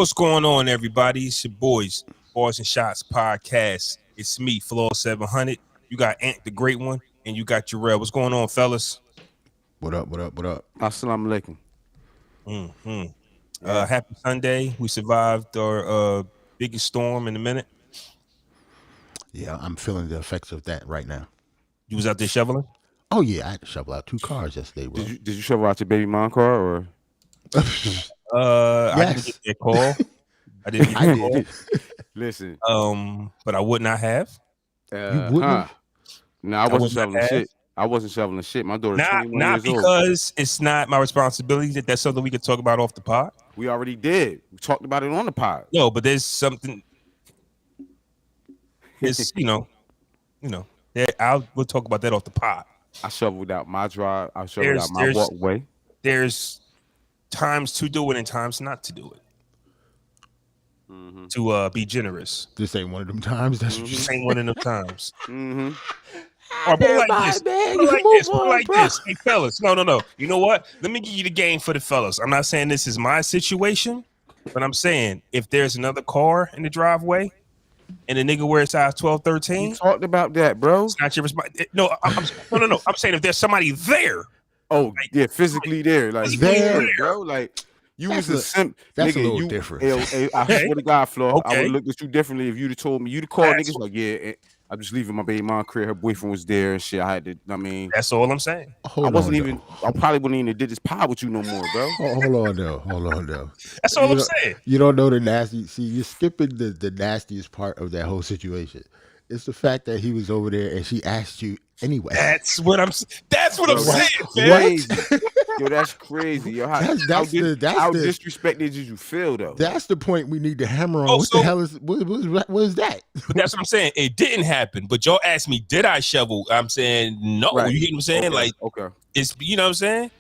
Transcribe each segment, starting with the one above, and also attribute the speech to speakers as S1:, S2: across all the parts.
S1: What's going on, everybody? It's your boys, Barz and Shotz podcast. It's me, Floor 700. You got Ant, the great one, and you got Jarrell. What's going on, fellas?
S2: What up?
S3: Assalamu alaikum.
S1: Happy Sunday. We survived our biggest storm in a minute.
S2: Yeah, I'm feeling the effects of that right now.
S1: You was out there shoveling?
S2: Oh yeah, I had to shovel out 2 cars yesterday, bro.
S3: Did you shovel out your baby mom car or?
S2: Yes.
S1: I didn't get that call. I didn't get that call.
S3: Listen.
S1: But I would not have.
S2: You wouldn't?
S3: No, I wasn't shoveling shit. I wasn't shoveling shit. My daughter's 21
S1: not
S3: years
S1: because it's not my responsibility. That's something we could talk about off the pod.
S3: We already did. We talked about it on the pod.
S1: No, but there's something. It's we'll talk about that off the pod.
S3: I shoveled out my drive. I shoveled out my walkway.
S1: There's times to do it and times not to do it.
S3: Mm-hmm.
S1: To be generous.
S2: This ain't one of them times. That's what
S1: This ain't one of them times.
S3: Mm-hmm.
S1: Or put like this. Hey, fellas. No. You know what? Let me give you the game for the fellas. I'm not saying this is my situation, but I'm saying if there's another car in the driveway and the nigga wears size 12, 13.
S3: We talked about that, bro.
S1: It's not your responsibility. No. I'm saying if there's somebody there.
S3: Oh, like, yeah, physically there. Like, there, bro. Like, you was a simp.
S2: That's
S3: nigga,
S2: a little different.
S3: I swear to God, Flo,
S1: Okay.
S3: I would look at you differently if you'd have told me. You'd have called niggas like, yeah, I'm just leaving my baby mom crib. Her boyfriend was there and shit. I had to, that's
S1: all I'm saying.
S3: I probably wouldn't even did this pod with you no more, bro.
S2: Hold on, though.
S1: That's all I'm saying.
S2: You don't know the nasty. See, you're skipping the nastiest part of that whole situation. It's the fact that he was over there and she asked you anyway.
S1: That's what I'm saying,
S3: man. Yo, that's crazy. Yo, how disrespected did you feel, though?
S2: That's the point we need to hammer on. The hell is what is that?
S1: But that's what I'm saying. It didn't happen. But y'all asked me, did I shovel? I'm saying no. Right. You get what I'm saying?
S3: Okay.
S1: It's you know what I'm saying?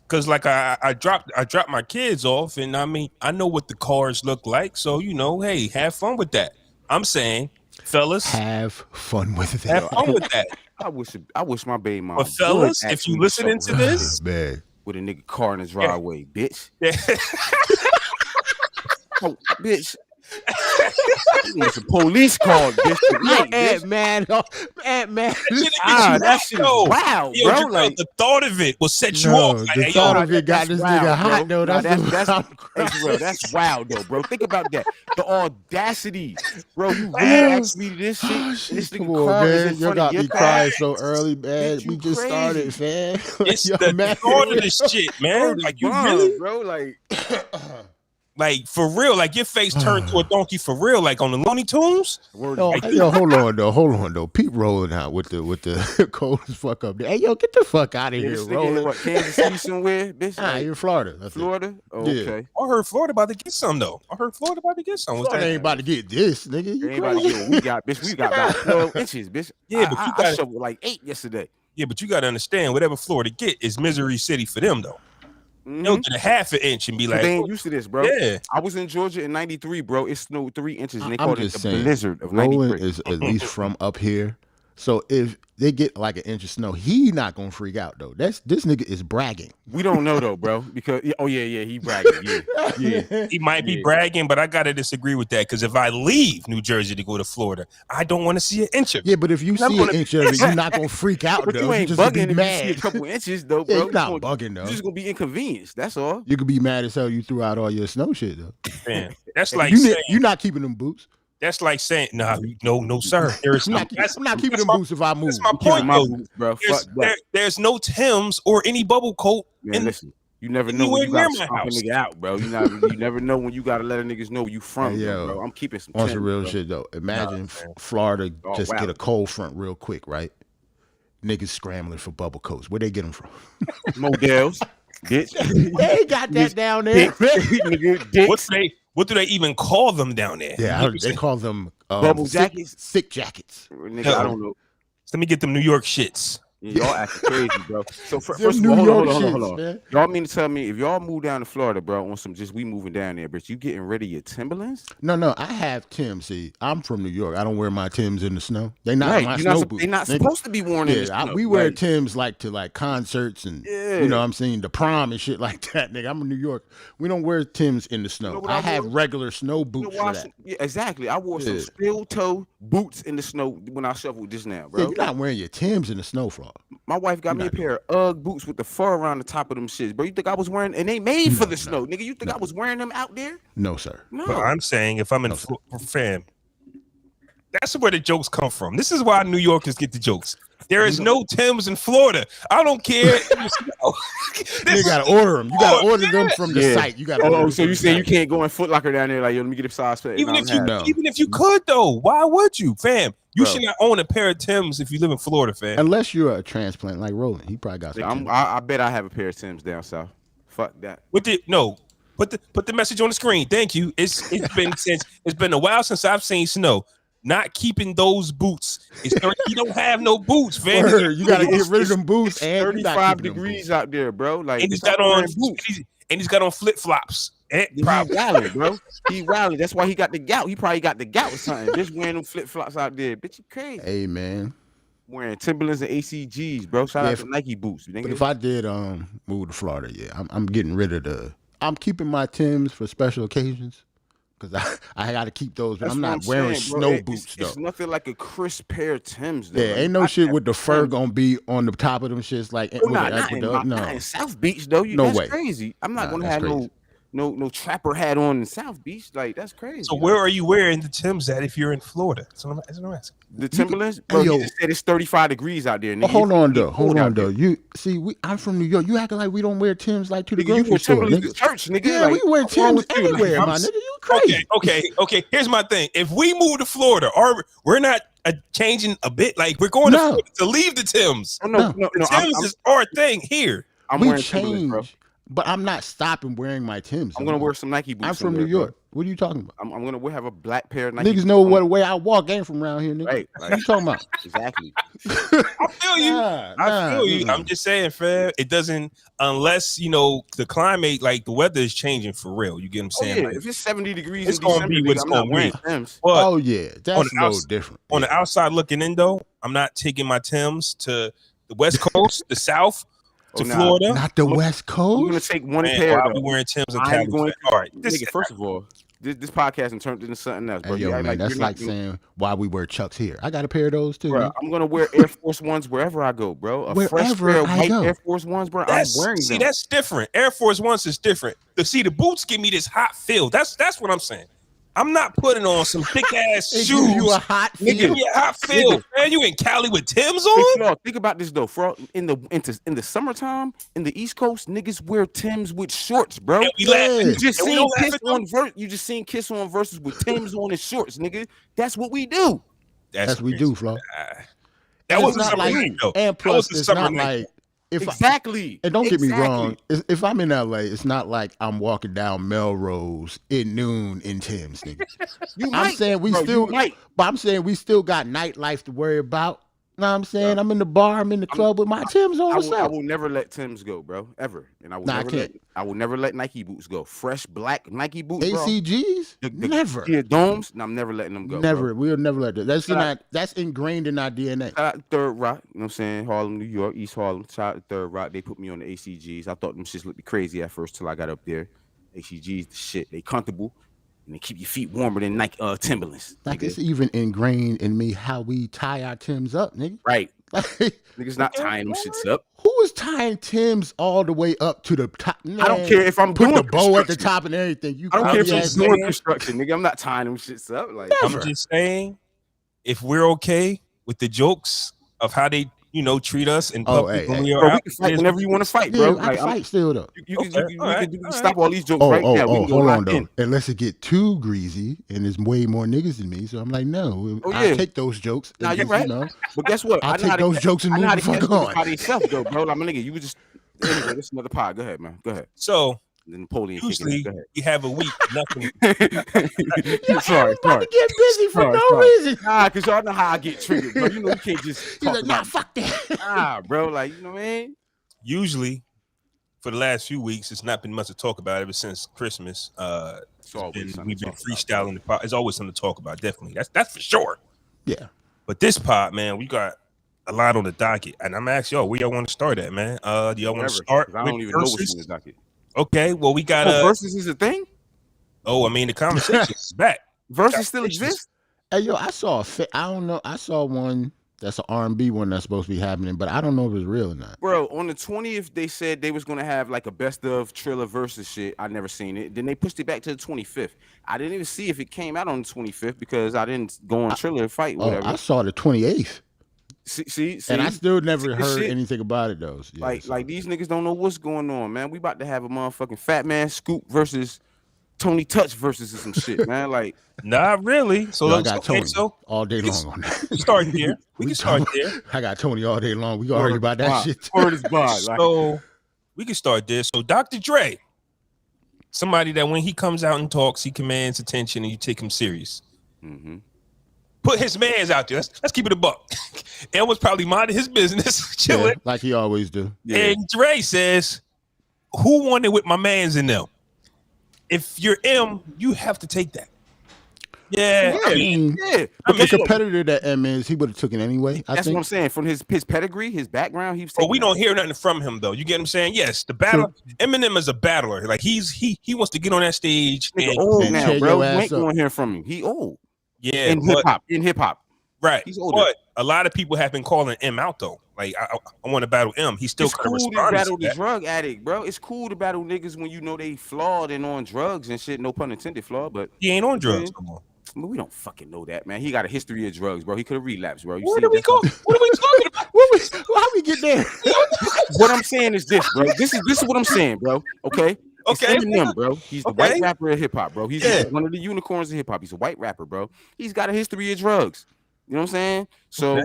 S1: Because like I dropped my kids off, and I mean I know what the cars look like. So hey, have fun with that. I'm saying, fellas,
S2: have fun with that.
S1: Have fun with that.
S3: I wish my baby mom.
S1: But fellas, if you listening to this,
S2: man,
S3: with a nigga car in his driveway, bitch. Oh, bitch. It's a police call, bitch.
S2: Man.
S3: That shit is wild, bro.
S1: Like the thought of it will set you off. Like,
S2: the thought of it got this nigga hot, though.
S3: That's wild, though, bro. Think about that. The audacity, bro. You really asked me this shit. This nigga car is in
S2: you
S3: front
S2: got
S3: of your
S2: me
S3: car.
S2: crying so early, man. We just started, man.
S1: It's the thought of this shit, man. Like you really,
S3: bro.
S1: Like for real, like your face turned to a donkey for real, like on the Looney Tunes.
S2: Yo, hold on though. Pete rolling out with the cold as fuck up there. Hey, yo, get the fuck out of here, rolling.
S3: What, Kansas City somewhere, bitch?
S2: Nah, you're in Florida.
S3: Florida? Oh, okay.
S1: I heard Florida about to get some though.
S2: Florida ain't about to get this, nigga.
S3: We got about 12 inches, bitch.
S1: Yeah, but
S3: I shoveled like 8 yesterday.
S1: Yeah, but you got to understand, whatever Florida get is misery city for them though. They'll get a half an inch and be like,
S3: they ain't used to this, bro.
S1: Yeah.
S3: I was in Georgia in 93, bro. It snowed 3 inches and they
S2: I'm
S3: called it
S2: just
S3: the
S2: saying,
S3: blizzard of 93.
S2: Roland is at least from up here. So if they get like an inch of snow, he not gonna freak out though. This nigga is bragging.
S3: We don't know though, bro. Because he bragging. Yeah.
S1: He might be bragging, but I gotta disagree with that because if I leave New Jersey to go to Florida, I don't want to see an inch of it.
S2: Yeah, but if you see an inch of it, you're not gonna freak out
S3: but
S2: though.
S3: You ain't
S2: just
S3: bugging
S2: be
S3: if
S2: mad.
S3: you see a couple inches though, bro.
S2: Yeah, you're not bugging though.
S3: You're just gonna be inconvenienced. That's all.
S2: You could be mad as hell you threw out all your snow shit though.
S1: Man, that's like
S2: you're not keeping them boots.
S1: That's like saying, no, sir.
S2: I'm not keeping them boots if I move.
S1: That's my point,
S3: bro.
S1: There's no Timbs or any bubble coat.
S3: Man, listen, you never know when you got to stomp a nigga out, bro. You never know when you got to let a niggas know where you from, bro. I'm keeping some
S2: on some real shit, though. Imagine Florida just get a cold front real quick, right? Niggas scrambling for bubble coats. Where they get them from?
S3: Models. Bitch.
S2: They got that down there.
S1: What do they even call them down there?
S2: Yeah, they call them
S3: bubble jackets,
S2: thick jackets.
S3: Nigga, I don't know.
S1: Let me get them New York shits.
S3: Yeah, y'all acting crazy, bro. So first
S2: Them
S3: of
S2: New
S3: all,
S2: York
S3: hold
S2: shits,
S3: on.
S2: man.
S3: Y'all mean to tell me if y'all move down to Florida, bro, on some just we moving down there, bitch, you getting rid of your Timberlands?
S2: No, I have Timbs. See, I'm from New York. I don't wear my Timbs in the snow. They not
S3: Right,
S2: my
S3: you're
S2: snow
S3: not.
S2: boots.
S3: They're not
S2: nigga.
S3: supposed to be worn in the snow.
S2: We wear
S3: like,
S2: Timbs to concerts and
S3: Yeah.
S2: you know what I'm saying, the prom and shit like that, nigga. I'm in New York. We don't wear Timbs in the snow.
S3: what
S2: I
S3: I
S2: have
S3: wore?
S2: regular snow
S3: You
S2: boots
S3: know why
S2: for that.
S3: yeah, exactly. I wore some
S2: Yeah.
S3: steel toe boots in the snow when I shuffled just now,
S2: Yeah,
S3: bro.
S2: you're not wearing your Timbs in the snow, Frog.
S3: My wife got
S2: You're
S3: me a
S2: not
S3: pair of Ugg boots with the fur around the top of them shits, bro. You think I was wearing? And they made for the snow, nigga. You think I was wearing them out there?
S2: No, sir.
S3: No.
S1: But I'm saying if I'm in fam, that's where the jokes come from. This is why New Yorkers get the jokes. There is no Timbs in Florida. I don't care.
S2: You gotta order them. You gotta order them from the site. You gotta.
S3: Oh, so you saying you can't go in Foot Locker down there? Like, yo, let me get a size fit.
S1: Even if you could though, why would you, fam? You should not own a pair of Timbs if you live in Florida, fam.
S2: Unless you're a transplant like Roland, he probably got some.
S3: I bet I have a pair of Timbs down south. Fuck that.
S1: Put the message on the screen. Thank you. It's been a while since I've seen snow. Not keeping those boots. You don't have no boots, fam.
S2: You gotta get rid of them boots. And
S3: 35 degrees out there, bro. Like,
S1: and he's got on flip flops.
S3: He wilding, bro. He wilding. That's why he got the gout. He probably got the gout or something. Just wearing them flip flops out there, bitch. You crazy?
S2: Hey, man.
S3: Wearing Timberlands and ACGs, bro. Shout out to Nike boots.
S2: But if I did move to Florida, I'm getting rid of I'm keeping my Timbs for special occasions. Because I got to keep those, but I'm not wearing snow boots, though.
S3: It's nothing like a crisp pair of Timbs, though.
S2: Yeah, ain't no shit with the fur gonna be on the top of them shits. Like,
S3: not in South Beach, though. That's crazy. I'm not going to have no trapper hat on in South Beach. Like, that's crazy.
S1: So where are you wearing the Timbs at if you're in Florida? That's what I'm asking.
S3: The Timberlands? Bro, you just said it's 35 degrees out there. Nigga.
S2: Hold on, though. You see, I'm from New York. You acting like we don't wear Timbs like to the grocery store, nigga.
S3: Church, nigga.
S2: Yeah,
S3: like,
S2: we wear Timbs anywhere, my nigga. You crazy.
S1: Okay. Here's my thing. If we move to Florida, we're not changing a bit. Like, we're going to Florida to leave the Timbs.
S3: No.
S1: Timbs is our thing here.
S3: I'm wearing Timbs, bro.
S2: But I'm not stopping wearing my Timbs.
S3: I'm gonna wear some Nike boots.
S2: I'm from New York. What are you talking about?
S3: I'm gonna have a black pair of Nike
S2: boots. Niggas know what way I walk ain't from around here, nigga.
S3: Right.
S2: What you talking about?
S3: Exactly.
S1: I feel you. I feel you. I'm just saying, fam. It doesn't unless the climate, like the weather is changing for real. You get what I'm saying?
S3: Like, if it's 70 degrees,
S1: it's gonna be what it's gonna be.
S2: But that's a little different.
S1: On the outside looking in, though, I'm not taking my Timbs to the West Coast, the South. To Florida,
S2: not the West Coast.
S3: I'm gonna take one pair.
S1: I'll be wearing Timbs in California. All right,
S3: nigga. First of all, this podcast has turned into something else, bro.
S2: Hey, yo, man, that's like saying why we wear Chucks here. I got a pair of those too.
S3: Bro, I'm gonna wear Air Force Ones wherever I go, bro. Fresh pair of white Air Force Ones, bro. I'm wearing them.
S1: See, that's different. Air Force Ones is different. The boots give me this hot feel. That's what I'm saying. I'm not putting on some thick ass shoes.
S2: You a hot feel.
S1: Give me a hot feel, man. You in Cali with Timbs on?
S3: Think about this though. In the summertime in the East Coast, niggas wear Timbs with shorts, bro. You just seen Kiss on verses with Timbs on his shorts, nigga. That's what we do.
S2: That's what we do, Flo.
S1: That wasn't
S2: not like,
S1: though.
S2: And plus, it's not like. And don't get me wrong. If I'm in LA, it's not like I'm walking down Melrose at noon in Timbs, nigga. I'm saying we still got nightlife to worry about. Know what I'm saying? Bro. I'm in the bar, I'm in the club with my Timbs on.
S3: I will never let Timbs go, bro. Ever. And I will never let Nike boots go. Fresh black Nike boots.
S2: ACGs? Never.
S3: Yeah, domes. No, I'm never letting them go.
S2: Never. Bro. We'll never let that. That's ingrained in our DNA.
S3: Shout out to Third Rock, you know what I'm saying? Harlem, New York, East Harlem. Shout out to Third Rock. They put me on the ACGs. I thought them shits looked crazy at first till I got up there. ACGs, the shit. They comfortable. And they keep your feet warmer than Nike Timberlands.
S2: Like, it's even ingrained in me how we tie our Timbs up, nigga.
S3: Right. Niggas not tying them shits up.
S2: Who is tying Timbs all the way up to the top? Man,
S3: I don't care if I'm
S2: put the bow at the top and everything.
S3: I don't care if I'm doing construction, nigga. I'm not tying them shits up. Like,
S1: I'm just saying, if we're okay with the jokes of how they treat us and
S3: we can fight whenever you want to fight, bro.
S2: Yeah, I can fight still though.
S3: You can stop all these jokes right now.
S2: Hold on though. Unless it get too greasy and there's way more niggas than me, so I'm like, no, I take those jokes.
S3: Nah, you're right. But guess what?
S2: I take those jokes and move the fuck on.
S3: By themselves, though, bro. I'm a nigga. You was just anyway. This is another pod. Go ahead, man. Go ahead.
S1: So
S3: Napoleon.
S1: Usually, you have a week. Nothing.
S3: Sorry.
S2: About to get busy for no reason.
S3: Nah, because y'all know how I get triggered, bro. You know, you can't just talk about
S2: fuck that.
S3: Nah, bro. Like, you know what I mean?
S1: Usually, for the last few weeks, it's not been much to talk about ever since Christmas. We've been freestyling the pod. It's always something to talk about. Definitely, that's for sure.
S2: Yeah.
S1: But this pod, man, we got a lot on the docket, and I'm asking y'all, where y'all want to start at, man? Do y'all want to start?
S3: I don't even know what's on the docket.
S1: Okay, well, we got
S3: versus is a thing.
S1: Oh, I mean, the conversation is back.
S3: Versus still exists.
S2: Hey, yo, I saw I don't know. I saw one that's an R&B one that's supposed to be happening, but I don't know if it's real or not.
S3: Bro, on the 20th, they said they was going to have like a best of Triller versus shit. I never seen it. Then they pushed it back to the 25th. I didn't even see if it came out on the 25th because I didn't go on Triller and fight, whatever.
S2: I saw the 28th.
S3: See,
S2: and I still never heard anything about it, though. Yeah,
S3: like these niggas don't know what's going on, man. We about to have a motherfucking Fat Man Scoop versus Tony Touch versus some shit, man. Like,
S1: not really. So
S2: I got Tony all day long on that.
S1: Start there. We can start there.
S2: I got Tony all day long. We gonna argue about that shit.
S1: So we can start there. So Dr. Dre, somebody that when he comes out and talks, he commands attention and you take him serious.
S3: Mm-hmm.
S1: Put his mans out there. Let's keep it a buck. El was probably minding his business, chilling,
S2: like he always do.
S1: Yeah. And Dre says, "Who won it with my mans in them? If you're M, you have to take that." Yeah.
S2: I mean, the competitor that M is, he would have took it anyway.
S3: That's what I'm saying. From his pedigree, his background, he was.
S1: But we don't hear nothing from him though. You get what I'm saying? Yes, the battle. Eminem is a battler. Like he wants to get on that stage.
S3: Nigga old now, bro. You ain't going to hear from him. He old.
S1: Yeah,
S3: in hip hop,
S1: right?
S3: He's older.
S1: But a lot of people have been calling M out though. Like I want to battle M. He's still kind of responding.
S3: To battle the drug addict, bro. It's cool to battle niggas when you know they flawed and on drugs and shit. No pun intended, flawed. But
S1: he ain't on drugs no more.
S3: But we don't fucking know that, man. He got a history of drugs, bro. He could have relapsed, bro.
S1: Where do we go? What are we talking about?
S2: How we get there?
S3: What I'm saying is this, bro. This is what I'm saying, bro. Okay.
S1: Okay.
S3: It's Eminem, bro. He's the white rapper of hip hop, bro. He's one of the unicorns of hip hop. He's a white rapper, bro. He's got a history of drugs. You know what I'm saying? So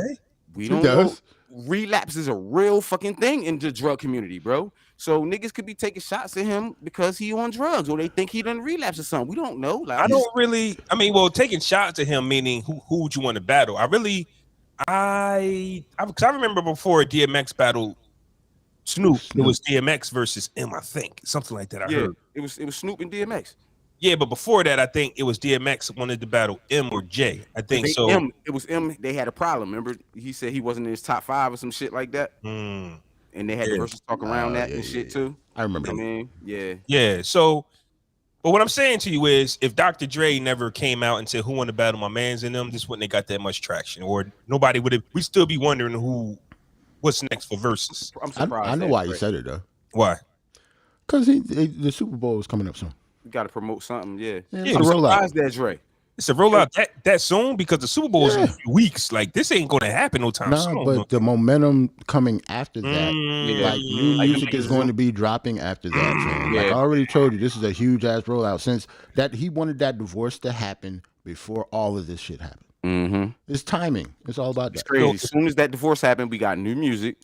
S3: we don't know. Relapse is a real fucking thing in the drug community, bro. So niggas could be taking shots at him because he on drugs or they think he done relapse or something. We don't know. Like,
S1: I don't really. I mean, well, taking shots at him meaning who would you want to battle? Because I remember before DMX battled Snoop, it was DMX versus M, I think. Something like that. I heard.
S3: It was Snoop and DMX.
S1: Yeah, but before that, I think it was DMX wanted to battle M or J. I think so.
S3: It was M. They had a problem. Remember, he said he wasn't in his top 5 or some shit like that.
S1: Mm.
S3: And they had the verses talk around that and shit too.
S2: I remember.
S3: I mean,
S1: yeah. So, but what I'm saying to you is, if Dr. Dre never came out and said who wanted to battle my mans in them, this wouldn't have got that much traction, or nobody would have. We'd still be wondering what's next for verses.
S3: I'm surprised.
S2: I know why he said it though.
S1: Why?
S2: Because the Super Bowl is coming up soon.
S3: You got to promote something,
S2: it's a rollout.
S3: That Dre.
S1: It's a rollout that soon because the Super Bowl is in a few weeks. Like this ain't gonna happen no time soon.
S2: But the momentum coming after that, like new music is going to be dropping after that. Man. Like I already told you, this is a huge ass rollout. Since that he wanted that divorce to happen before all of this shit happened.
S3: Mm-hmm.
S2: It's timing. It's all about that.
S3: It's crazy. As soon as that divorce happened, we got new music.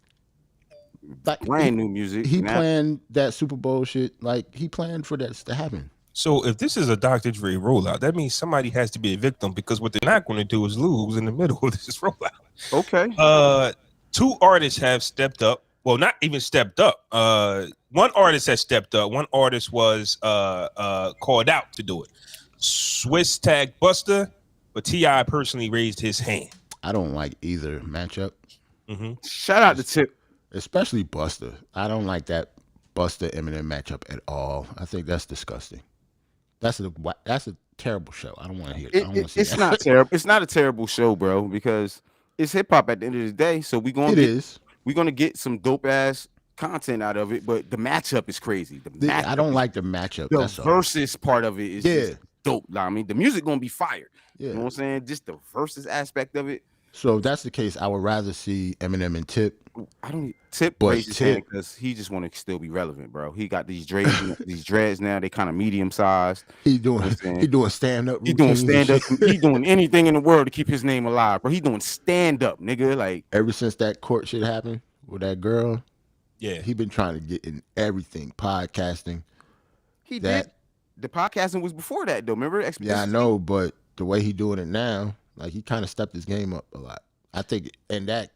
S3: Like brand new music.
S2: He planned that Super Bowl shit. Like he planned for that to happen.
S1: So if this is a Dr. Dre rollout, that means somebody has to be a victim because what they're not going to do is lose in the middle of this rollout.
S3: Okay.
S1: 2 artists have stepped up. Well, not even stepped up. One artist has stepped up. One artist was called out to do it. Swiss tagged Busta, but T.I. personally raised his hand.
S2: I don't like either matchup.
S1: Mm-hmm.
S3: Shout out to Tip.
S2: Especially Busta. I don't like that Busta Eminem matchup at all. I think that's disgusting. That's a terrible show. I don't want to hear it.
S3: It's not terrible. It's not a terrible show, bro, because it's hip hop at the end of the day. So we're gonna get some dope ass content out of it, but the matchup is crazy.
S2: I don't like the matchup.
S3: The versus part of it is just dope. I mean, the music gonna be fire.
S2: Yeah.
S3: You know what I'm saying? Just the versus aspect of it.
S2: So if that's the case, I would rather see Eminem and Tip.
S3: I don't Tip because he just want to still be relevant, bro. He got these dreads now. They kind of medium sized.
S2: He doing stand up.
S3: He doing stand up. He doing anything in the world to keep his name alive, bro. He doing stand up, nigga. Like
S2: ever since that court shit happened with that girl,
S1: he
S2: been trying to get in everything, podcasting.
S3: He did. The podcasting was before that, though. Remember?
S2: Yeah, I know, but the way he doing it now, like he kind of stepped his game up a lot. I think, and that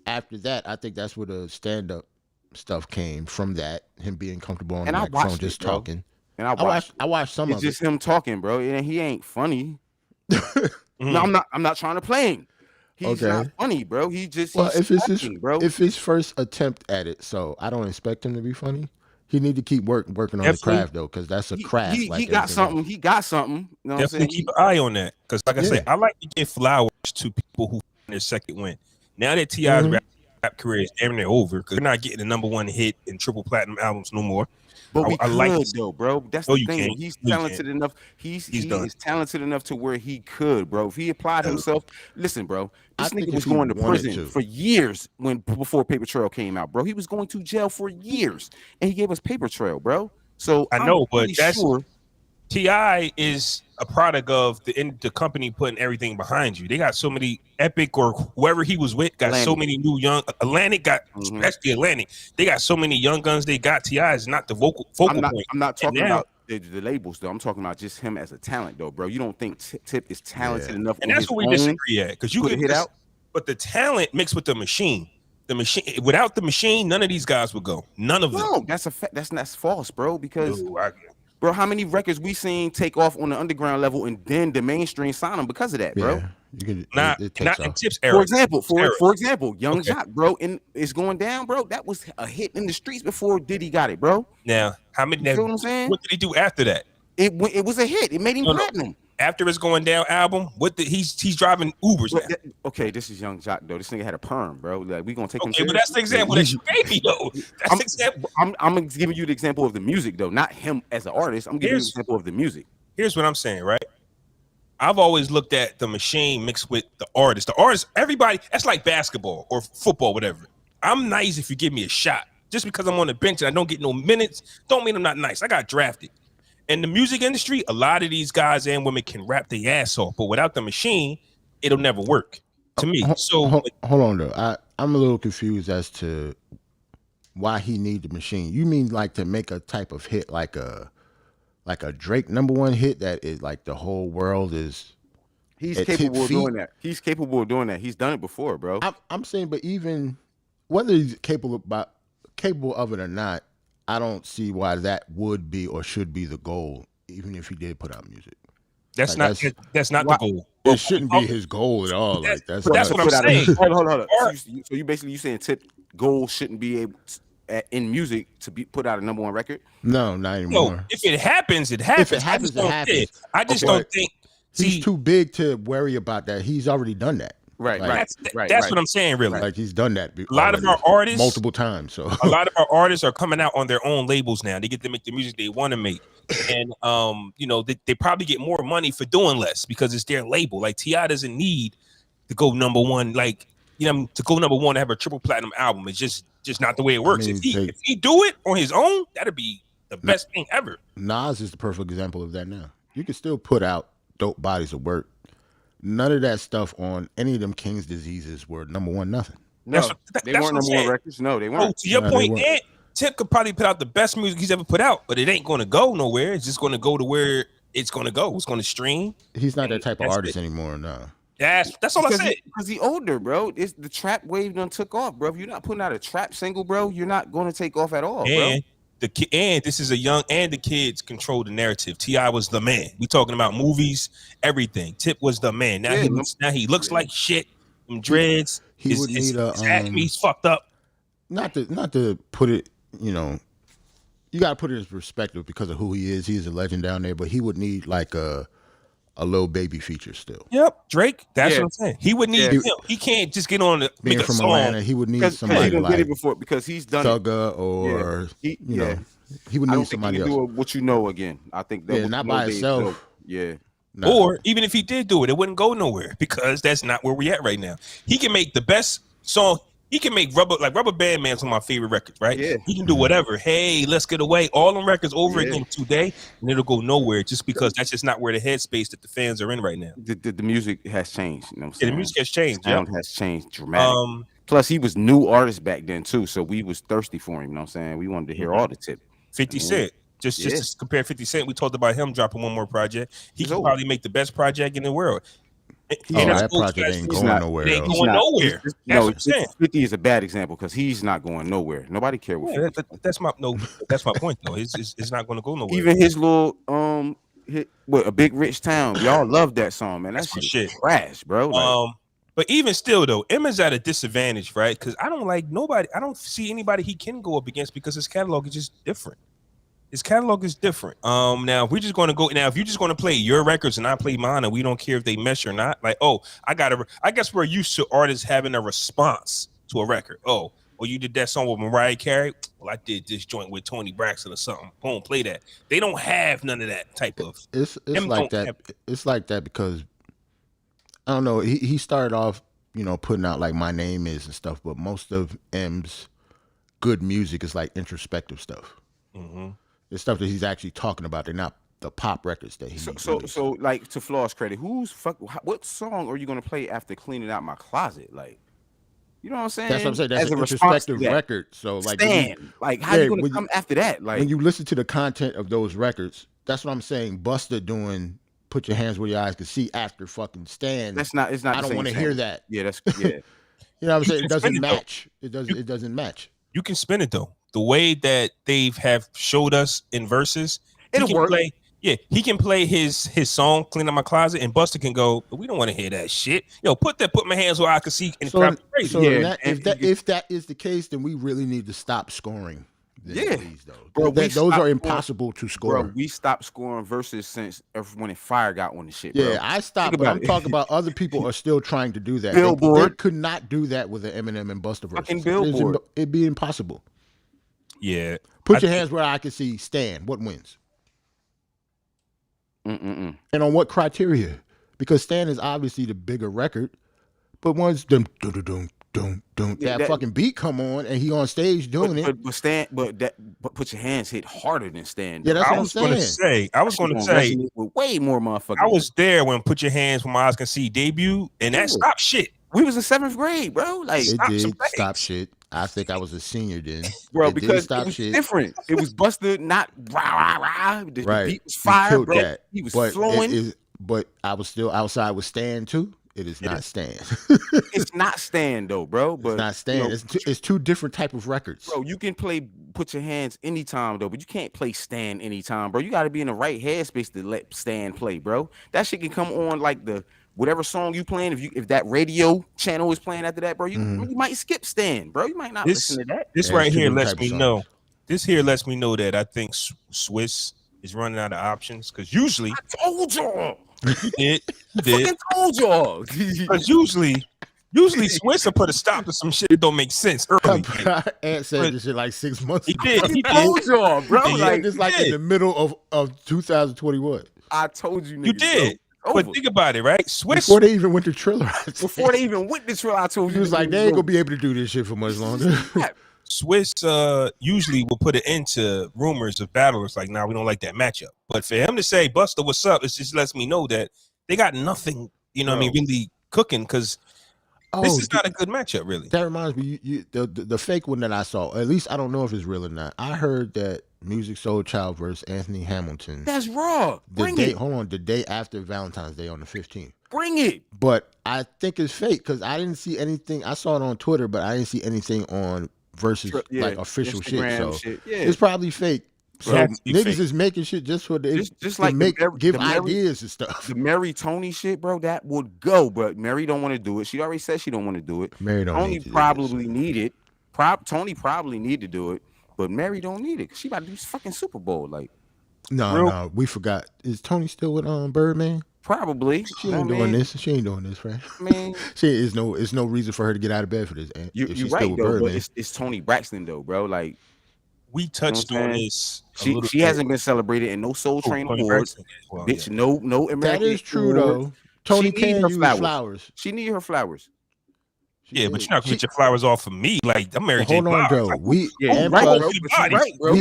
S2: after that, I think that's where the stand-up stuff came from. That him being comfortable on the microphone, just talking.
S3: And
S2: I watched some of it.
S3: It's just him talking, bro. And he ain't funny. No, I'm not trying to play him. He's not funny, bro. If
S2: it's his first attempt at it, so I don't expect him to be funny. He need to keep working on the craft though, because that's a craft.
S3: He got something. He got something. You know what I'm saying?
S1: Keep an eye on that, because like I say, I like to give flowers to people who find their second win. Now that T.I.'s rap career is damn near over, because we're not getting the #1 hit and triple platinum albums no more.
S3: But we could though, bro. That's the thing. He's talented enough. He is talented enough to where he could, bro. If he applied himself, listen, bro. This nigga was going to prison for years before Paper Trail came out, bro. He was going to jail for years, and he gave us Paper Trail, bro. So
S1: I know, but that's T.I. is a product of the company putting everything behind you. They got so many Epic or whoever he was with got so many new young Atlantic especially Atlantic. They got so many young guns. They got T.I. is not the focal point.
S3: I'm not talking about the labels though. I'm talking about just him as a talent though, bro. You don't think Tip is talented enough?
S1: And that's what we disagree at, because you could hit out, but the talent mixed with the machine. The machine, without the machine, none of these guys would go. None of them.
S3: No, that's a fact. That's false, bro. Because bro, how many records we seen take off on the underground level and then the mainstream sign them because of that, bro?
S2: Yeah, you can,
S1: not in Tip's era.
S3: For example, Young Jock, bro, and it's going down, bro. That was a hit in the streets before Diddy got it, bro.
S1: Now, how many?
S3: You know what I'm saying?
S1: What did he do after that?
S3: It was a hit. It made him platinum.
S1: After his Going Down album, he's driving Ubers now.
S3: Okay, this is Young Jock though. This nigga had a perm, bro. Like we gonna take him.
S1: Okay, but that's the example that you gave me though. That's the example.
S3: I'm giving you the example of the music though, not him as an artist. I'm giving you the example of the music.
S1: Here's what I'm saying, right? I've always looked at the machine mixed with the artist. The artist, everybody, that's like basketball or football, whatever. I'm nice if you give me a shot. Just because I'm on the bench and I don't get no minutes, don't mean I'm not nice. I got drafted. In the music industry, a lot of these guys and women can rap their ass off, but without the machine, it'll never work to me. So
S2: hold on though, I'm a little confused as to why he need the machine. You mean like to make a type of hit like a Drake #1 hit that is like the whole world is?
S3: He's capable of doing that. He's capable of doing that. He's done it before, bro.
S2: I'm saying, but even whether he's capable of it or not, I don't see why that would be or should be the goal, even if he did put out music.
S1: That's not the goal.
S2: It shouldn't be his goal at all. That's
S1: what I'm saying.
S3: Hold on. So you basically saying Tip goal shouldn't be able to, in music to put out a #1 record?
S2: No, not anymore.
S1: No, if it happens, it happens.
S2: If it happens, it happens.
S1: I just don't think
S2: he's too big to worry about that. He's already done that.
S3: Right.
S1: That's what I'm saying, really.
S2: Like he's done that.
S1: A lot of our artists
S2: multiple times. So
S1: a lot of our artists are coming out on their own labels now. They get to make the music they want to make, and they probably get more money for doing less because it's their label. Like T.I. doesn't need to go #1. Like to go #1 to have a triple platinum album. It's just not the way it works. If he do it on his own, that'd be the best thing ever.
S2: Nas is the perfect example of that. Now you can still put out dope bodies of work. None of that stuff on any of them King's diseases were #1 nothing.
S3: No, they weren't #1 records. No, they weren't.
S1: To your point, Tip could probably put out the best music he's ever put out, but it ain't going to go nowhere. It's just going to go to where it's going to go. It's going to stream.
S2: He's not that type of artist anymore. No.
S1: That's all I said.
S3: Because he older, bro. It's the trap wave done took off, bro. If you're not putting out a trap single, bro, you're not going to take off at all, bro.
S1: This is a young, and the kids control the narrative. T.I. was the man. We talking about movies, everything. Tip was the man. Now he looks like shit. Them dreads.
S2: He would need
S1: he's fucked up.
S2: Not to put it, you gotta put it in perspective because of who he is. He's a legend down there, but he would need like a Lil Baby feature still.
S1: Yep, Drake. That's what I'm saying. He would need him. He can't just get on
S2: being
S1: make a
S2: from
S1: song.
S2: Atlanta. He would need somebody like
S3: get it before because he's done
S2: Thugger or he would need somebody else.
S3: Do what you know again. I think that
S2: not by himself.
S1: Or even if he did do it, it wouldn't go nowhere because that's not where we're at right now. He can make the best song. He can make Rubber Band Man's one of my favorite records, right?
S3: Yeah.
S1: He can do whatever. Hey, let's get away. All them records over again today, and it'll go nowhere just because that's just not where the headspace that the fans are in right now.
S3: The music has changed. You know what I'm saying?
S1: The music has changed.
S3: The sound has changed dramatically. Plus, he was new artist back then too, so we was thirsty for him. You know what I'm saying? We wanted to hear all the Tip.
S1: 50 Cent. Just to compare 50 Cent, we talked about him dropping one more project. He can probably make the best project in the world.
S2: That project ain't going nowhere.
S1: It ain't going nowhere.
S3: No, 50 is a bad example because he's not going nowhere. Nobody cares what 50.
S1: That's my point though. It's not going to go nowhere.
S3: Even his little A Big Rich Town. Y'all love that song, man. That's shit trash, bro. Like,
S1: but even still though, Emma's at a disadvantage, right? Because I don't see anybody he can go up against because his catalog is just different. His catalog is different. Now if we're just going to go if you're just going to play your records and I play mine and we don't care if they mesh or not, like, I guess we're used to artists having a response to a record. Oh, you did that song with Mariah Carey. Well, I did this joint with Tony Braxton or something. Boom, play that. They don't have none of that type of.
S2: It's like that. It's like that because I don't know. He started off, putting out like My Name Is and stuff, but most of M's good music is like introspective stuff. Mm-hmm. It's stuff that he's actually talking about. They're not the pop records that he.
S3: So like to Flaw's credit, what song are you gonna play after Cleaning Out My Closet? Like, you know what I'm saying?
S2: That's what I'm saying. That's an introspective record. So like,
S3: how you gonna come after that? Like,
S2: when you listen to the content of those records, that's what I'm saying. Busta doing Put Your Hands Where Your Eyes Can See after fucking Stand.
S3: It's not.
S2: I don't want to hear that.
S3: Yeah,
S2: you know what I'm saying? It doesn't match. It doesn't match.
S1: You can spin it though. The way that they have showed us in verses,
S3: it'll work.
S1: He can play his song "Clean Up My Closet," and Busta can go, "We don't want to hear that shit." Put my hands where I can see. And crazy.
S2: So if that is the case, then we really need to stop scoring. These,
S3: bro,
S2: those are impossible to score.
S3: Bro, we stopped scoring verses since when Fire got on the shit.
S2: Yeah,
S3: bro.
S2: I stopped. But I'm talking about other people are still trying to do that.
S3: Billboard
S2: they could not do that with an Eminem and Busta verse.
S3: Fucking Billboard.
S2: It'd be impossible.
S1: Yeah.
S2: Put your hands where I can see. Stand. What wins? And on what criteria? Because Stand is obviously the bigger record, but once that fucking beat come on and he on stage doing it.
S3: But Put Your Hands hit harder than Stand.
S2: Yeah, that's what I'm saying.
S1: I was going to say
S3: way more motherfuckers.
S1: I was there when Put Your Hands Where My Eyes Can See debut, and that stopped shit.
S3: We was in 7th grade, bro. Like,
S2: it did stop shit. I think I was a senior then,
S3: bro, because it was different. It was Busta, not rah rah rah. The beat was fire, bro.
S2: That.
S3: He was flowing.
S2: But I was still outside with Stan too. It is not Stan.
S3: It's not Stan though, bro. But
S2: it's not Stan. It's two different type of records.
S3: Bro, you can play Put Your Hands anytime though, but you can't play Stan anytime, bro. You got to be in the right headspace to let Stan play, bro. That shit can come on like whatever song you playing, if that radio channel is playing after that, bro, you might skip Stan, bro. You might not listen to that.
S1: This right here lets me know. This here lets me know that I think Swiss is running out of options because usually
S3: I told y'all.
S1: You did.
S3: I fucking told y'all.
S1: Because usually Swiss will put a stop to some shit that don't make sense early.
S2: Ant said this shit like 6 months ago.
S3: He told y'all, bro.
S2: Like it's like in the middle of 2021.
S3: I told you, niggas,
S1: you did. But think about it, right? Swiss
S2: before they even went to Triller.
S3: I told you.
S2: He was like, they ain't gonna be able to do this shit for much longer.
S1: Swiss usually will put an end to rumors of battlers like, nah, we don't like that matchup. But for him to say, Busta, what's up? It just lets me know that they got nothing, really cooking because this is not a good matchup, really.
S2: That reminds me, the fake one that I saw, at least I don't know if it's real or not. I heard that Music Soul Child versus Anthony Hamilton.
S3: That's raw.
S2: The day after Valentine's Day on the 15th.
S3: Bring it.
S2: But I think it's fake because I didn't see anything. I saw it on Twitter, but I didn't see anything on versus like official
S3: Instagram
S2: shit. So it's probably fake. So niggas is making shit just for give ideas and stuff.
S3: The Mary Tony shit, bro, that would go, but Mary don't want to do it. She already said she don't want to do it.
S2: Mary don't
S3: Tony probably need it. Tony probably need to do it, but Mary don't need it. She about to do fucking Super Bowl. Like,
S2: no, we forgot. Is Tony still with Birdman?
S3: Probably.
S2: She ain't doing this. She ain't doing this, right?
S3: I mean,
S2: it's no reason for her to get out of bed for this.
S3: You're right, though. But it's Tony Braxton, though, bro. Like,
S1: we touched on this.
S3: She hasn't been celebrated in no Soul Train awards.
S1: Well,
S3: bitch, no American.
S2: That is true, though. Tony can use flowers.
S3: She need her flowers.
S1: But you're not gonna get your flowers off of me. Like, I'm Mary J.
S2: Hold on, Joe.
S1: Like,
S2: we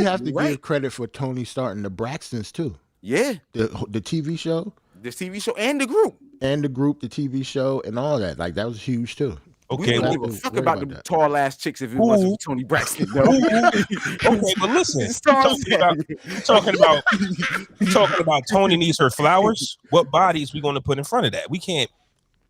S2: have to give credit for Tony starting the Braxtons too.
S3: Yeah,
S2: the TV show.
S3: The TV show and the group.
S2: The TV show, and all that. Like, that was huge, too.
S1: Okay,
S3: we don't give a fuck about the tall ass chicks if it wasn't for Tony Braxton, though.
S1: Okay, but listen, you talking about Tony needs her flowers. What bodies we going to put in front of that? We can't.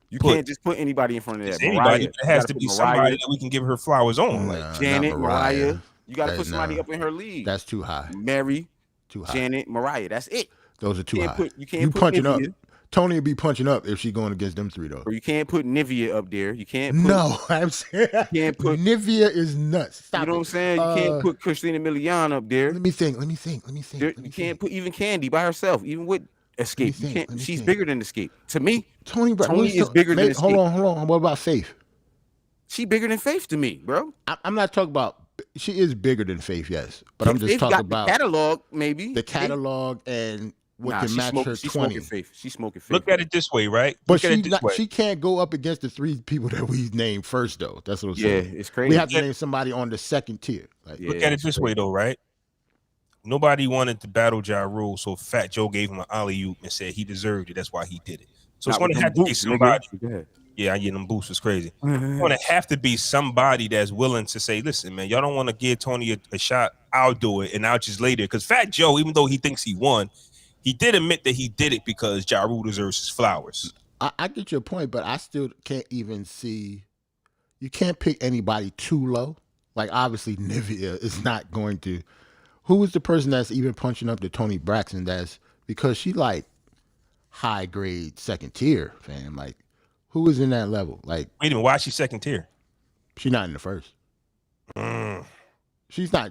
S3: You can't just put anybody in front of that.
S1: Anybody. It has to be somebody that we can give her flowers on.
S3: Like Janet, Mariah. You got to put somebody up in her league.
S2: That's too high.
S3: Mary,
S2: too high.
S3: Janet, Mariah. That's it.
S2: Those are too high.
S3: You can't put
S2: punching
S3: Nivea.
S2: up. Tony would be punching up if she going against them three though.
S3: Or you can't put Nivea up there. You can't. Put,
S2: no, I'm saying
S3: you can't put
S2: Nivea is nuts. Stop.
S3: You know what I'm saying? You can't put Christina Milian up there.
S2: Let me think.
S3: You can't put even Candy by herself, even with Escape. You can't. She's bigger than Escape. To me,
S2: Tony
S3: is bigger than Escape.
S2: Hold on. What about Faith?
S3: She bigger than Faith to me, bro.
S2: I'm not talking about. She is bigger than Faith, yes. But I'm just talking about
S3: the catalog, maybe
S2: the catalog and. What can match her 20?
S3: She's smoking Faith.
S1: Look at it this way, right?
S2: But she can't go up against the three people that we named first, though. That's what I'm saying.
S3: Yeah, it's crazy.
S2: We have to name somebody on the second tier.
S1: Look at it this way, though, right? Nobody wanted to battle Ja Rule, so Fat Joe gave him an alley-oop and said he deserved it. That's why he did it. So it's going to have to be somebody. Yeah, I get them boosts. It's crazy. It's going to have to be somebody that's willing to say, listen, man, y'all don't want to give Tony a shot. I'll do it, and I'll just later. Because Fat Joe, even though he thinks he won, he did admit that he did it because Ja Rule deserves his flowers.
S2: I get your point, but I still can't even see. You can't pick anybody too low. Like, obviously, Nivea is not going to. Who is the person that's even punching up to Tony Braxton? That's because she like high grade second tier, fam. Like, who is in that level? Like,
S1: wait a minute, why is she second tier?
S2: She's not in the first. She's not.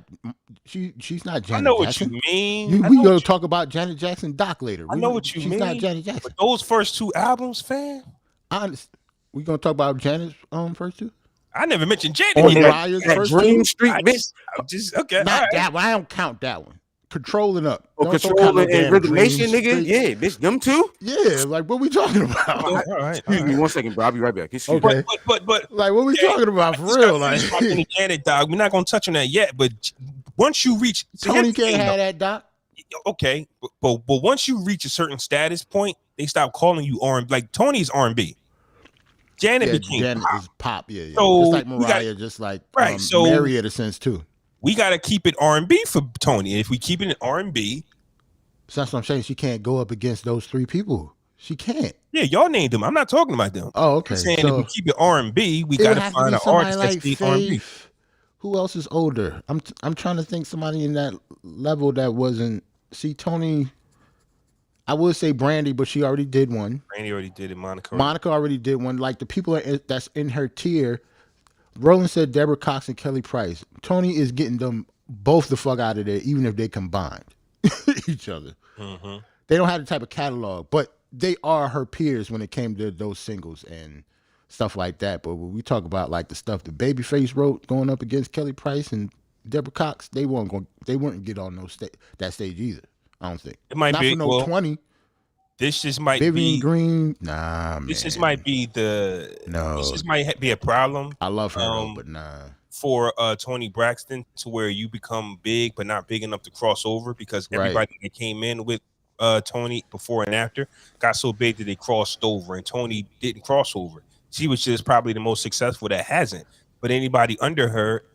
S2: She's not Janet.
S1: I know
S2: Jackson.
S1: what you mean.
S2: We gonna talk about Janet Jackson Doc later.
S1: I know what you mean.
S2: She's not Janet Jackson.
S1: But those first two albums, fam.
S2: We gonna talk about Janet's first two.
S1: I never mentioned Janet.
S2: Or Mariah's first
S3: Dream
S2: two.
S3: Street, bitch.
S1: Just okay.
S2: Not that one. I don't count that one. Controlling Up.
S3: Controlling and Rhythm Nation, nigga. Yeah, bitch. Them two.
S2: Yeah, like what we talking about?
S1: All right.
S3: Excuse me 1 second, bro. I'll be right back.
S2: Okay.
S1: But
S2: like what we talking about for real? Like
S1: Janet, dog. We're not gonna touch on that yet. But once you reach
S2: Tony can't have that, Doc.
S1: Okay, but once you reach a certain status point, they stop calling you R&B. Like Tony's R&B. Janet became
S2: Janet
S1: pop.
S2: is pop. Yeah.
S1: So
S2: just like Mariah, just like
S1: so
S2: Mary in a sense too.
S1: We got to keep it R&B for Tony. And if we keep it in R&B,
S2: so that's what I'm saying. She can't go up against those three people. She can't.
S1: Yeah, y'all named them. I'm not talking about them.
S2: Oh, okay.
S1: I'm saying if we keep it R&B, we got to find an artist
S2: like
S1: that's R&B.
S2: Who else is older? I'm trying to think somebody in that level that wasn't. See, Tony. I would say Brandy, but she already did one.
S1: Brandy already did it. Monica
S2: already did one. Like the people that's in her tier. Roland said Deborah Cox and Kelly Price. Tony is getting them both the fuck out of there, even if they combined each other. Mm-hmm. They don't have the type of catalog, but they are her peers when it came to those singles and stuff like that. But when we talk about like the stuff that Babyface wrote going up against Kelly Price and Deborah Cox, they wouldn't get on that stage either. I don't think.
S1: It might
S2: not
S1: be
S2: for no 20.
S1: This just might
S2: Vivian
S1: be
S2: Green. Nah, man.
S1: This just might be This just might be a problem.
S2: I love her, though, but nah.
S1: For Tony Braxton, to where you become big but not big enough to cross over, because everybody that came in with Tony before and after got so big that they crossed over, and Tony didn't cross over. She was just probably the most successful that hasn't. But anybody under her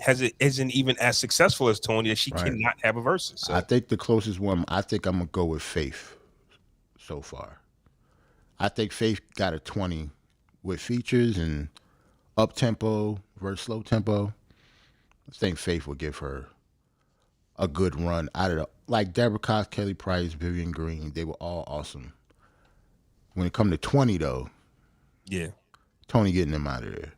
S1: isn't even as successful as Tony, that she cannot have a versus. So.
S2: I think the closest one, I think I'm gonna go with Faith. So far, I think Faith got a 20 with features and up tempo versus slow tempo. I think Faith will give her a good run out of like Deborah Cox, Kelly Price, Vivian Green. They were all awesome. When it come to 20 though,
S1: yeah,
S2: Tony getting them out of there.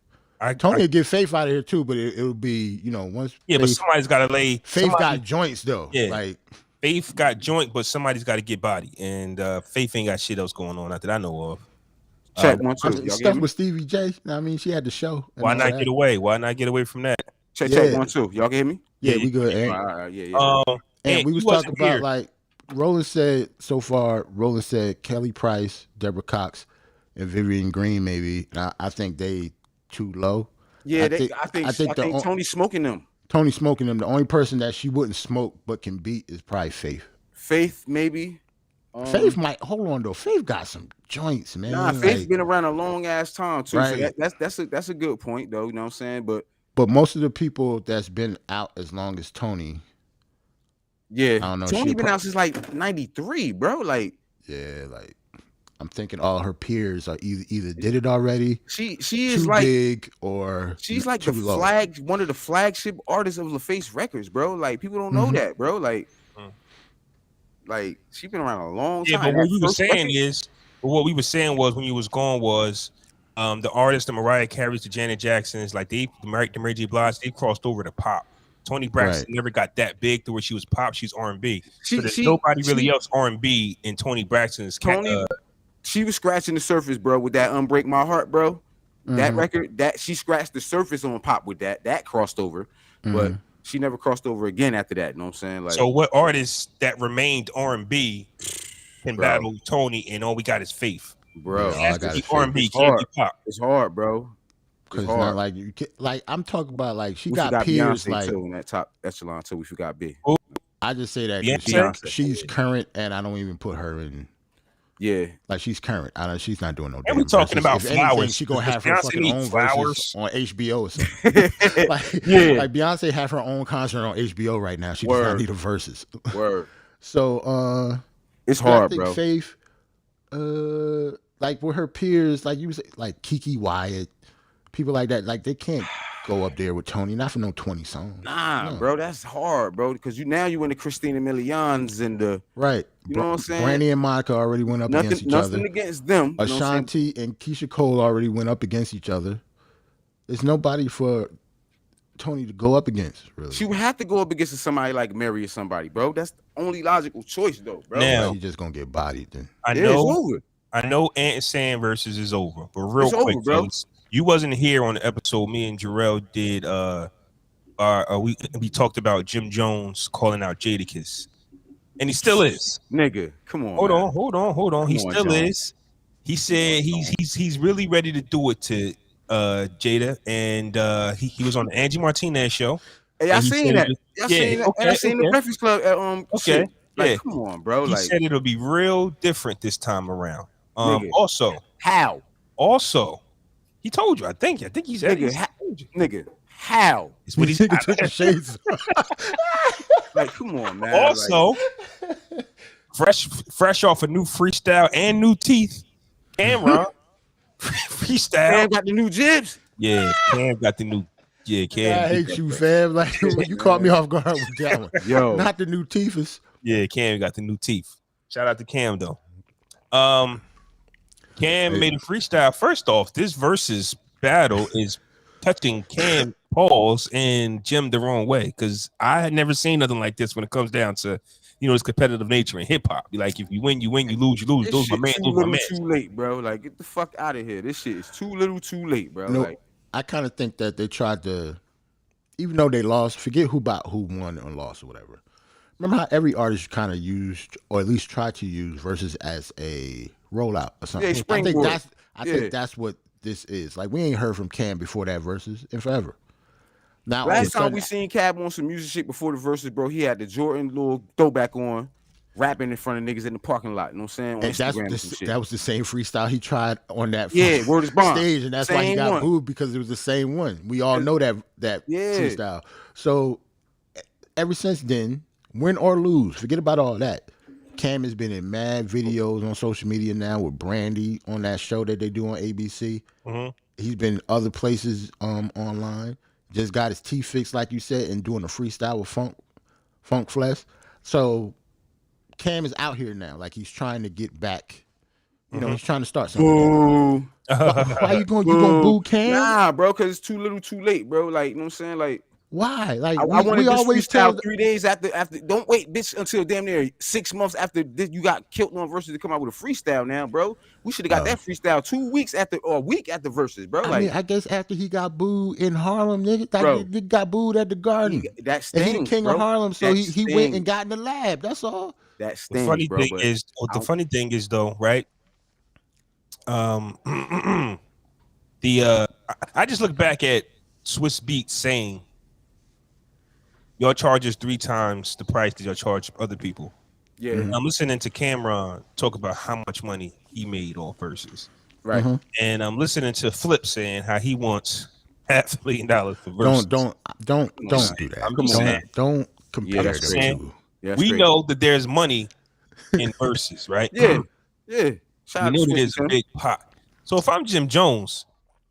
S2: Tony will get Faith out of here too, but it'll be once.
S1: Yeah, but somebody's got to lay.
S2: Faith got joints though.
S1: Yeah,
S2: like.
S1: Faith got joint, but somebody's got to get body, and Faith ain't got shit else going on that I know of.
S3: Check 1 2.
S2: Stuff with Stevie J. I mean, she had the show.
S1: Why not get away? Why not get away from that?
S3: Check 1 2. Y'all can hear me?
S2: Yeah, we good. And we was talking about like Roland said so far. Roland said Kelly Price, Deborah Cox, and Vivian Green. Maybe I think they too low.
S3: Yeah, I think Tony's smoking them.
S2: Tony smoking them. The only person that she wouldn't smoke but can beat is probably Faith.
S3: Faith, maybe.
S2: Faith might hold on though. Faith got some joints, man.
S3: Nah, Faith's been around a long ass time too.
S2: Right.
S3: So that's a good point though. You know what I'm saying?
S2: But most of the people that's been out as long as Tony.
S3: Yeah,
S2: I don't know.
S3: Tony been out since like '93, bro. Like,
S2: yeah, like I'm thinking all her peers are either did it already.
S3: She is
S2: too
S3: like
S2: big or
S3: she's like
S2: too
S3: the
S2: low.
S3: one of the flagship artists of LaFace Records, bro. Like people don't know that, bro. Like she been around a long time.
S1: Yeah, but what we were saying is, what we were saying was when you was gone was, the artists, the Mariah Careys, the Janet Jacksons, like the Mary J. Blige, they crossed over to pop. Toni Braxton never got that big to where she was pop. She's R&B. So there's nobody really else R&B in Toni Braxton's.
S3: She was scratching the surface, bro, with that "Unbreak My Heart," bro. That record, that she scratched the surface on pop with that. That crossed over, but she never crossed over again after that. You know what I'm saying? Like,
S1: so what artists that remained R&B can battle Tony, and all we got is Faith,
S3: bro?
S1: Yeah, I got R&B, can't be pop.
S3: It's hard, bro.
S2: Because it's not like you can, like I'm talking about like she got peers
S3: Beyonce
S2: like
S3: too, in that top echelon too. We forgot B.
S2: I just say that she's current, and I don't even put her in.
S3: Yeah,
S2: like she's current. I know she's not doing no.
S1: And we talking about
S2: if
S1: Flowers.
S2: Anything, she gonna have her fucking own verses on HBO or something. like Beyonce have her own concert on HBO right now. She does not need a verses.
S3: Word.
S2: So
S3: it's hard, bro.
S2: Faith, like with her peers, like you say, like Kiki Wyatt, people like that, like they can't go up there with Tony, not for no 20 songs.
S3: Nah, bro, that's hard, bro. Because you in the Christina Milians and the You know what I'm saying?
S2: Brandy and Monica already went up against each other.
S3: Nothing against them.
S2: Ashanti and Keisha Cole already went up against each other. There's nobody for Tony to go up against, really.
S3: She would have to go up against somebody like Mary or somebody, bro. That's the only logical choice, though, bro.
S2: Now she's just gonna get bodied then.
S1: I know Ant and Sam versus is over, but real quick, bro. You wasn't here on the episode. Me and Jarrell did. We talked about JimJones calling out Jadakiss, and he still is.
S3: Nigga, come on.
S1: Hold on. He still is. He said he's really ready to do it to Jada, and he was on the Angie Martinez show.
S3: Hey, I seen that. I seen the Breakfast Club.
S1: Okay,
S3: like, come on, bro.
S1: He said it'll be real different this time around.
S3: Nigga,
S1: also,
S3: how?
S1: Also, he told you. I think he said.
S3: Nigga, how?
S1: It's what he's took
S2: the shades.
S3: Like, come on, man.
S1: Also, fresh off a new freestyle and new teeth. Camron freestyle.
S3: Cam got the new jibs.
S1: Yeah, Cam got the new. Yeah, Cam.
S2: I hate you, fam. Like you caught me off guard with that one.
S3: Yo,
S2: not the new teethers.
S1: Yeah, Cam got the new teeth. Shout out to Cam though. Cam made a freestyle. First off, this versus battle is touching Cam Pauls and Jim the wrong way, because I had never seen nothing like this when it comes down to this competitive nature in hip hop. Like if you win, you win. You lose, you lose. Those my man. Those my man.
S3: Too late, bro. Like get the fuck out of here. This shit is too little, too late, bro. Like
S2: I kind of think that they tried to, even though they lost, forget who won or lost or whatever. Remember how every artist kind of used, or at least tried to use, versus as a rollout or something.
S3: Yeah,
S2: I think that's what this is. Like we ain't heard from Cam before that versus in forever. Now
S3: last time we seen Cab on some music shit before the verses, bro, he had the Jordan little throwback on, rapping in front of niggas in the parking lot. You know what I'm saying?
S2: And that was the same freestyle he tried on that
S3: Word is Bond
S2: stage, and that's why he got booed, because it was the same one. We all know that freestyle. So ever since then, win or lose, forget about all that. Cam has been in mad videos on social media now with Brandy on that show that they do on ABC.
S1: Mm-hmm.
S2: He's been other places online. Just got his teeth fixed, like you said, and doing a freestyle with Funk Flesh. So Cam is out here now, like he's trying to get back. You know, he's trying to start something. Why you gonna boo Cam?
S3: Nah, bro, because it's too little, too late, bro. Like, you know what I'm saying? Like,
S2: why? Like,
S3: we always tell 3 days after. Don't wait, bitch, until damn near 6 months after you got killed on versus to come out with a freestyle. Now, bro, we should have got that freestyle 2 weeks after, or a week after versus, bro.
S2: I mean, I guess after he got booed in Harlem, nigga, he got booed at the Garden.
S3: That stings,
S2: and he the king of Harlem, so he went and got in the lab. That's all.
S3: That stings,
S1: the funny thing is though, right? I just look back at Swiss Beats saying, y'all charge us 3 times the price that y'all charge other people.
S3: Yeah.
S1: I'm listening to Camron talk about how much money he made off verses.
S3: Right.
S1: And I'm listening to Flip saying how he wants $500,000 for verses.
S2: Don't do that.
S1: I'm just saying.
S2: Don't compare them
S1: two.
S3: Yeah,
S1: we know that there's money in verses, right?
S3: Yeah.
S1: We know that there's a big pot. So if I'm JimJones,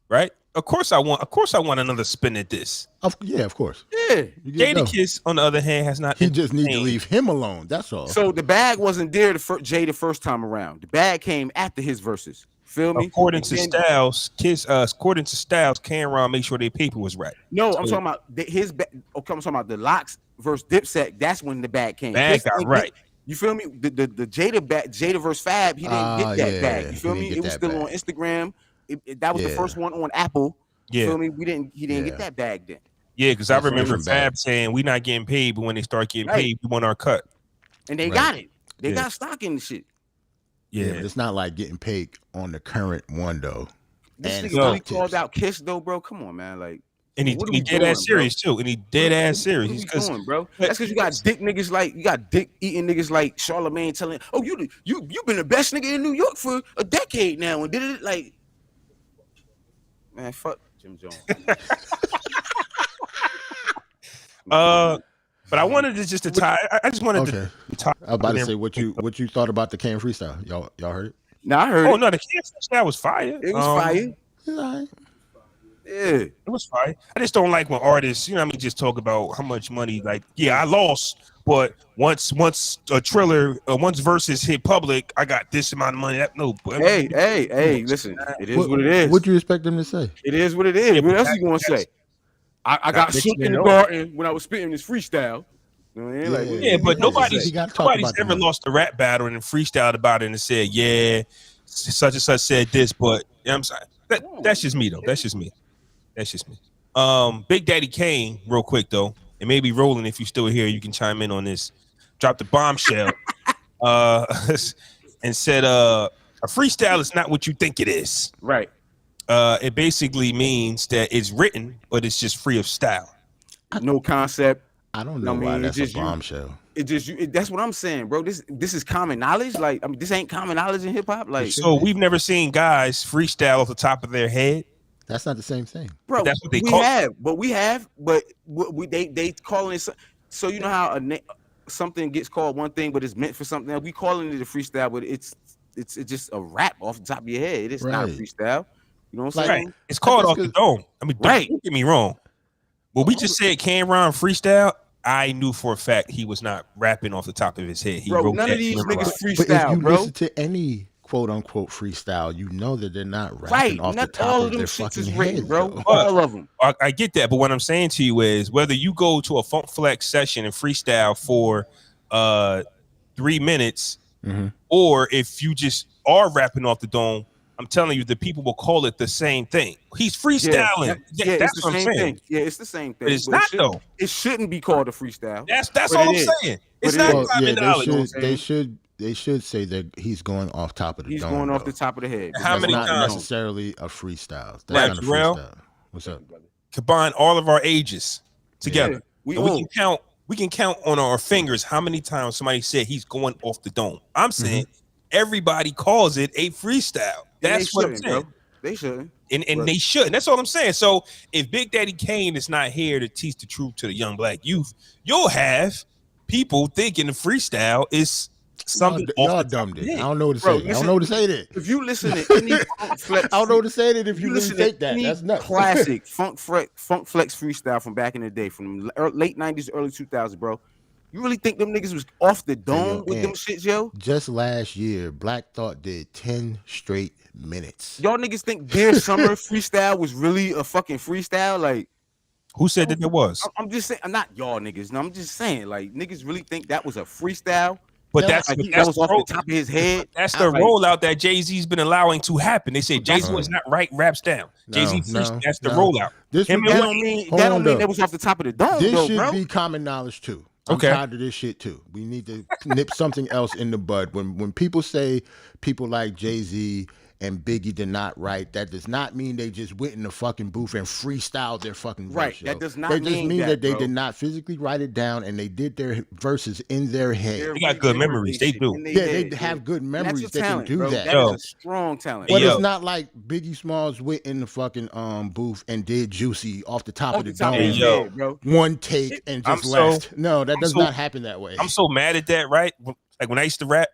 S1: right? Of course I want another spin at this.
S2: Of course.
S3: Yeah.
S1: Jadakiss, on the other hand, has not.
S2: He just need to leave him alone. That's all.
S3: So the bag wasn't there Jay the first time around. The bag came after his verses. Feel me?
S1: According to Styles, Camron make sure their paper was right.
S3: No, I'm talking about I'm talking about the Locks versus Dipset. That's when the bag came.
S1: Bag got right.
S3: You feel me? The Jada versus Fab, he didn't get that bag. You feel me? It was still on Instagram. That was the first one on Apple. You feel me? He didn't get that bag then.
S1: Yeah, because I remember Fab saying we not getting paid, but when they start getting paid, we want our cut.
S3: And they got it. They got stock in the shit.
S2: Yeah, but it's not like getting paid on the current one though.
S3: This nigga really called out Kiss though, bro. Come on, man. Like,
S1: and he dead ass serious too. And he dead ass serious. He's
S3: doing, bro. That's because you got dick niggas like dick eating niggas like Charlemagne telling, oh, you been the best nigga in New York for a decade now, and did it like, man, fuck JimJones.
S1: But I wanted to just to tie. I just wanted to talk.
S2: I was about to say what you thought about the Cam freestyle. Y'all heard it?
S3: No, I heard it.
S1: Oh no, the Cam freestyle was fire.
S3: It was fire.
S1: It was fire. I just don't like when artists, just talk about how much money. Like, I lost, but once a Triller, once verses hit public, I got this amount of money.
S3: Hey, listen, it is what it is.
S2: What do you expect them to say?
S3: It is what it is. What else you gonna say? I got shook in the garden when I was spitting this freestyle. But nobody's ever lost a rap battle and freestyled about it and said, such and such said this, but I'm sorry. That's just me though. That's just me. Big Daddy Kane, real quick though, and maybe Roland, if you're still here, you can chime in on this. Dropped a bombshell and said a freestyle is not what you think it is. Right.
S1: It basically means that it's written, but it's just free of style.
S3: No concept.
S2: I don't know why that's a bombshell.
S3: That's what I'm saying, bro. This is common knowledge. Like, I mean, this ain't common knowledge in hip hop. Like,
S1: so we've never seen guys freestyle off the top of their head.
S2: That's not the same thing,
S3: bro. That's what they call it. But they calling it. So you know how something gets called one thing, but it's meant for something else. We calling it a freestyle, but it's just a rap off the top of your head. It's not a freestyle. You know what I'm saying?
S1: Right. It's called off the dome. I mean, don't get me wrong. When we just said Camron freestyle, I knew for a fact he was not rapping off the top of his head. He wrote
S3: none of these niggas freestyle,
S2: but if you
S3: bro.
S2: Listen to any quote unquote freestyle, you know that they're not rapping off the top of their fucking head,
S3: bro. All of them.
S1: I get that, but what I'm saying to you is whether you go to a Funk Flex session and freestyle for 3 minutes, or if you just are rapping off the dome, I'm telling you, the people will call it the same thing. He's freestyling. That's what I'm saying.
S3: Yeah, it's the same thing.
S1: But it's not though.
S3: It shouldn't be called a freestyle.
S1: That's all I'm saying. It's not common knowledge.
S2: They should say that he's going off top of the dome.
S3: He's going off the top of the head.
S1: How many times?
S2: Not necessarily a freestyle. That's not a freestyle. What's up?
S1: Combine all of our ages together. We can count on our fingers how many times somebody said he's going off the dome. I'm saying everybody calls it a freestyle. That's what I'm saying.
S3: Bro. They shouldn't.
S1: And they shouldn't. That's all I'm saying. So if Big Daddy Kane is not here to teach the truth to the young black youth, you'll have people thinking the freestyle is something
S2: y'all dumb. I don't know what to say. I don't know what to say that.
S3: If you listen to any Funk Flex,
S2: I don't know what to say that if you listen to that. That's nuts.
S3: Classic Funk Flex freestyle from back in the day, from late 90s, early 2000s, bro. You really think them niggas was off the dome with them shits, yo?
S2: Just last year, Black Thought did 10 straight minutes.
S3: Y'all niggas think Dear Summer freestyle was really a fucking freestyle? Like,
S1: who said that it was?
S3: I'm just saying, not y'all niggas. No, I'm just saying, like, niggas really think that was a freestyle.
S1: But that
S3: was off the top of his head.
S1: That's the rollout that JayZ's been allowing to happen. They say JayZ was not right raps down. JayZ that's the rollout.
S3: That don't mean that was off the top of the dome.
S2: This should be common knowledge too. I'm tired of this shit too. We need to nip something else in the bud. When people say people like JayZ and Biggie did not write, that does not mean they just went in the fucking booth and freestyled their fucking verse.
S3: Right. That does not mean
S2: that. They just mean that they
S3: bro.
S2: did not physically write it down and they did their verses in their head.
S1: They got good memories. They do.
S2: Yeah, they have good memories. They can do that.
S3: That is a strong talent.
S2: But it's not like Biggie Smalls went in the fucking booth and did Juicy off the top of the dome.
S3: Bro.
S2: One take and just left. No, that does not happen that way.
S1: I'm so mad at that, right? Like when I used to rap,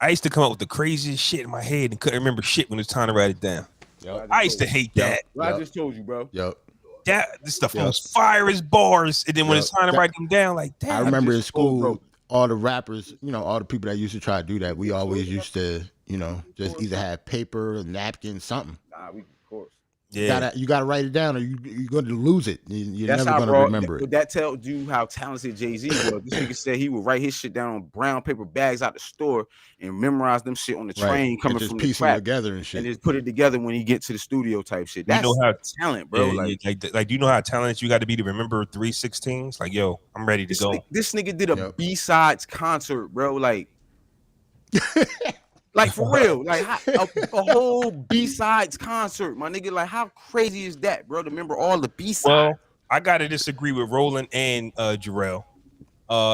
S1: I used to come up with the craziest shit in my head and couldn't remember shit when it was time to write it down. Yep. I used to hate that.
S3: I just told you, bro.
S2: Yep.
S1: This the most firest bars, and then when it's time to write them down, like damn.
S2: I remember in school, all the rappers, all the people that used to try to do that, we always used to, just either have paper, a napkin, something.
S3: Of course.
S2: Yeah, you gotta write it down, or you're going to lose it. You're never going to remember it.
S3: That tells you how talented JayZ was. This nigga said he would write his shit down on brown paper bags out the store and memorize them shit on the train coming from the track
S2: together and shit,
S3: and just put it together when he get to the studio type shit. That's talent, bro.
S1: Yeah, like, do you know how talented you got to be to remember 316s? Like, yo, I'm ready to go.
S3: This nigga did a B-sides concert, bro. Like for real, like a whole B-sides concert, my nigga. Like, how crazy is that, bro? To remember all the B-sides.
S1: Well, I gotta disagree with Roland and Jarrell.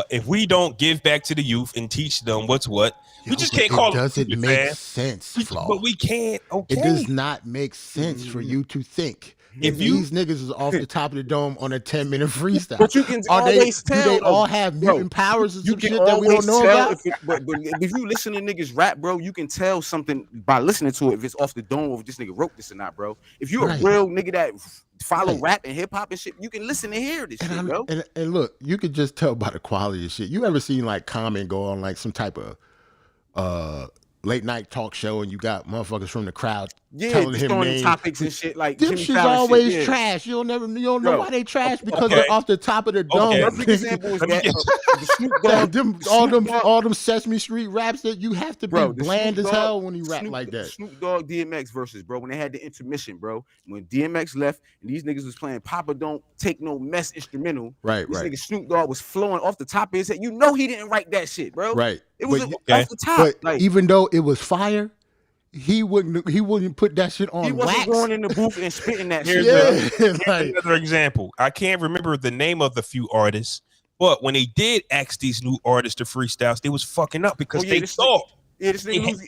S1: If we don't give back to the youth and teach them what's what, we just can't call it.
S2: Doesn't make sense, Flaw.
S1: But we can't. Okay,
S2: it does not make sense for you to think. If these niggas is off the top of the dome on a 10-minute freestyle,
S3: but you can always tell.
S2: Do they all have mutant powers or some shit that we don't know about?
S3: But if you listen to niggas rap, bro, you can tell something by listening to it if it's off the dome or if this nigga wrote this or not, bro. If you're a real nigga that follow rap and hip hop and shit, you can listen and hear this shit, bro.
S2: And look, you could just tell by the quality of shit. You ever seen like Common go on like some type of late night talk show and you got motherfuckers from the crowd telling him names,
S3: topics and shit like
S2: them shit's always trash. You don't know why they trash because they're off the top of the dome.
S3: Perfect example is that
S2: all them Sesame Street raps that you have to be bland as hell when you rap like that.
S3: Snoop Dogg DMX versus, bro, when they had the intermission, bro, when DMX left and these niggas was playing Papa Don't Take No Mess instrumental.
S2: Right.
S3: Nigga Snoop Dogg was flowing off the top of his head. You know he didn't write that shit, bro.
S2: Right.
S3: It was off the top.
S2: But even though it was fire, he wouldn't put that shit on.
S3: He wasn't
S2: wax.
S3: going in the booth and spitting that shit.
S1: Here's another example. I can't remember the name of the few artists, but when they did ask these new artists to freestyles, they was fucking up because they thought.
S3: This nigga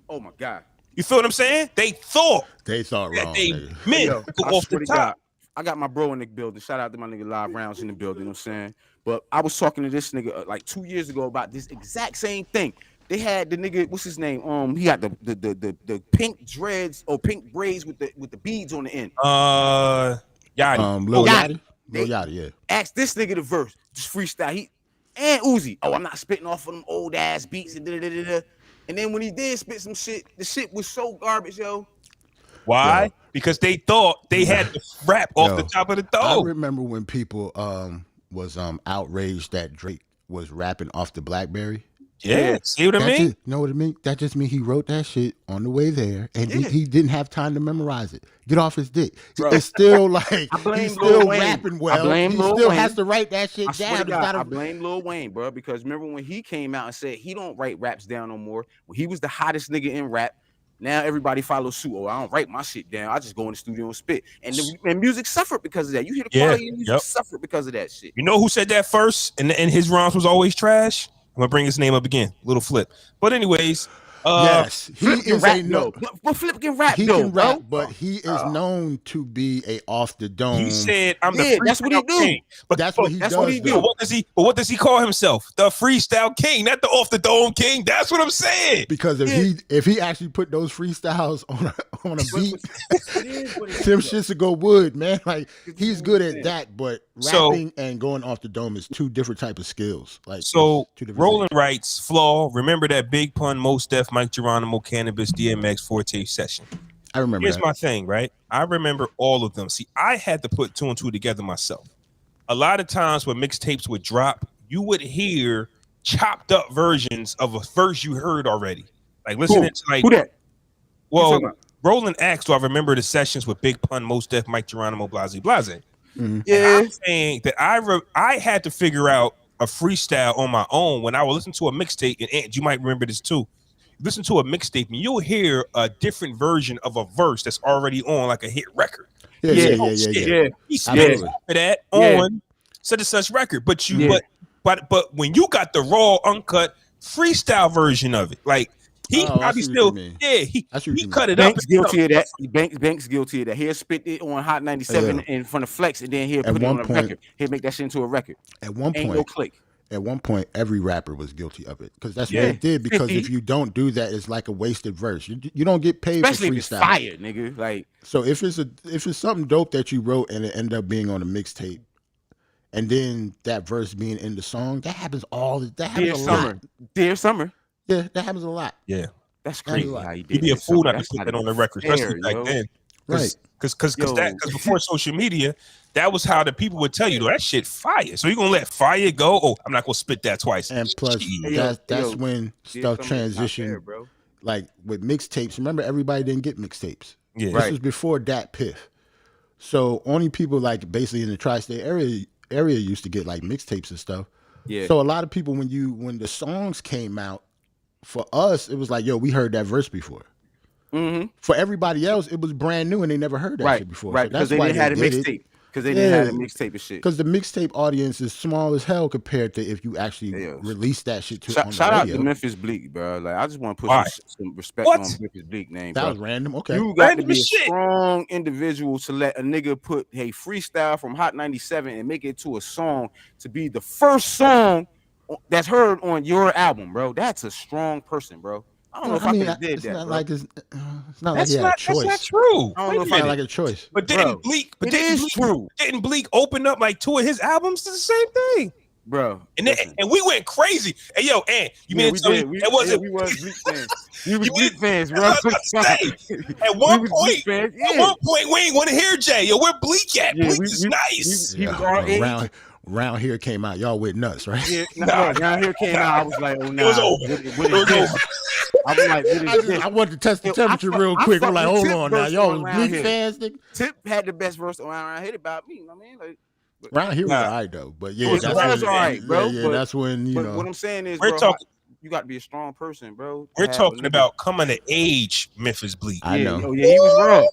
S3: oh my God.
S1: You feel what I'm saying? They thought
S2: wrong.
S1: They meant to go off the top.
S3: God, I got my bro in the building. Shout out to my nigga Live Rounds in the building. You know what I'm saying? But I was talking to this nigga like 2 years ago about this exact same thing. They had the nigga, what's his name? He got the pink dreads or pink braids with the beads on the end.
S1: Yachty.
S2: Lil Yachty. Lil Yachty, yeah.
S3: Ask this nigga the verse, just freestyle. And Uzi. Oh, I'm not spitting off of them old ass beats and And then when he did spit some shit, the shit was so garbage, yo.
S1: Why? Because they thought they had to rap off the top of the dome.
S2: I remember when people was outraged that Drake was rapping off the BlackBerry.
S1: Yeah, see what I mean?
S2: You know what I mean? That just means he wrote that shit on the way there, and he didn't have time to memorize it. Get off his dick. Bro. It's still like he's still rapping well. He still has to write that shit down.
S3: I blame Lil Wayne, bro, because remember when he came out and said he don't write raps down no more. When he was the hottest nigga in rap, now everybody follows suit. Oh, I don't write my shit down. I just go in the studio and spit. And music suffered because of that. You hear the quality of music suffered because of that shit.
S1: You know who said that first? And his rhymes was always trash? I'm gonna bring his name up again. Little Flip. But anyways,
S2: yes, he is
S3: rap, but Flip can rap.
S2: He can rap, but he is known to be a off the dome.
S1: He said, "I'm the
S3: that's what he do."
S1: King. But
S2: that's what he does.
S1: But what does he call himself? The freestyle king, not the off the dome king. That's what I'm saying.
S2: Because if he actually put those freestyles on a beat, them shits would go wood, man. Like he's good at that, but rapping and going off the dome is two different type of skills. Like
S1: Roland writes, "Flaw. Remember that Big Pun, Mos Def, Mike Geronimo, Cannabis, DMX, Forte session."
S2: I remember.
S1: Here's my thing, right? I remember all of them. See, I had to put two and two together myself. A lot of times when mixtapes would drop, you would hear chopped up versions of a verse you heard already. Like listening to like
S3: who that?
S1: Well, Roland asked, "Do I remember the sessions with Big Pun, Mos Def, Mike Geronimo, Blase Blase?"
S2: Mm-hmm.
S3: Yeah,
S1: I'm saying that I had to figure out a freestyle on my own when I would listen to a mixtape, and you might remember this too. listen to a mixtape and you'll hear a different version of a verse that's already on like a hit record.
S2: Yeah.
S1: He spit for that on such and such record. But but when you got the raw, uncut freestyle version of it, like he probably still he cut it up.
S3: Banks guilty of that. Banks guilty of that. He'll spit it on Hot 97 in front of Flex, and then he'll put it on a record. He'll make that shit into a record.
S2: At one point,
S3: no click.
S2: At one point, every rapper was guilty of it because that's what they did. Because if you don't do that, it's like a wasted verse. You don't get paid
S3: especially
S2: for freestyle.
S3: Especially if it's fire, nigga. Like,
S2: so if it's something dope that you wrote and it ended up being on a mixtape, and then that verse being in the song, that happens that happens a lot.
S3: Dear Summer.
S2: Yeah, that happens a lot.
S1: Yeah,
S3: that's crazy.
S1: You'd be a fool not to put that on the record, especially back then.
S2: Right.
S1: Because before social media, that was how the people would tell you, that shit fire. So you're gonna let fire go? Oh, I'm not gonna spit that twice.
S2: And plus, that's when stuff transitioned. Like with mixtapes, remember everybody didn't get mixtapes.
S1: Yeah,
S2: this was before Dat Piff. So only people like basically in the tri-state area used to get like mixtapes and stuff. Yeah. So a lot of people when the songs came out, for us it was like, yo, we heard that verse before. Mm-hmm. For everybody else, it was brand new and they never heard that shit before.
S3: Right, because they didn't have a mixtape. Because they didn't have a mixtape and shit.
S2: Because the mixtape audience is small as hell compared to if you actually release that shit to on the radio.
S3: Shout out to Memphis Bleak, bro. Like, I just want to put some respect on Memphis Bleak name.
S2: That was random. Okay,
S3: you got to be a strong individual to let a nigga put freestyle from Hot 97 and make it to a song to be the first song that's heard on your album, bro. That's a strong person, bro. I don't know if I could have did that.
S2: It's not like he had a choice.
S1: That's not true.
S2: I don't know if I had like a choice.
S1: But didn't Bleak open up like 2 of his albums to the same thing,
S3: bro?
S1: And we went crazy. Hey, yo, and you mean to tell me it wasn't?
S3: We was Bleak fans. We was Bleak fans, bro.
S1: At one point, we ain't want to hear Jay. Yo, where Bleak at? Bleak is nice.
S3: He was our age.
S2: Round Here came out. Y'all went nuts, right?
S3: Yeah, Round Here came out. I was like, oh, nah.
S1: It was over. It was over.
S3: I was like,
S2: I wanted to test the temperature real quick. I'm like, hold on now. Y'all was Bleak fans, nigga.
S3: Tip had the best verse on Round Here about me. I mean, like,
S2: Round Here was all right, though. But yeah,
S3: that's all right, bro.
S2: Yeah, that's when, you know.
S3: What I'm saying is, you got to be a strong person, bro.
S1: We're talking about coming to age Memphis Bleak.
S2: I know.
S3: Yeah, he was wrong.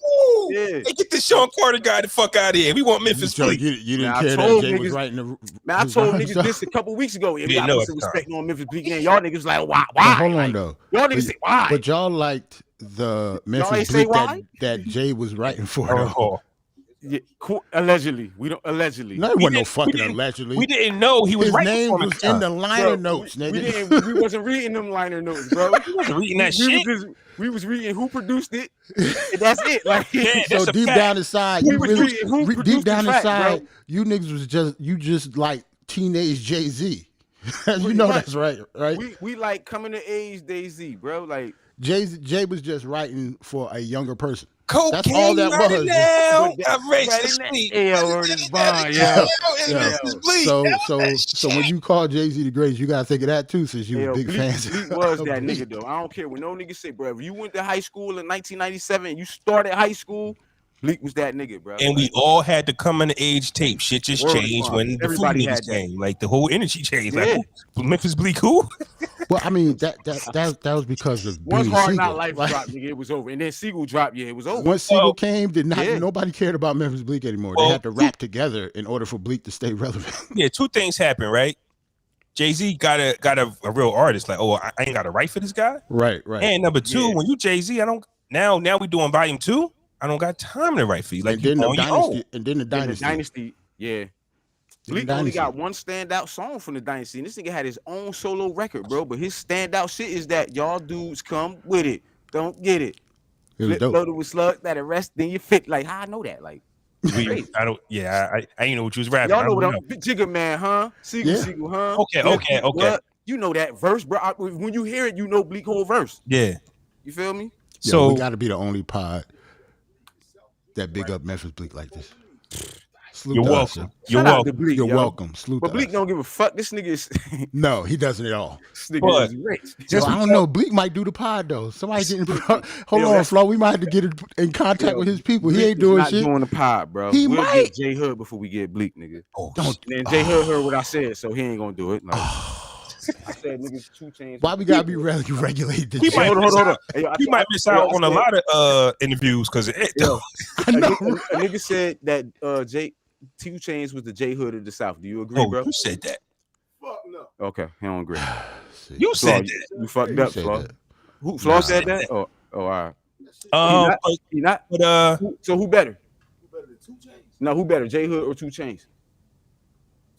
S3: Yeah.
S1: Hey, get this Sean Carter guy the fuck out of here. We want Memphis Bleak.
S2: You didn't care that Jay was writing the...
S3: Man, I told niggas this a couple weeks ago. If y'all put some respect on Memphis Bleak, and y'all niggas like, why?
S2: Hold on, though.
S3: Y'all niggas say, why?
S2: But y'all liked the Memphis Bleak that Jay was writing for, though.
S3: Yeah, allegedly. We don't allegedly.
S2: No, it wasn't no fucking allegedly.
S1: We didn't know he was
S2: His
S1: writing
S2: name
S1: for
S2: was in the liner notes, nigga.
S3: We wasn't reading them liner notes, bro.
S1: We wasn't reading that shit.
S3: We was reading who produced it. And that's it. Like,
S2: so deep down inside, you niggas was just like teenage JayZ. You know that's right?
S3: We like coming to age JayZ, bro. Like
S2: Jay was just writing for a younger person.
S1: Cocaine,
S2: that's all that was. So when you call JayZ the greatest, you gotta think of that too, since you were big fans.
S3: Bleak was that nigga though. I don't care what no nigga say, bro. If you went to high school in 1997 and you started high school, Bleak was that nigga, bro.
S1: And we all had to come in age tape. Shit just changed when the food niggas came. Like the whole energy changed. Yeah. Like Memphis Bleak, who?
S2: Well, I mean that was because of
S3: once Hard Not Life dropped, nigga, it was over. And then Siegel dropped, it was over.
S2: Once Siegel came, nobody cared about Memphis Bleak anymore. They had to rap together in order for Bleak to stay relevant.
S1: Yeah, 2 things happened, right? JayZ got a real artist. Like, oh, I ain't got to write for this guy.
S2: Right.
S1: And number 2, when you JayZ, I don't now we doing volume 2. I don't got time to write for you. Like,
S2: and then the Dynasty.
S3: Yeah. Bleak only got one standout song from the Dynasty. And this nigga had his own solo record, bro. But his standout shit is that y'all dudes come with it. Don't get it.
S2: It was dope.
S3: Loaded with slugs that arrest, then you fit. Like, how I know that? Like,
S1: I don't. Yeah, I didn't know what you was rapping.
S3: Y'all know what I'm Jigga Man, huh? Siegel, huh?
S1: Okay.
S3: You know that verse, bro. When you hear it, you know Bleak whole verse.
S1: Yeah.
S3: You feel me?
S2: So we got to be the only pod that big up Memphis Bleak like this.
S1: You're welcome.
S3: Bleak,
S2: You're welcome.
S3: But Bleak don't give a fuck. This nigga is
S2: no, he doesn't at all.
S3: This nigga is rich.
S2: I don't know. Bleak might do the pod though. Somebody getting hold on, Flo. We might have to get in contact with his people. He ain't doing shit.
S3: Doing the pod, bro.
S2: We'll might
S3: get J Hood before we get Bleak, nigga. Don't. And J Hood heard what I said, so he ain't gonna do it. Like, I said niggas 2 Chainz.
S2: Why we gotta be regulated?
S1: He might
S3: hold on. Hey,
S1: he might miss out on a lot of interviews because of it. Though.
S3: I know. A nigga said that 2 Chainz was the J Hood of the South. Do you agree, bro?
S1: Who said that?
S3: Fuck no. Okay, he don't agree.
S1: You said that.
S3: You fucked up, Flaw. Who Flaw said that? Oh, all right. He not. But so who better? Who better, 2 Chainz? No, who better, J Hood or 2 Chainz?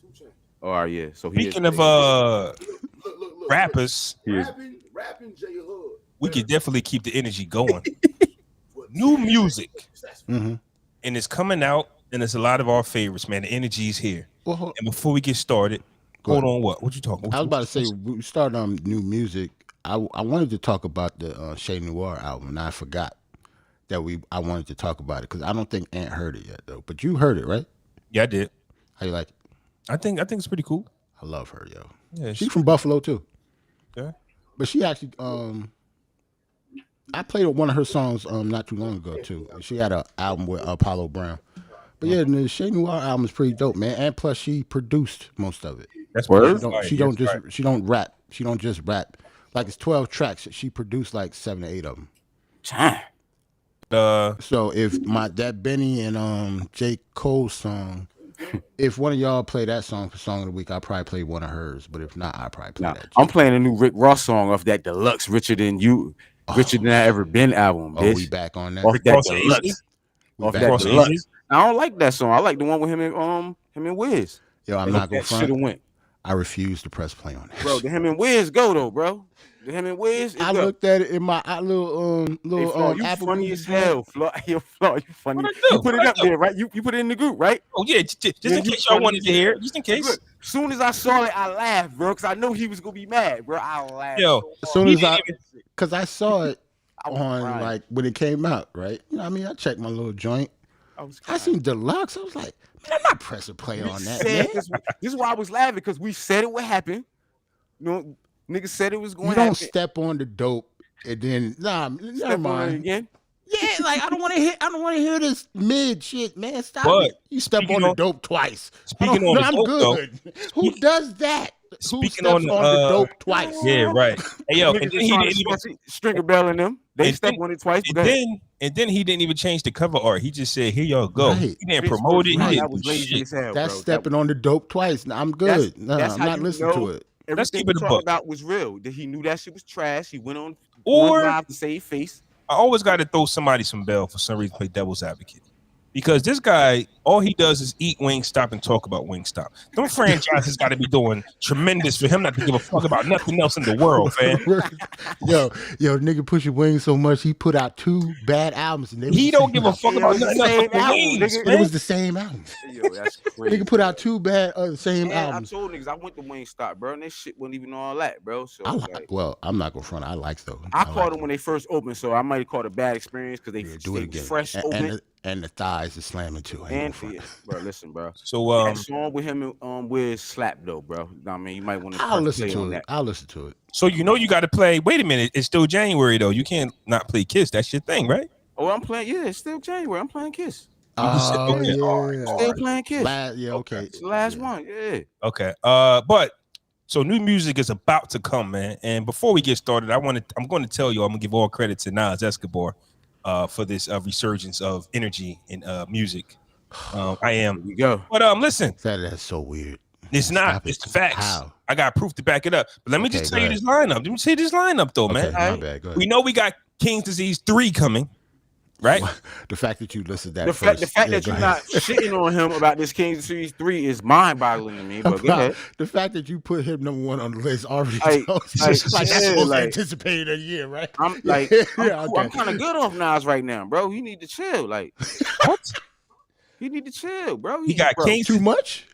S3: 2 Chainz. Oh, all right, yeah. So
S1: speaking of rappers,
S3: rapping J Hood.
S1: We could definitely keep the energy going. New music, and it's coming out, and it's a lot of our favorites, man. The energy is here. And before we get started, hold on, what you talking about?
S2: I was about to say we started on new music. I wanted to talk about the Chez Noir album, and I forgot that I wanted to talk about it because I don't think Ant heard it yet though. But you heard it, right?
S1: Yeah, I did.
S2: How you like it?
S1: I think it's pretty cool.
S2: I love her, yo.
S1: Yeah,
S2: she's from Buffalo too.
S1: Yeah,
S2: but she actually I played one of her songs not too long ago too. She had an album with Apollo Brown. But yeah, the Chez Noir album is pretty dope, man. And plus, she produced most of it.
S1: That's
S2: word. She don't rap. She don't just rap. Like it's 12 tracks. She produced like 7 or 8 of them. So if that Benny and J. Cole song, if one of y'all play that song for Song of the Week, I'll probably play one of hers. But if not, I'll probably play that.
S3: I'm playing a new Rick Ross song off that deluxe Richer Than I Ever Been album. Bitch.
S2: Oh, we back on that.
S3: Off that deluxe. Off that deluxe. I don't like that song. I like the one with him and Wiz.
S2: Yo, I'm not gonna front. I refuse to press play on that.
S3: Bro, the him and Wiz go though, bro. The him and Wiz.
S2: I looked at it in my little
S3: you
S2: Apple
S3: funny as hell, Flaw. You funny. You put it up there, right? You put it in the group, right?
S1: Oh yeah, just in case y'all wanted to hear. Just in case.
S3: Look, as soon as I saw it, I laughed, bro, because I knew he was gonna be mad, bro. I laughed.
S2: Yo, as soon as because I saw it on like when it came out, right? You know what I mean? I checked my little joint. I seen deluxe. I was like, man, I'm not pressing play on that. Man.
S3: This is why I was laughing because we said it would happen. You know, niggas said it was going to
S2: happen.
S3: You
S2: don't step on the dope and then never mind.
S3: Again.
S2: Yeah, like I don't want to hear this mid shit, man. Stop it. You step on the dope twice.
S1: Speaking on
S2: I'm
S1: the dope,
S2: good. Who does that?
S1: Speaking
S2: on the dope twice.
S1: Yeah, right. Hey yo, and then he didn't even
S3: Stringer Bell and them. They stepped on it twice.
S1: And then he didn't even change the cover art. He just said, "Here y'all go." Right. He didn't promote it.
S3: That was lazy as hell.
S2: That's stepping on the dope twice. Now, I'm good. I'm not listening to it.
S1: Let's keep it a
S3: buck. About was real. That he knew that shit was trash. He went on live to save face.
S1: I always got to throw somebody some bell for some reason. Play devil's advocate. Because this guy, all he does is eat Wingstop and talk about Wingstop. Them franchises got to be doing tremendous for him not to give a fuck about nothing else in the world, man.
S2: yo, nigga push your wings so much he put out 2 bad albums. And
S1: he don't give a fuck about nothing else.
S2: It was the same album.
S3: Yo, that's crazy.
S2: Nigga put out 2 bad same albums.
S3: I told niggas I went to Wingstop, bro, and that shit wasn't even all that, bro. So
S2: well, I'm not gonna front. I like those.
S3: I caught them when they first opened, so I might have caught a bad experience because they fresh open.
S2: And the thighs is slamming too.
S3: Bro, listen, bro.
S1: So
S3: that song with him and Wiz slap though, bro. I mean, you might want to.
S2: I'll listen to it.
S1: So you got to play. Wait a minute, it's still January though. You can't not play Kiss. That's your thing, right?
S3: Oh, I'm playing. Yeah, it's still January. I'm playing Kiss.
S2: Still
S3: playing Kiss.
S2: Okay.
S3: It's the last one. Yeah.
S1: Okay. But so new music is about to come, man. And before we get started, I'm going to tell you, I'm gonna give all credit to Nas Escobar. For this resurgence of energy in music. I am.
S3: Here we go.
S1: But listen.
S2: That's so weird.
S1: It's not. It's the facts. How? I got proof to back it up. But let me just tell you this lineup. Let me say this lineup though, man.
S2: My bad. Go ahead.
S1: We know we got King's Disease 3 coming. Right?
S2: The fact that you listed that
S3: the fact that you're not shitting on him about this King's Disease 3 is mind-boggling to me. But go ahead.
S2: The fact that you put him number 1 on the list already tells that's most anticipated a year, right?
S3: I'm I'm kind of good off Nas right now, bro. He need to chill. Like what? He need to chill, bro.
S1: He got King
S2: too much.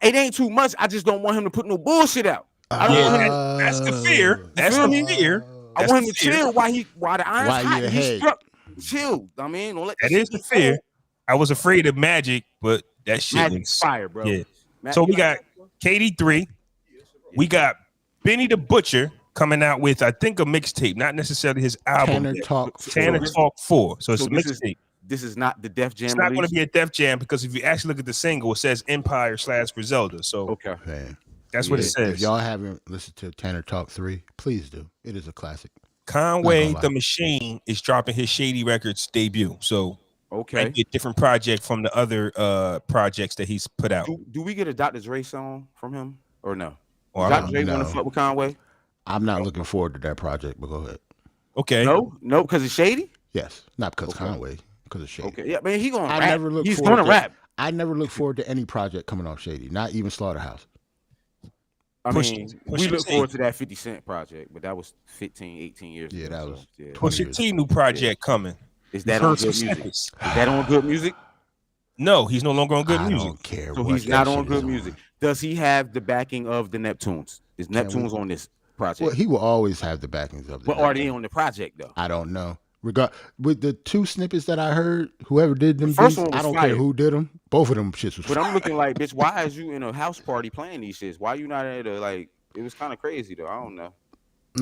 S3: It ain't too much. I just don't want him to put no bullshit out.
S1: That's the fear. That's the fear.
S3: I want him to chill while the iron's hot. He's struck. Chill. I mean, don't let
S1: that is the fear. I was afraid of Magic, but that shit was
S3: fire, bro.
S1: Yeah. So we got KD3. We got BennyTheButcher coming out with, I think, a mixtape, not necessarily his album. Tanner Talk 4. So it's a mixtape.
S3: This is not the Def Jam.
S1: It's not going to be a Def Jam because if you actually look at the single, it says Empire / Griselda. So
S3: okay.
S1: That's what it says.
S2: If y'all haven't listened to Tanner Talk 3, please do. It is a classic.
S1: Conway the Machine is dropping his Shady Records debut. So might be a different project from the other projects that he's put out.
S3: Do we get a Dr. Dre song from him or no?
S1: Well,
S3: Dr. Dre want to fuck with Conway?
S2: I'm not looking forward to that project, but go ahead.
S1: Okay.
S3: No, because it's Shady?
S2: Yes. Not because Conway, because it's Shady.
S3: Okay. Yeah, man, he's going to rap.
S2: He's going to rap. I never look forward to any project coming off Shady, not even Slaughterhouse.
S3: I mean, we look forward to that 50 Cent project, but that was 15, 18 years ago.
S2: That was
S1: PushaT new project coming.
S3: Is that on good music? Is that on good music?
S1: No, he's no longer on good music.
S2: I don't care.
S3: So he's not on good music. Does he have the backing of the Neptunes? Is Neptunes on this project?
S2: Well, he will always have the backings of the
S3: But are they on the project, though?
S2: I don't know. With the 2 snippets that I heard, whoever did them beats, I don't care who did them. Both of them shits was
S3: But I'm looking like, bitch, why is you in a house party playing these shits? Why you not at a, like, it was kind of crazy, though. I don't know.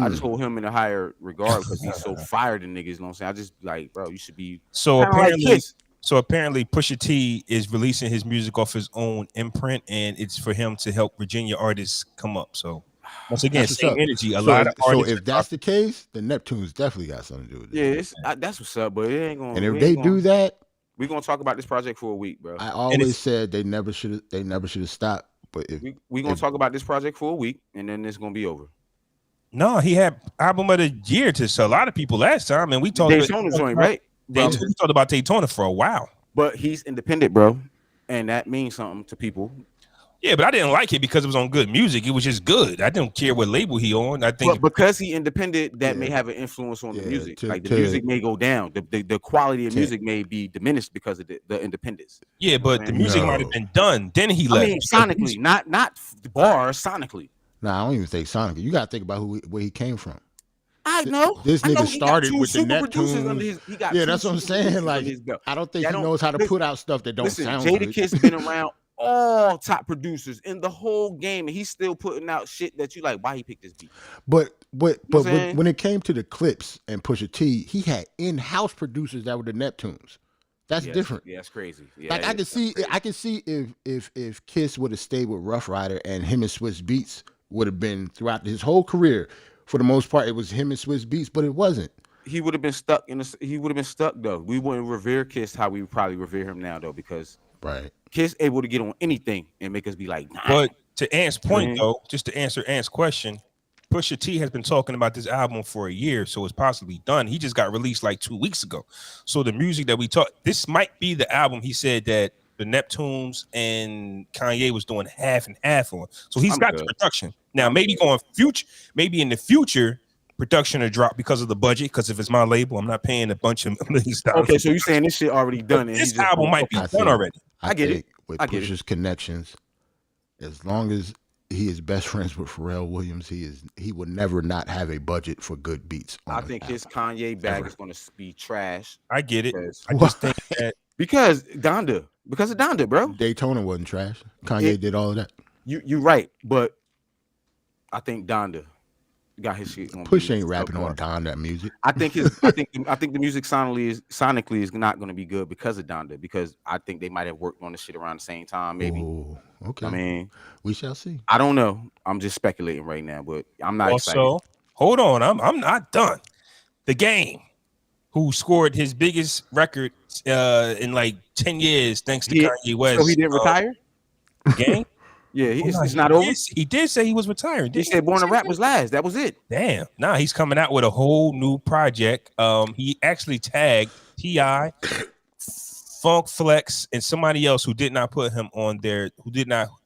S3: I just hold him in a higher regard because he's so fired in niggas, you know what I'm saying? I just, like, bro, you should be.
S1: So apparently PushaT is releasing his music off his own imprint, and it's for him to help Virginia artists come up. So once again, same energy. A lot of artists.
S2: So if that's the case, then Neptune's definitely got something to do with it.
S3: Yeah, that's what's up, but it ain't gonna.
S2: And if they do that,
S3: we're gonna talk about this project for a week, bro.
S2: I always said they never should have stopped. But if
S3: we're gonna talk about this project for a week, and then it's gonna be over.
S1: No, he had album of the year to a lot of people last time, and we talked
S3: Daytona joint, right?
S1: We talked about Daytona for a while.
S3: But he's independent, bro, and that means something to people.
S1: Yeah, but I didn't like it because it was on good music. It was just good. I didn't care what label he on. I think
S3: because he independent, that may have an influence on the music. Like the music may go down. The quality of music may be diminished because of the independence.
S1: Yeah, but the music might have been done. Then he left.
S3: I mean, sonically, not the Barz, sonically.
S2: Nah, I don't even think sonically. You gotta think about where he came from.
S3: I know.
S2: This nigga started with the Neptunes. Yeah, that's what I'm saying. Like, I don't think he knows how to put out stuff that don't sound good.
S3: Jadakiss been around all top producers in the whole game, and he's still putting out shit that you like. Why he picked this beat?
S2: But when it came to the clips and PushaT, he had in-house producers that were the Neptunes. That's different.
S3: Yeah, that's crazy. Yeah,
S2: like I can see if Kiss would have stayed with Rough Rider and him and Swiss Beats would have been throughout his whole career. For the most part, it was him and Swiss Beats, but it wasn't.
S3: He would have been stuck he would have been stuck though. We wouldn't revere Kiss how we would probably revere him now though, because Kiss able to get on anything and make us be like, nah.
S1: But to Ant's point though, just to answer Ant's question, PushaT has been talking about this album for a year, so it's possibly done. He just got released like 2 weeks ago. So the music that we talk, this might be the album he said that the Neptunes and Kanye was doing half and half on. So he's got the production. Now maybe in the future, production will drop because of the budget. Because if it's my label, I'm not paying a bunch of millions.
S3: Okay, so you're saying this shit already done? And
S1: this album might be done already.
S2: I get it. With Pusha's connections, as long as he is best friends with Pharrell Williams, he would never not have a budget for good beats.
S3: I think his Kanye bag is going to be trash.
S1: I get it. I just think that
S3: because of Donda, bro.
S2: Daytona wasn't trash. Kanye did all of that.
S3: You're right, but I think Donda got his shit.
S2: Push ain't rapping on Donda music.
S3: I think the music sonically is not going to be good because of Donda, because I think they might have worked on the shit around the same time. Maybe.
S2: Ooh, okay.
S3: I mean,
S2: we shall see.
S3: I don't know. I'm just speculating right now, but I'm not excited.
S1: Also, hold on. I'm not done. The Game, who scored his biggest record in like 10 years thanks to Kanye West.
S3: So he didn't retire?
S1: Game?
S3: Yeah, it's not over.
S1: He did say he was retiring.
S3: He said Born to Rap was last. That was it.
S1: Damn. Nah, he's coming out with a whole new project. He actually tagged T.I., Funk Flex, and somebody else who did not put him on their,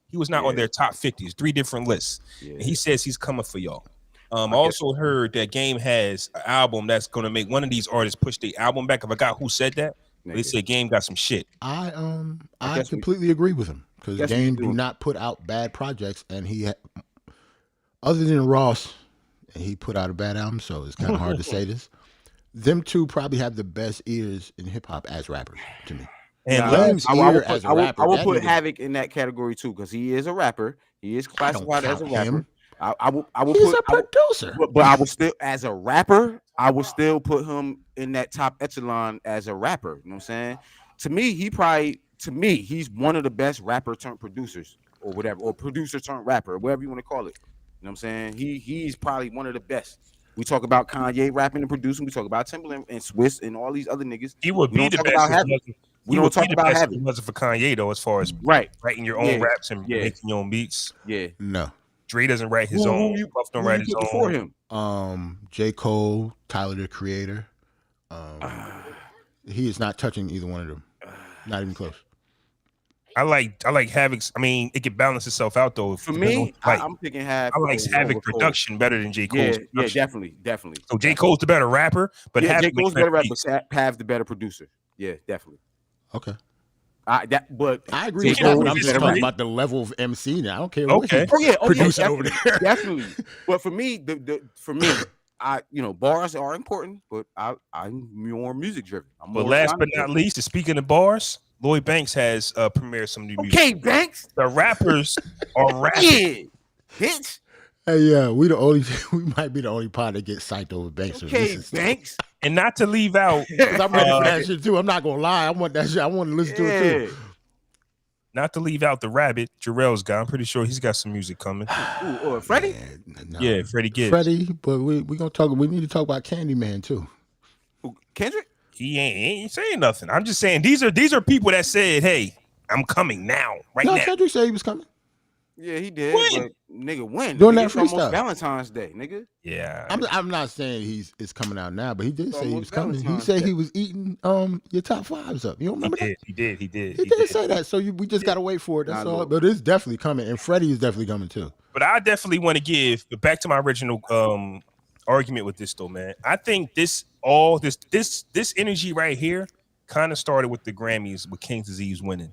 S1: he was not on their top 50s, 3 different lists. Yeah. And he says he's coming for y'all. I also heard that Game has an album that's going to make one of these artists push the album back. I forgot who said that. They said Game got some shit.
S2: I completely agree with him, because Game do not put out bad projects, and other than Ross, and he put out a bad album, so it's kind of hard to say this. Them two probably have the best ears in hip hop as rappers to me. And
S3: I will put Havoc in that category too, because he is a rapper. He is classified as a rapper. I will
S2: He's a producer.
S3: But I will still, as a rapper, I will still put him in that top echelon as a rapper. You know what I'm saying? To me, he's one of the best rapper turned producers. or whatever, or producer turned rapper, or whatever you want to call it. You know what I'm saying? He's probably one of the best. We talk about Kanye rapping and producing. We talk about Timbaland and Swiss and all these other niggas.
S1: He would be the best.
S3: We don't talk about having.
S1: It wasn't for Kanye though, as far as writing your own raps and making your own beats.
S3: Yeah,
S2: no.
S1: Dre doesn't write his own. Puff don't write his own.
S3: For him,
S2: J. Cole, Tyler the Creator. He is not touching either one of them. Not even close.
S1: I like Havoc's. I mean, it can balance itself out though.
S3: For me, I'm picking Havoc.
S1: I like Havoc production better than J. Cole's.
S3: Yeah, definitely.
S1: So J. Cole's the better rapper, but
S3: J. Cole's better rapper, but Hav's the better producer. Yeah, definitely.
S2: Okay. I agree with that. I'm just talking about the level of MC now. I don't care what producing over there.
S3: Definitely. But for me, bars are important, but I'm more music driven.
S1: But last but not least, speaking of bars, Lloyd Banks has premiered some new music.
S3: Okay, Banks.
S1: The rappers are rapping.
S3: Yeah, bitch.
S2: Hey, we might be the only pod that gets psyched over Banks.
S3: Okay, Banks.
S1: And not to leave out,
S2: I'm ready for that shit too. I'm not gonna lie. I want that shit. I want to listen to it too.
S1: Not to leave out the rabbit, Jarrell's guy. I'm pretty sure he's got some music coming.
S3: Freddie?
S1: Yeah, Freddie Gibbs.
S2: Freddie, but we gonna talk. We need to talk about Candyman too.
S3: Kendrick?
S1: He ain't saying nothing. I'm just saying these are people that said, "Hey, I'm coming now, now."
S2: Kendrick said he was coming.
S3: Yeah, he did.
S1: When?
S3: But nigga, when?
S2: Doing that
S3: freestyle.
S2: Almost
S3: Valentine's Day, nigga.
S1: Yeah.
S2: I'm not saying it's coming out now, but he did say he was coming. He said he was eating your top fives up. You don't remember that?
S1: He did.
S2: He did say that. So we just gotta wait for it. That's all. But it's definitely coming, and Freddie is definitely coming too.
S1: But I definitely want to give back to my original argument with this though, man. I think this energy right here kind of started with the Grammys with King's Disease winning.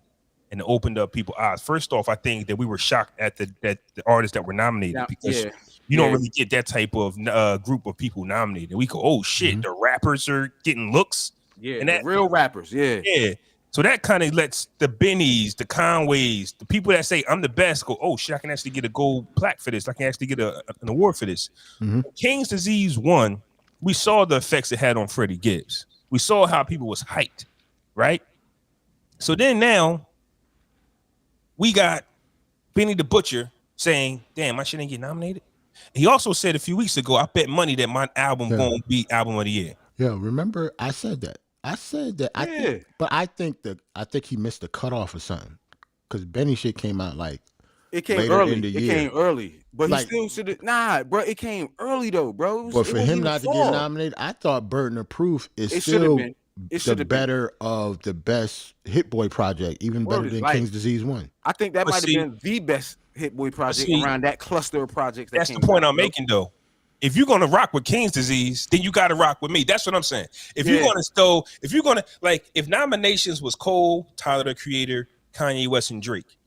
S1: And it opened up people's eyes. First off, I think that we were shocked at the artists that were nominated because you don't really get that type of group of people nominated. We go, oh shit, the rappers are getting looks.
S3: Yeah,
S1: and that,
S3: real rappers. Yeah.
S1: So that kind of lets the Bennies, the Conways, the people that say I'm the best go, oh shit, I can actually get a gold plaque for this. I can actually get an award for this. King's Disease won. We saw the effects it had on Freddie Gibbs. We saw how people was hyped, right? So then now we got BennyTheButcher saying, damn, I shouldn't get nominated. He also said a few weeks ago, I bet money that my album won't be album of the year.
S2: Yeah, remember I said that. I think he missed the cutoff or something. Because Benny shit came out like
S3: it came early. But he still should have bro. It came early though, bro.
S2: But for him not to get nominated, I thought Burden of Proof is still the better of the best Hit Boy project, even better than King's Disease 1.
S3: I think that might have been the best Hit Boy project around that cluster of projects.
S1: That's the point I'm making, though. If you're gonna rock with King's Disease, then you got to rock with me. That's what I'm saying. If you're gonna like, if nominations was Cole, Tyler the Creator, Kanye West, and Drake,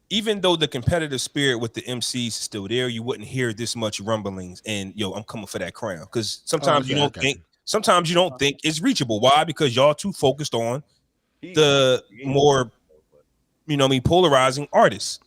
S1: even though the competitive spirit with the MCs is still there, you wouldn't hear this much rumblings and I'm coming for that crown. Because sometimes you don't think. Sometimes you don't think it's reachable. Why? Because y'all too focused on the more, polarizing artists.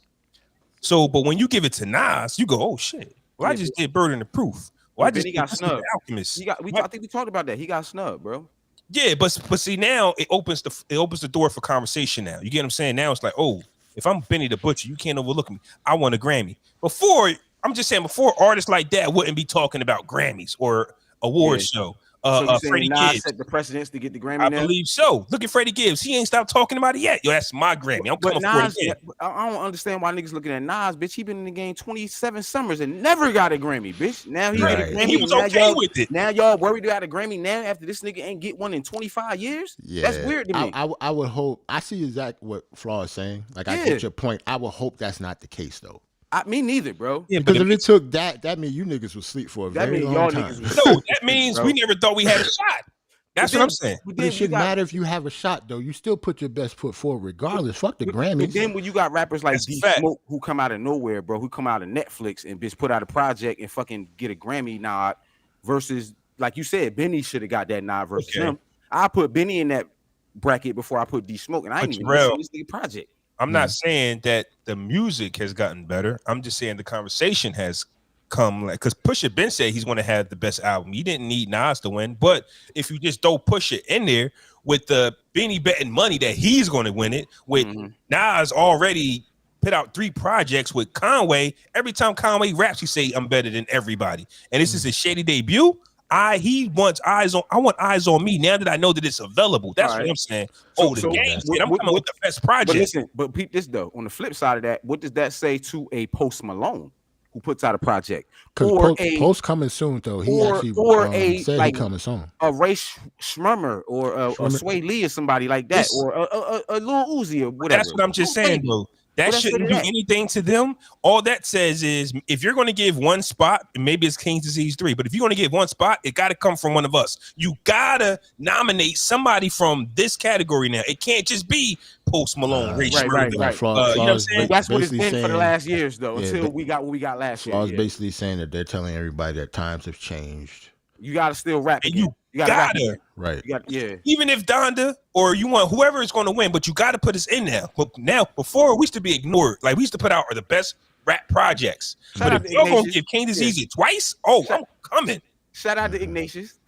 S1: So, but when you give it to Nas, you go, oh shit. Well, I just did Burden of Proof. Well, I just
S3: got snubbed.
S1: Alchemist.
S3: I think we talked about that. He got snubbed, bro.
S1: Yeah, but see now it opens the door for conversation. Now you get what I'm saying. Now it's like, oh, if I'm BennyTheButcher, you can't overlook me. I want a Grammy. Before artists like that wouldn't be talking about Grammys or award show.
S3: So
S1: Freddie
S3: Nas
S1: Gibbs
S3: set the precedence to get the Grammy.
S1: I believe so. Look at Freddie Gibbs. He ain't stopped talking about it yet. Yo, that's my Grammy. I'm coming for it again.
S3: I don't understand why niggas looking at Nas, bitch. He been in the game 27 summers and never got a Grammy, bitch. Now he get a Grammy.
S1: He was okay with it.
S3: Now y'all worried about a Grammy now after this nigga ain't get one in 25 years?
S2: Yeah.
S3: That's weird to me.
S2: I would hope. I see exactly what Flaw is saying. Like, I get your point. I would hope that's not the case, though.
S3: Me neither, bro.
S2: Yeah, because if it took that means you niggas would sleep for a very long time.
S1: No, that means we never thought we had a shot. That's what I'm saying.
S2: But it shouldn't matter if you have a shot, though. You still put your best foot forward regardless. Fuck the Grammys.
S3: But then when you got rappers like D Smoke who come out of nowhere, bro, who come out of Netflix and bitch put out a project and fucking get a Grammy nod versus, like you said, Benny should have got that nod versus him. I put Benny in that bracket before I put D Smoke, and I ain't even seen this nigga project.
S1: I'm not saying that the music has gotten better. I'm just saying the conversation has come, like, because Pusha been said he's going to have the best album. He didn't need Nas to win, but if you just throw Pusha in there with the Benny betting money that he's going to win it, with Nas already put out 3 projects with Conway. Every time Conway raps, he say I'm better than everybody. And this is his shady debut. I want eyes on me now that I know that it's available. That's what I'm saying. I'm coming with the best project.
S3: But listen, but peep this though. On the flip side of that, what does that say to a Post Malone who puts out a project?
S2: Because Post coming soon though. He actually said he coming soon.
S3: A Ray Schmurmer or a Sway Lee or somebody like that, or a Lil Uzi or whatever.
S1: That's what I'm just saying, bro. That shouldn't do anything to them. All that says is if you're going to give one spot, maybe it's King's Disease 3, but if you're going to give one spot, it got to come from one of us. You got to nominate somebody from this category now. It can't just be Post Malone, Ray Schmurder.
S3: You know what I'm saying? That's what it's been for the last years, though, until we got what we got last year.
S2: I was basically saying that they're telling everybody that times have changed.
S3: You got to still rap.
S1: And you gotta.
S2: Right.
S1: Even if Donda or you want whoever is going to win, but you got to put us in there. But now, before we used to be ignored. Like we used to put out the best rap projects. But if you're going to give King Disease it twice, I'm coming.
S3: Shout out to Ignatius.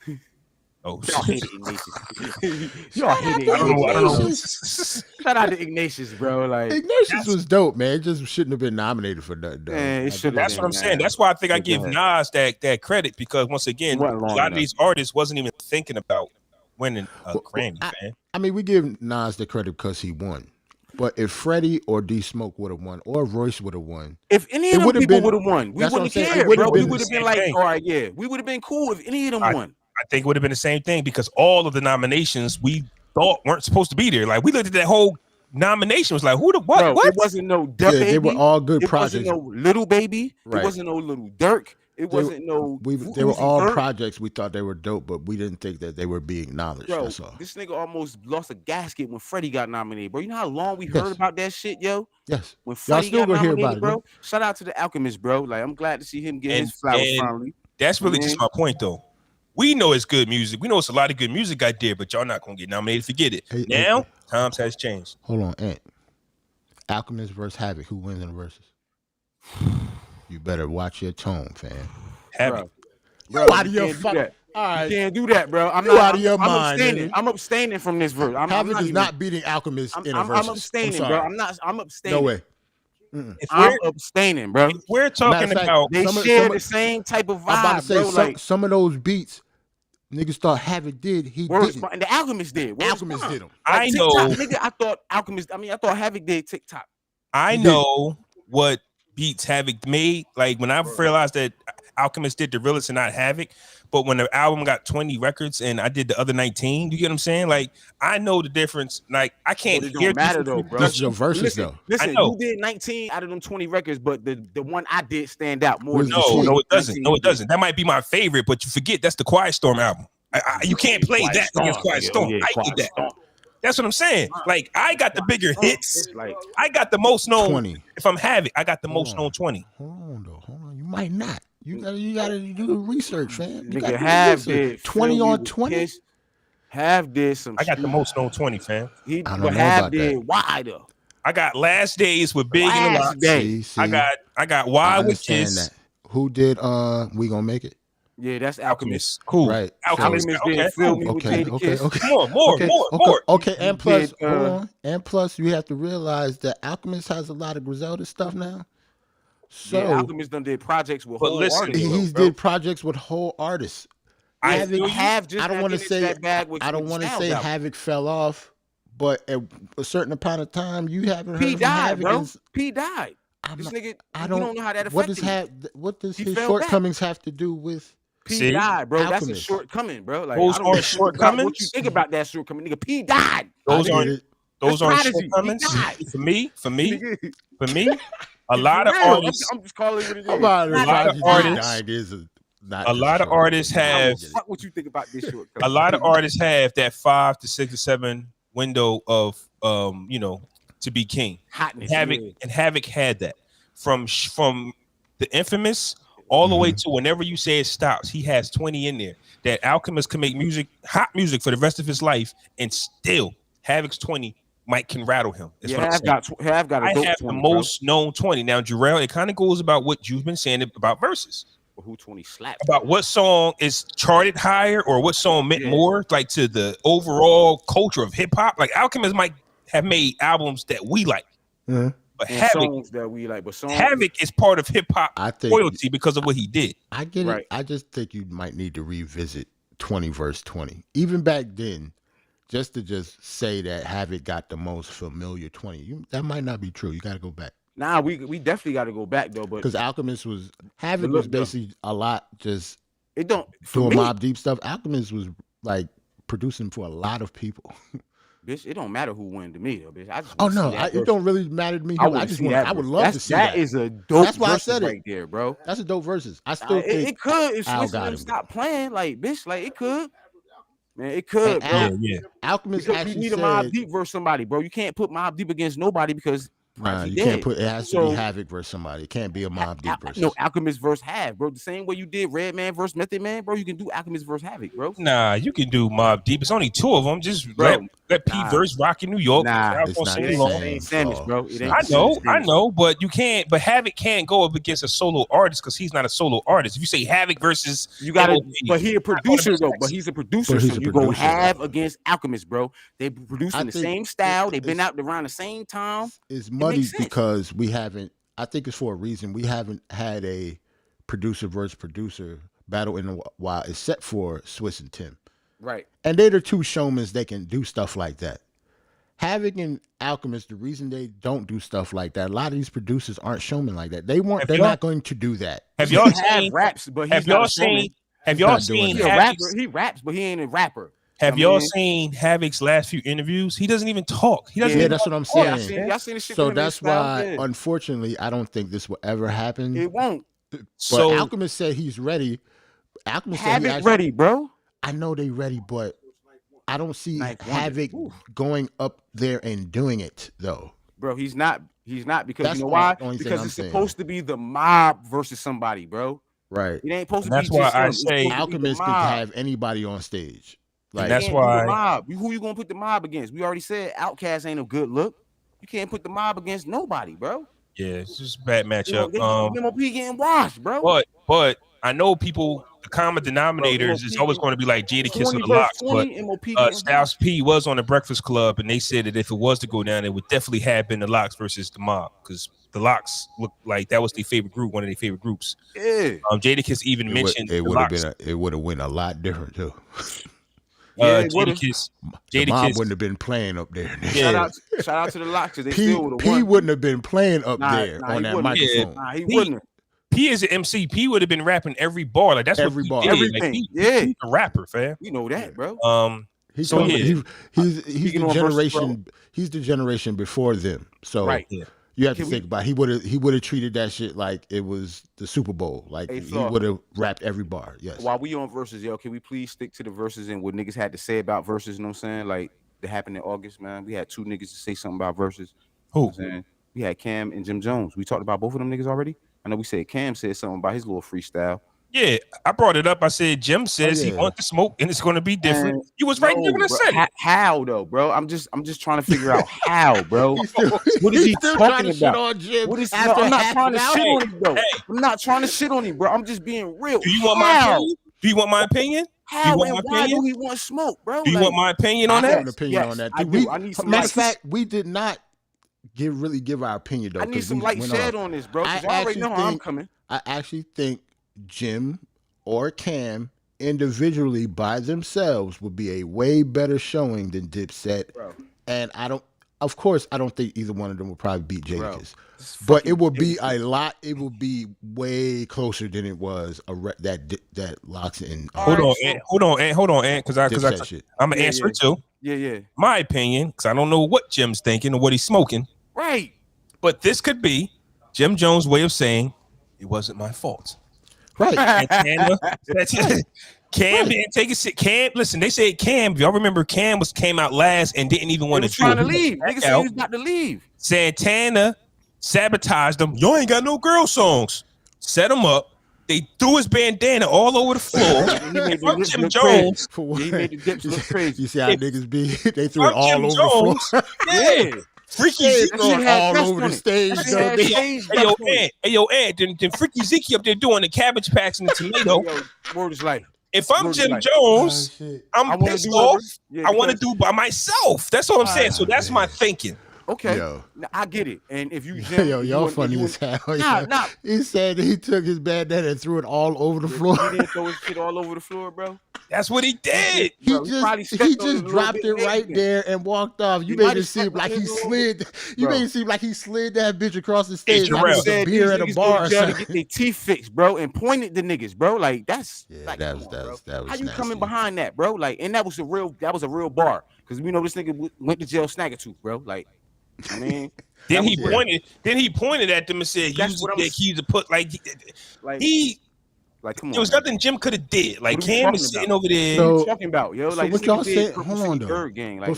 S1: Oh,
S3: y'all hate Ignatius. Y'all hate Ignatius. Shout out to Ignatius, bro. Like
S2: Ignatius was dope, man. It just shouldn't have been nominated for that.
S1: That's what I'm saying. That's why I think I give Nas that credit because once again, a lot of these artists wasn't even thinking about winning a Grammy, man.
S2: I mean, we give Nas the credit because he won. But if Freddie or D Smoke would have won, or Royce would have won,
S3: if any of them people would have won, we wouldn't care, bro. We would have been like, all right, yeah, we would have been cool if any of them won.
S1: I think it would have been the same thing because all of the nominations we thought weren't supposed to be there. Like we looked at that whole nomination, was like, who the what?
S3: Bro,
S1: what?
S3: It wasn't no Baby.
S2: They were all good projects.
S3: It wasn't no Little Baby. Right. It wasn't no Little Dirk. It wasn't no.
S2: They were all projects. We thought they were dope, but we didn't think that they were being acknowledged.
S3: Bro,
S2: that's all.
S3: This nigga almost lost a gasket when Freddie got nominated, bro. You know how long we heard about that shit, yo?
S2: Yes.
S3: When Freddie got nominated, bro. Shout out to the Alchemist, bro. Like I'm glad to see him get his flowers finally.
S1: That's really just my point, though. We know it's good music. We know it's a lot of good music out there, but y'all not gonna get nominated. Forget it. Now, times has changed.
S2: Hold on, Ant. Alchemist versus Havoc. Who wins in the verses? You better watch your tone, fam.
S1: Havoc.
S2: You out of your fucking. All right.
S3: You can't do that, bro. I'm
S2: out of your mind.
S3: I'm abstaining from this verse.
S2: Havoc is not beating Alchemist in a verses.
S3: I'm abstaining, bro. I'm abstaining.
S2: No way.
S3: I'm abstaining, bro.
S1: We're talking about
S3: they share the same type of vibe. I'm about to say
S2: bro, some of those beats. Niggas thought Havoc did. He didn't.
S3: And the Alchemist did.
S2: Alchemist did them.
S1: I know.
S3: Nigga, I thought Havoc did TikTok.
S1: I know what beats Havoc made. Like when I realized that Alchemist did the realest and not Havoc, but when the album got 20 records and I did the other 19, you get what I'm saying? Like I know the difference. Like I can't hear
S3: matter though, bro.
S2: That's your verses though.
S3: Listen, you did 19 out of them 20 records, but the one I did stand out more.
S1: No, it doesn't. No, it doesn't. That might be my favorite, but you forget that's the Quiet Storm album. You can't play that against Quiet Storm. I did that. That's what I'm saying. Like I got the bigger hits. I got the most known.
S2: 20.
S1: If I'm Havoc, I got the most known 20.
S2: Hold on. You might not. You gotta do the research, man.
S3: Nigga, have did
S2: 20 on 20.
S3: Have did some.
S1: I got the most known 20, fam.
S2: I don't know about that.
S3: Wider.
S1: I got Last Days with Big and the Lox. I got Why with Kiss.
S2: Who did We Gonna Make It?
S3: Yeah, that's Alchemist.
S1: Cool.
S2: Right.
S1: Alchemist
S3: did Feel Me with Jadakiss.
S1: Okay. More.
S2: Okay, and plus, hold on. And plus, you have to realize that Alchemist has a lot of Griselda stuff now. So
S3: Alchemist done did projects with whole artists.
S2: He's did projects with whole artists.
S3: I
S2: don't want to say Havoc fell off, but at a certain amount of time, you haven't heard from Havoc.
S3: Bro. P died. This nigga, I don't know how that affected him.
S2: What does his shortcomings have to do with?
S3: P died, bro. Alchemist. That's a shortcoming, bro. Like
S1: those aren't shortcomings.
S3: What you think about that shortcoming, nigga? P died.
S1: Those aren't shortcomings. For me. A lot of artists.
S3: I'm just calling it what it is.
S2: A
S1: lot of artists have.
S3: What you think about this shortcoming?
S1: A lot of artists have that 5 to 6 to 7 window of to be king.
S3: Hotness.
S1: Havoc had that from the Infamous all the way to whenever you say it stops. He has 20 in there. That Alchemist can make hot music for the rest of his life, and still Havoc's 20 can rattle him.
S3: Have got
S1: the most known 20. Now, Jarrell, it kind of goes about what you've been saying about verses.
S3: Who 20 slapped?
S1: About what song is charted higher or what song meant more, like to the overall culture of hip hop. Like Alchemist might have made albums that we like. But
S3: and
S1: Havoc,
S3: songs that we like. But
S1: Havoc is part of hip hop royalty because of what he did.
S2: I get it. I just think you might need to revisit 20 verse 20. Even back then, just to say that Havoc got the most familiar 20. That might not be true. You got to go back.
S3: Nah, we definitely got to go back though. But
S2: because Alchemist was Havoc was basically a lot just
S3: doing
S2: Mobb Deep stuff. Alchemist was like producing for a lot of people.
S3: Bitch, it don't matter who win to me though, bitch. I just
S2: it don't really matter to me. I would love to see that.
S3: That is a dope.
S2: That's why I said
S3: right there, bro.
S2: That's a dope versus. I still think
S3: it could if Switzerland stop playing, like bitch, like it could. Man, it could, bro.
S2: Yeah. Alchemist
S3: because
S2: actually
S3: you need a Mobb Deep versus somebody, bro. You can't put Mobb Deep against nobody because
S2: you can't put. It has to be Havoc versus somebody. It can't be a Mobb Deep versus.
S3: No, Alchemist versus Hav, bro. The same way you did Redman versus Method Man, bro. You can do Alchemist versus Havoc, bro.
S1: Nah, you can do Mobb Deep. It's only two of them. Just let P verse rock in New York.
S2: Nah, it's not the same.
S3: Bro.
S1: I know, but you can't. But Havoc can't go up against a solo artist because he's not a solo artist. If you say Havoc versus,
S3: you got to. But he's a producer though. But he's a producer, so you go Hav against Alchemist, bro. They produce in the same style. They've been out around the same time.
S2: It's muddy because we haven't. I think it's for a reason. We haven't had a producer versus producer battle in a while, except for Swiss and Tim.
S3: Right.
S2: And they're the two showmans that can do stuff like that. Havoc and Alchemist, the reason they don't do stuff like that, a lot of these producers aren't showmen like that. They're not going to do that.
S1: Have y'all seen
S3: raps, but he's not seen
S1: he
S3: rapper? He raps, but he ain't a rapper.
S1: Have y'all seen Havoc's last few interviews? He doesn't even talk. He doesn't.
S2: Yeah, that's what I'm saying.
S3: Y'all seen the shit.
S2: So that's why, unfortunately, I don't think this will ever happen.
S3: It won't.
S2: But Alchemist said he's ready. Alchemist said
S3: Havoc ready, bro.
S2: I know they ready, but I don't see Havoc going up there and doing it though.
S3: Bro, he's not because you know why? Because it's supposed to be the mob versus somebody, bro.
S2: Right.
S3: It ain't supposed to be.
S1: That's why I say
S2: Alchemist can have anybody on stage.
S1: Like that's why
S3: mob. Who you gonna put the mob against? We already said Outkast ain't a good look. You can't put the mob against nobody, bro.
S1: Yeah, it's just a bad matchup.
S3: MOP getting washed, bro.
S1: But I know people. The common denominators is always going to be like Jadakiss or the Locks, but Styles P was on the Breakfast Club, and they said that if it was to go down, it would definitely have been the Locks versus the Mob because the Locks looked like that was their favorite group, one of their favorite groups.
S3: Yeah.
S1: Jadakiss even mentioned
S2: it would have been. It would have went a lot different too.
S1: Jadakiss
S2: Mob wouldn't have been playing up there.
S3: Yeah. Shout out to the Locks because they still would have
S2: won. P wouldn't have been playing up there on that microphone.
S3: Nah, he wouldn't.
S1: P is an MC. P would have been rapping every bar. Like that's
S2: every bar,
S3: everything.
S1: Like, he's a rapper, fam.
S3: You know that, bro.
S2: He's the generation. He's the generation before them. So you have to think about. He would have treated that shit like it was the Super Bowl. Like he would have rapped every bar. Yes.
S3: While we on verses, yo, can we please stick to the verses and what niggas had to say about verses? You know what I'm saying? Like that happened in August, man. We had two niggas to say something about verses.
S1: Who?
S3: You know we had Cam and JimJones. We talked about both of them niggas already. I know we said Cam said something about his little freestyle.
S1: Yeah, I brought it up. I said Jim says he wants to smoke and it's going to be different. He was right there when I said it.
S3: How though, bro? I'm just trying to figure out how, bro. What is he talking about? What is, I'm not trying to shit on him, though. I'm not trying to shit on him, bro. I'm just being real.
S1: Do you want my opinion? Do you want my opinion?
S3: How and why do he want smoke, bro?
S1: Do you want my opinion on that?
S2: I have an opinion on that.
S3: I do. I need some
S2: matter of fact, we did not give our opinion though.
S3: I need some light shed on this, bro. I already know how I'm coming.
S2: I actually think Jim or Cam individually by themselves would be a way better showing than Dipset. Bro. And I don't think either one of them would probably beat Jadakiss. But it would be a lot. It would be way closer than it was that Locks in.
S1: Hold on, Ant, because I'm gonna answer it too.
S3: Yeah.
S1: My opinion, because I don't know what Jim's thinking or what he's smoking.
S3: Right.
S1: But this could be JimJones' way of saying it wasn't my fault.
S2: Right.
S1: Cam didn't take it. Cam, listen, they said Cam. If y'all remember, Cam came out last and didn't even want to
S3: trying to leave. Niggas said he was about to leave.
S1: Santana sabotaged them. Y'all ain't got no girl songs. Set him up. They threw his bandana all over the floor.
S3: He made the dips look crazy.
S2: You see how niggas be? They threw it all over the floor.
S1: Yeah. Freaky Zeke
S2: all over the stage.
S1: Hey, yo, Ed, then Freaky Zeke up there doing the cabbage patch and the tomato.
S3: Word is life.
S1: If I'm JimJones, I'm pissed off. I want to do by myself. That's all I'm saying. So that's my thinking.
S3: Okay,
S2: Yo.
S3: I get it. And if you
S2: y'all funny as hell. Nah. He said he took his bandana and threw it all over the floor.
S3: He didn't throw his shit all over the floor, bro.
S1: That's what he did.
S2: He just dropped it right there and walked off. You made it seem like he slid. You made it seem like he slid that bitch across the stage like it was a beer at a bar or something.
S3: To get their teeth fixed, bro, and pointed the niggas, bro. Like that's
S2: that was
S3: how you coming behind that, bro? Like, and that was a real bar because we know this nigga went to jail Snaggletooth, bro. Like, I mean.
S1: Then he pointed at them and said, "Use the dick." He put like come on. There was nothing Jim could have did. Like Cam is sitting over there.
S3: So, what are you talking about, yo? Like
S2: what y'all saying? Hold on, though.
S3: Gang. Like,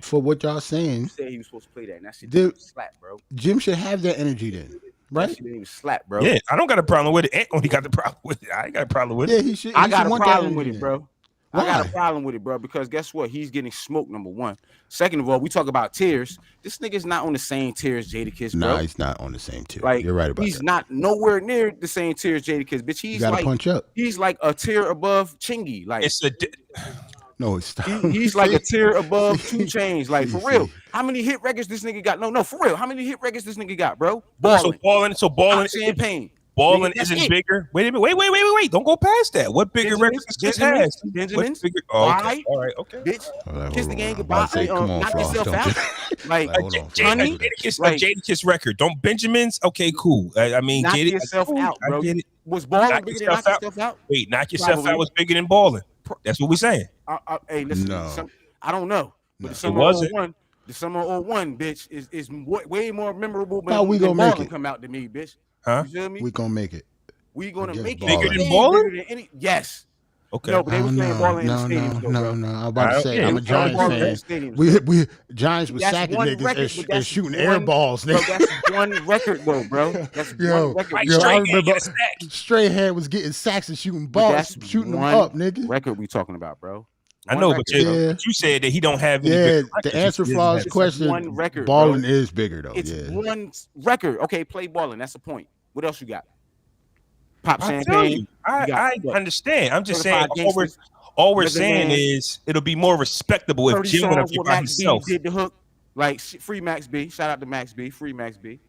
S2: for what y'all saying,
S3: you said he was supposed to play that. And that shit didn't slap, bro.
S2: Jim should have that energy then, right?
S3: That shit didn't even slap, bro.
S1: Yeah, I don't got a problem with it. Ant only got the problem with it. I ain't got a problem with it.
S2: Yeah, he should.
S3: I got a problem with it, bro.
S2: Why?
S3: I got a problem with it, bro, because guess what? He's getting smoked, number one. Second of all, we talk about tiers. This nigga's not on the same tier as Jadakiss, bro.
S2: Nah, he's not on the same tier.
S3: Like,
S2: you're right about
S3: he's
S2: that.
S3: Not nowhere near the same tier as Jadakiss, bitch. He's
S2: like
S3: punch up. He's like a tier above Chingy. Like
S2: no, it's
S3: he's like a tier above 2 Chainz. Like for real. How many hit records this nigga got? No, for real. How many hit records this nigga got, bro?
S1: Ballin'.
S3: Champagne.
S1: Ballin' isn't bigger. Wait. Don't go past that. What bigger records this has?
S3: Benjamin's.
S1: Okay. All right. Okay.
S3: Bitch. Kiss the gang goodbye. Knock yourself out. Like
S1: Jadakiss record. Don't Benjamin's. Okay, cool. I mean,
S3: knock
S1: get it.
S3: yourself out, bro.
S1: I get it.
S3: Was Ballin' bigger than knock yourself out?
S1: Wait, knock yourself out was bigger than Ballin'. That's what we're saying.
S3: Hey, listen. I don't know. But the Summer 01, bitch, is way more memorable than Ballin' come out to me, bitch.
S1: Huh?
S3: You feel me?
S2: We gonna make it.
S3: We gonna make it
S1: bigger than Ballin'?
S3: Yes.
S1: Okay.
S3: No, but they was playing Ballin' in the stadium.
S2: No. I'm about to say I'm a Giants fan. We Giants was sacking niggas and shooting air balls.
S3: Bro, that's one record though, bro. That's one record.
S2: I remember Straight Head was getting sacks and shooting balls, shooting them up, nigga.
S3: Record we talking about, bro.
S1: I know, but you said that he don't have any.
S2: Yeah, the answer for his question,
S3: one record,
S2: Ballin' is bigger though.
S3: It's one record. Okay, play Ballin'. That's the point. What else you got? Pop Champagne.
S1: I understand. I'm just saying. All we're saying is it'll be more respectable if Jim went up here by himself.
S3: Did the hook like free Max B? Shout out to Max B. Free Max B.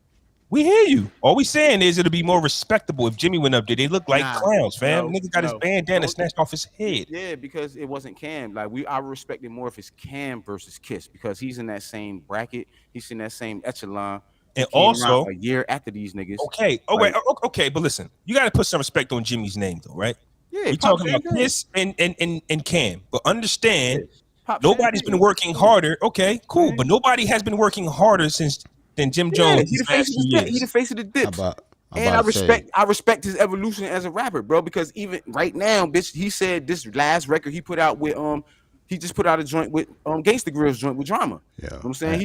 S1: We hear you. All we saying is it'll be more respectable if Jimmy went up there. They look like clowns, fam. Nigga got his bandana snatched off his head.
S3: Yeah, because it wasn't Cam. Like I respect it more if it's Cam versus Kiss because he's in that same bracket. He's in that same echelon.
S1: And also
S3: a year after these niggas.
S1: Okay. Okay, but listen, you got to put some respect on Jimmy's name, though, right?
S3: Yeah.
S1: You're talking about Kiss and Cam, but understand nobody's been working harder. Okay, cool, but nobody has been working harder than JimJones.
S3: He the face of the dips. And I respect his evolution as a rapper, bro. Because even right now, bitch, he said this last record he put out with he just put out a joint with Gangsta Grill's joint with Drama.
S2: Yeah,
S3: you know what I'm saying?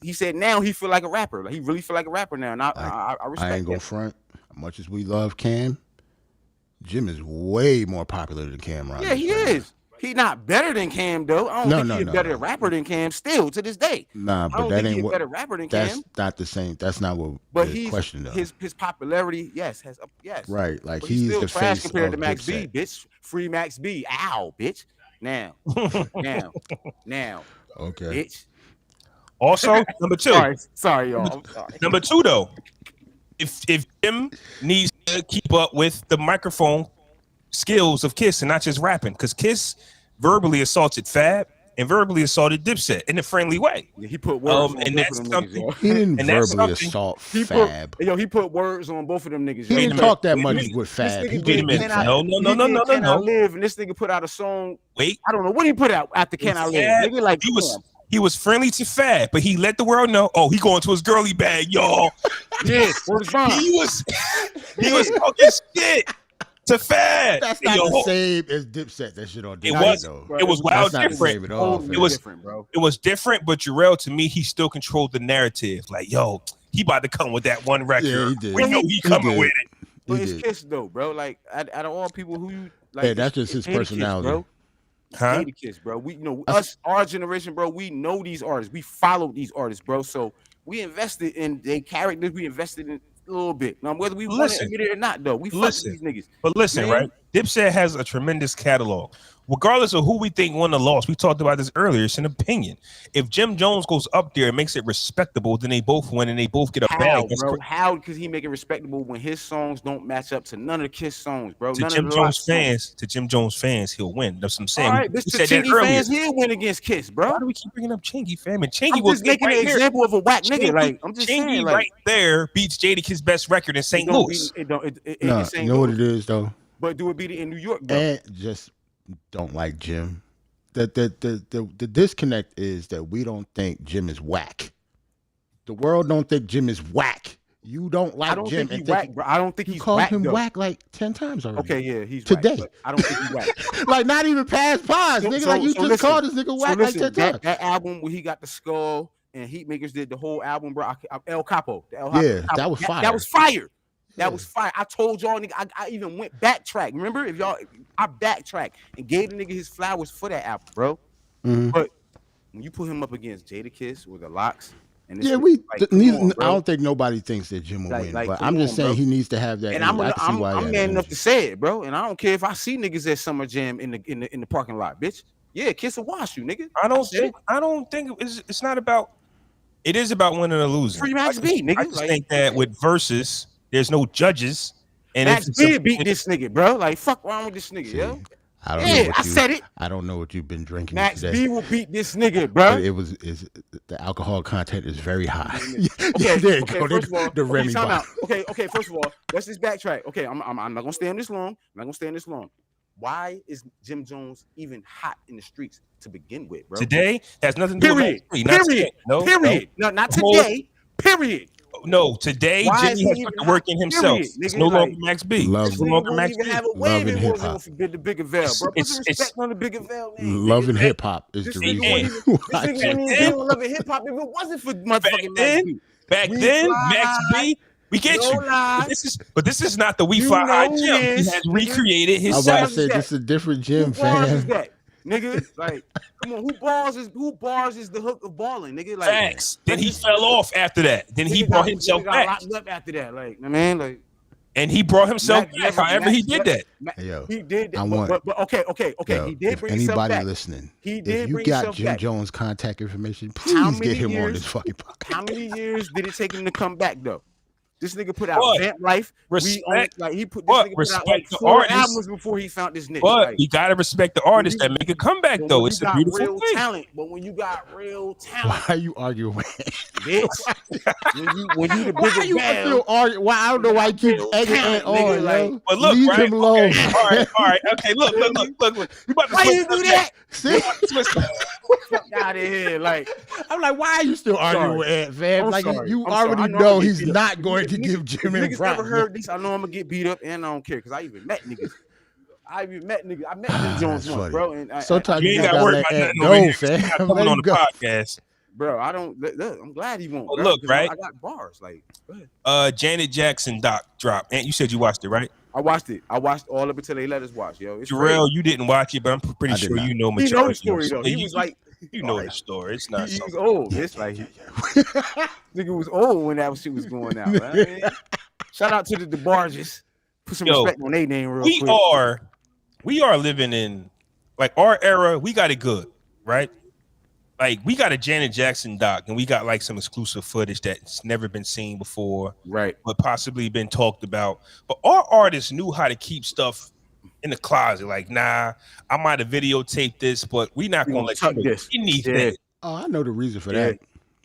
S3: He said now he feel like a rapper. Like he really feel like a rapper now. And I respect
S2: I ain't gonna front. Much as we love Cam, Jim is way more popular than Camron.
S3: Yeah, he is. He's not better than Cam though. I don't think he's a better rapper than Cam still to this day.
S2: Nah, but that ain't what.
S3: Better rapper than
S2: that's
S3: Cam.
S2: not the same. That's not what.
S3: But
S2: the question though.
S3: His popularity, yes.
S2: Right, like
S3: but
S2: he's
S3: still
S2: the
S3: trash
S2: face
S3: compared to
S2: of
S3: Max
S2: Dipset.
S3: B, bitch. Free Max B. Ow, bitch. Now.
S2: Okay.
S3: Bitch.
S1: Also, number two.
S3: Sorry, y'all. I'm sorry.
S1: Number two, though, if Jim needs to keep up with the microphone skills of Kiss and not just rapping, because Kiss verbally assaulted Fab and verbally assaulted Dipset in a friendly way.
S3: Yeah, he put words on
S1: and
S3: both
S1: that's
S3: of them
S1: something.
S3: niggas,
S2: He didn't verbally assault Fab.
S3: He put words on both of them niggas.
S2: He didn't talk that much with Fab. He did
S1: No.
S3: Can I Live? And this nigga put out a song.
S1: Wait,
S3: I don't know what he put out after Can I Live. Nigga, like
S1: he was friendly to Fab, but he let the world know. Oh, he going to his girly bag, y'all.
S3: Yeah, word is bond.
S1: He was talking shit to Fab.
S2: That's not the same as Dipset. That shit on Dipset.
S1: It was wild different.
S3: It was different, bro.
S1: It was different, but Jarrell, to me, he still controlled the narrative. Like, yo, he about to come with that one record.
S2: Yeah, he did.
S1: We know he coming with it.
S3: But it's Kiss though, bro. Like out of all people who you like,
S2: hey, that's just his personality,
S3: bro.
S1: Huh?
S3: Kiss, bro. We us, our generation, bro. We know these artists. We follow these artists, bro. So we invested in their characters. We invested in a little bit. Now, whether we want to admit it or not, though, we fuck these niggas.
S1: But listen, right? Dipset has a tremendous catalog. Regardless of who we think won or lost, we talked about this earlier. It's an opinion. If JimJones goes up there and makes it respectable, then they both win and they both get a bag.
S3: Bro? How could he make it respectable when his songs don't match up to none of the Kiss songs, bro?
S1: To JimJones fans, he'll win. That's what I'm saying.
S3: All right, this Chingy fans, he'll win against Kiss, bro.
S1: Why do we keep bringing up Chingy, fam? And Chingy
S3: was making an example of a whack nigga. Like I'm just saying,
S1: Chingy right there beats Jadakiss' best record in St. Louis.
S2: You know what it is though.
S3: But do it beat it in New York, bro?
S2: And just don't like Jim. The disconnect is that we don't think Jim is whack. The world don't think Jim is whack. You don't like Jim.
S3: Think he's whack, bro. I don't think he's
S2: called
S3: whack,
S2: him
S3: though.
S2: Whack like 10 times already.
S3: Okay, yeah, he's
S2: today.
S3: Whack, I don't think he's whack.
S2: Like not even past pause, nigga. Like you just called this nigga whack like 10 times.
S3: That album where he got the skull and Heatmakers did the whole album, bro. El Capo.
S2: That was fire.
S3: That was fire. That was fire. I told y'all, nigga, I even went backtrack. Remember, I backtracked and gave the nigga his flowers for that album, bro. Mm-hmm. But when you put him up against Jadakiss with the locks, and this
S2: I don't think nobody thinks that Jim will win. But I'm just saying he needs to have that.
S3: And I'm man enough to say it, bro. And I don't care if I see niggas at Summer Jam in the parking lot, bitch. Yeah, Kiss will wash you, nigga.
S1: I don't think it's not about. It is about winning or losing.
S3: Free Max B, nigga.
S1: I just think that with versus. There's no judges. And
S3: Max B beat this nigga, bro. Like, fuck wrong with this nigga, yo. I said it.
S2: I don't know what you've been drinking.
S3: Max
S2: today.
S3: B will beat this nigga, bro.
S2: The alcohol content is very high.
S3: Okay, first of all, the Remy okay, first of all, let's just backtrack. Okay, I'm not gonna stay on this long. Why is JimJones even hot in the streets to begin with, bro?
S1: Today has nothing to do with
S3: Period. No, not today. Period.
S1: No, today Jimmy has put the work in himself. It's no longer Max B.
S2: Love and hip hop.
S3: The bigger veil, bro. Put some respect on the bigger veil, man.
S2: Love and hip hop is the reason.
S3: Love and hip hop if it wasn't for motherfucking Max B.
S1: Back then, Max B. We get you. But this is not the We Fly High Jim. He has recreated his.
S2: I was about to say this is a different Jim, fam.
S3: Nigga, like, come on, who bars is the hook of balling, nigga? Like,
S1: facts. Then he fell off after that. Then he brought himself back.
S3: Locked up after that, like, man, like,
S1: and he brought himself back. However, he did that.
S2: He
S3: did that. But okay.
S2: Yo,
S3: he did bring himself back.
S2: Anybody listening, if you got JimJones contact information, please get him on this fucking podcast.
S3: How many years did it take him to come back though? This nigga put out Vamp Life. He put out like 4 albums before he found this nigga.
S1: But you gotta respect the artists that make a comeback though. It's a beautiful thing.
S3: Talent, but when you got real talent,
S2: why are you arguing?
S3: Bitch, when you the bigger
S2: still arguing? Why I don't know why you keep egging it on.
S1: Like, but look, leave him alone. Okay. All right. Okay, look. You about to
S3: why you do that?
S2: See?
S3: Fuck out of here. Like,
S2: I'm like, why are you still arguing with Ant, fam? Like, you already know he's not going to give Jim and
S3: Niggas never heard this. I know I'm gonna get beat up, and I don't care because I even met niggas. I met JimJones once, bro. And
S2: sometimes
S1: you ain't got to worry about nothing over here.
S2: Fam.
S1: Coming on the podcast,
S3: bro. I don't. Look, I'm glad he won't.
S1: Look, right?
S3: I got bars. Like, go ahead.
S1: Janet Jackson doc drop. And you said you watched it, right?
S3: I watched it. I watched all of it till they let us watch. Yo,
S1: Jarrell, you didn't watch it, but I'm pretty sure you know majority.
S3: He knows the story though. He was like.
S1: You know the story. It's not.
S3: He was old. It's like nigga was old when that shit was going out. Right? Shout out to the Barzes. Put some respect on their name real quick.
S1: We are living in like our era. We got it good, right? Like we got a Janet Jackson doc, and we got like some exclusive footage that's never been seen before,
S3: right?
S1: But possibly been talked about. But our artists knew how to keep stuff in the closet. Like, nah, I might have videotaped this, but we not gonna let you know anything.
S2: Oh, I know the reason for that.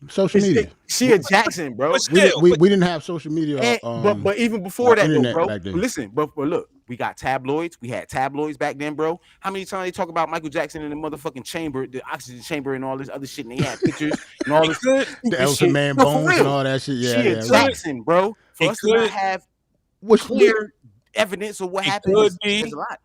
S2: Social media.
S3: She a Jackson, bro.
S2: We didn't have social media.
S3: But even before that, though, bro. Listen, but look, we got tabloids. We had tabloids back then, bro. How many times they talk about Michael Jackson in the motherfucking chamber, the oxygen chamber, and all this other shit, and they had pictures and all this.
S2: The Elsa Man bones and all that shit. Yeah,
S3: she a Jackson, bro. For us to not have clear evidence of what happened.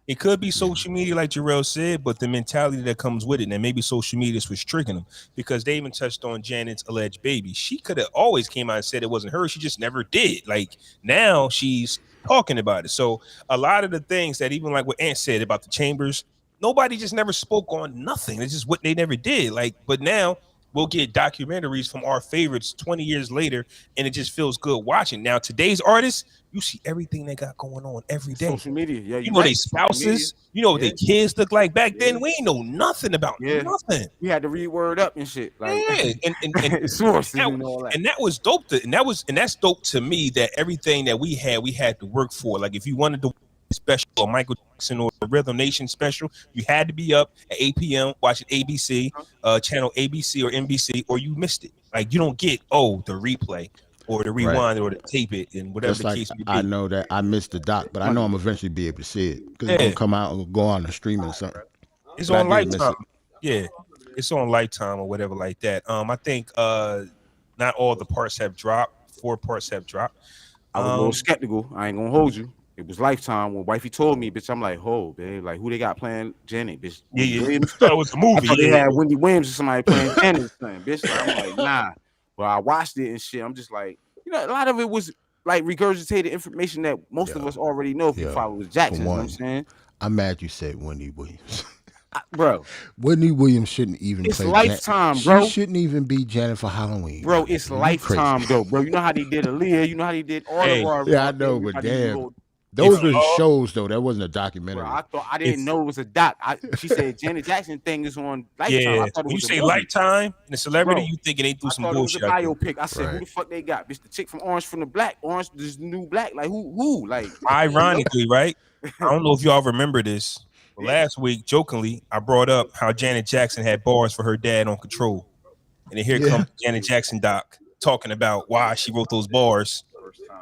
S1: It could be social media, like Jarrell said, but the mentality that comes with it, and maybe social media was triggering them because they even touched on Janet's alleged baby. She could have always came out and said it wasn't her. She just never did. Like now she's talking about it. So a lot of the things that even like what Ant said about the chambers, nobody just never spoke on nothing. It's just what they never did. Like, but now we'll get documentaries from our favorites 20 years later, and it just feels good watching. Now, today's artists, you see everything they got going on every day.
S3: Social media, yeah.
S1: You know their spouses, you know what their kids look like. Back then, we ain't know nothing about nothing.
S3: We had to read word up and shit. Like,
S1: and
S3: sources and all that.
S1: And that was dope. That's dope to me that everything that we had to work for. Like if you wanted to special or Michael Jackson or the Rhythm Nation special, you had to be up at 8 p.m. watching ABC, channel ABC or NBC, or you missed it. Like you don't get the replay or the rewind or the tape it and whatever the case may be.
S2: I know that I missed the doc, but I know I'm eventually be able to see it because it's gonna come out and go on the streaming or something.
S1: It's on Lifetime. Yeah, it's on Lifetime or whatever like that. I think not all the parts have dropped. 4 parts have dropped.
S3: I was a little skeptical. I ain't gonna hold you. It was Lifetime when wifey told me, bitch. I'm like, babe, like who they got playing Janet, bitch?
S1: Yeah. It was a movie.
S3: They had Wendy Williams or somebody playing Janet, bitch. Like, I'm like, nah. Well, I watched it and shit. I'm just like, a lot of it was like regurgitated information that most of us already know if you follow Jackson. You know what I'm saying?
S2: I'm mad you said Wendy Williams.
S3: Bro,
S2: Wendy Williams shouldn't even
S3: it's
S2: play
S3: Lifetime, bro.
S2: She shouldn't even be Janet for Halloween.
S3: Bro, it's Lifetime, though, bro. You know how they did Aaliyah. You know how they did all of our.
S2: Yeah, I know, but damn. Those were shows, though. That wasn't a documentary.
S3: Bro, I didn't know it was a doc. She said Janet Jackson thing is on Lifetime.
S1: Yeah, when you say Lifetime and the celebrity, you thinking they do some bullshit.
S3: It was a biopic. I said, who the fuck they got? Bitch, the chick from Orange from the Black. Orange, this new Black. Like who? Like
S1: ironically, right? I don't know if y'all remember this. But last week, jokingly, I brought up how Janet Jackson had bars for her dad on Control, and then here comes Janet Jackson doc talking about why she wrote those bars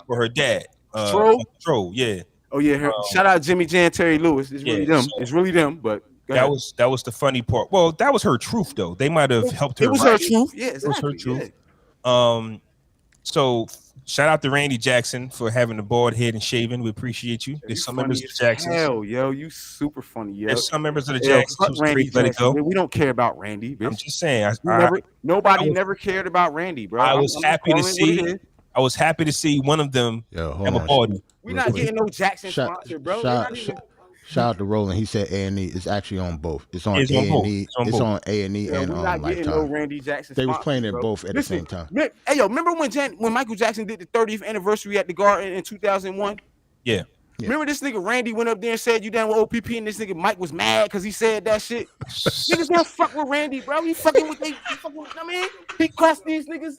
S1: for her dad. Control, yeah.
S3: Oh yeah, shout out Jimmy Jan, Terry Lewis. It's really them. It's really them. But
S1: that was the funny part. Well, that was her truth though. They might have helped her.
S3: It was her truth. Yeah, exactly.
S1: It was her truth. Yeah. So shout out to Randy Jackson for having the bald head and shaving. We appreciate you. There's some members of the Jacksons.
S3: Hell, yo, you super funny, yo.
S1: There's some members of the Jacksons.
S3: Randy let it go. We don't care about Randy, bitch.
S1: I'm just saying.
S3: Nobody never cared about Randy, bro.
S1: I was happy to see. I was happy to see one of them have a party.
S3: We're not getting no Jackson sponsor, bro.
S2: Shout out to Roland. He said A&E. It's actually on both. It's on A&E. It's on A&E and on Lifetime.
S3: No Randy Jackson.
S2: They was playing it both at the same time.
S3: Hey yo, remember when Michael Jackson did the 30th anniversary at the Garden in 2001?
S1: Yeah.
S3: Remember this nigga Randy went up there and said you down with OPP, and this nigga Mike was mad because he said that shit. Niggas don't fuck with Randy, bro. He fucking with I mean, he cost these niggas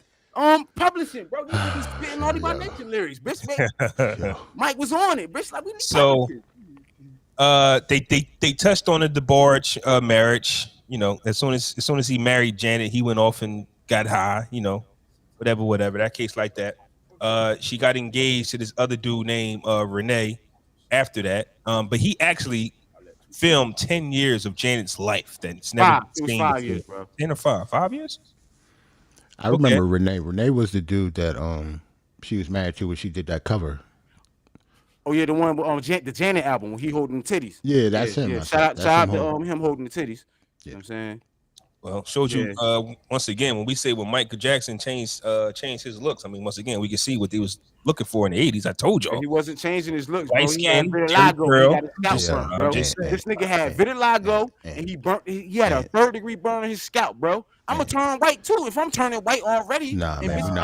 S3: publishing, bro. These niggas spitting all my nature lyrics, bitch. Mike was on it, bitch. Like we need
S1: they touched on the Barz marriage. You know, as soon as he married Janet, he went off and got high. You know, whatever. That case like that. She got engaged to this other dude named Renee after that. But he actually filmed 10 years of Janet's life that's never been seen.
S3: 5 years, bro.
S1: 10 or 5 years.
S2: I remember Renee. Renee was the dude that she was married to when she did that cover.
S3: Oh yeah, the one on the Janet album when he holding the titties.
S2: Yeah, that's him.
S3: Yeah. Shout out to him holding the titties. You know what I'm saying?
S1: Well, showed you once again when we say when Michael Jackson changed his looks. I mean, once again we can see what he was looking for in the 80s. I told y'all
S3: he wasn't changing his looks.
S1: White skin, girl.
S3: This nigga had vitiligo and he burnt. He had a 3rd-degree burn on his scalp, bro. I'm gonna turn white too. If I'm turning white already,
S2: nah, man,
S1: I'm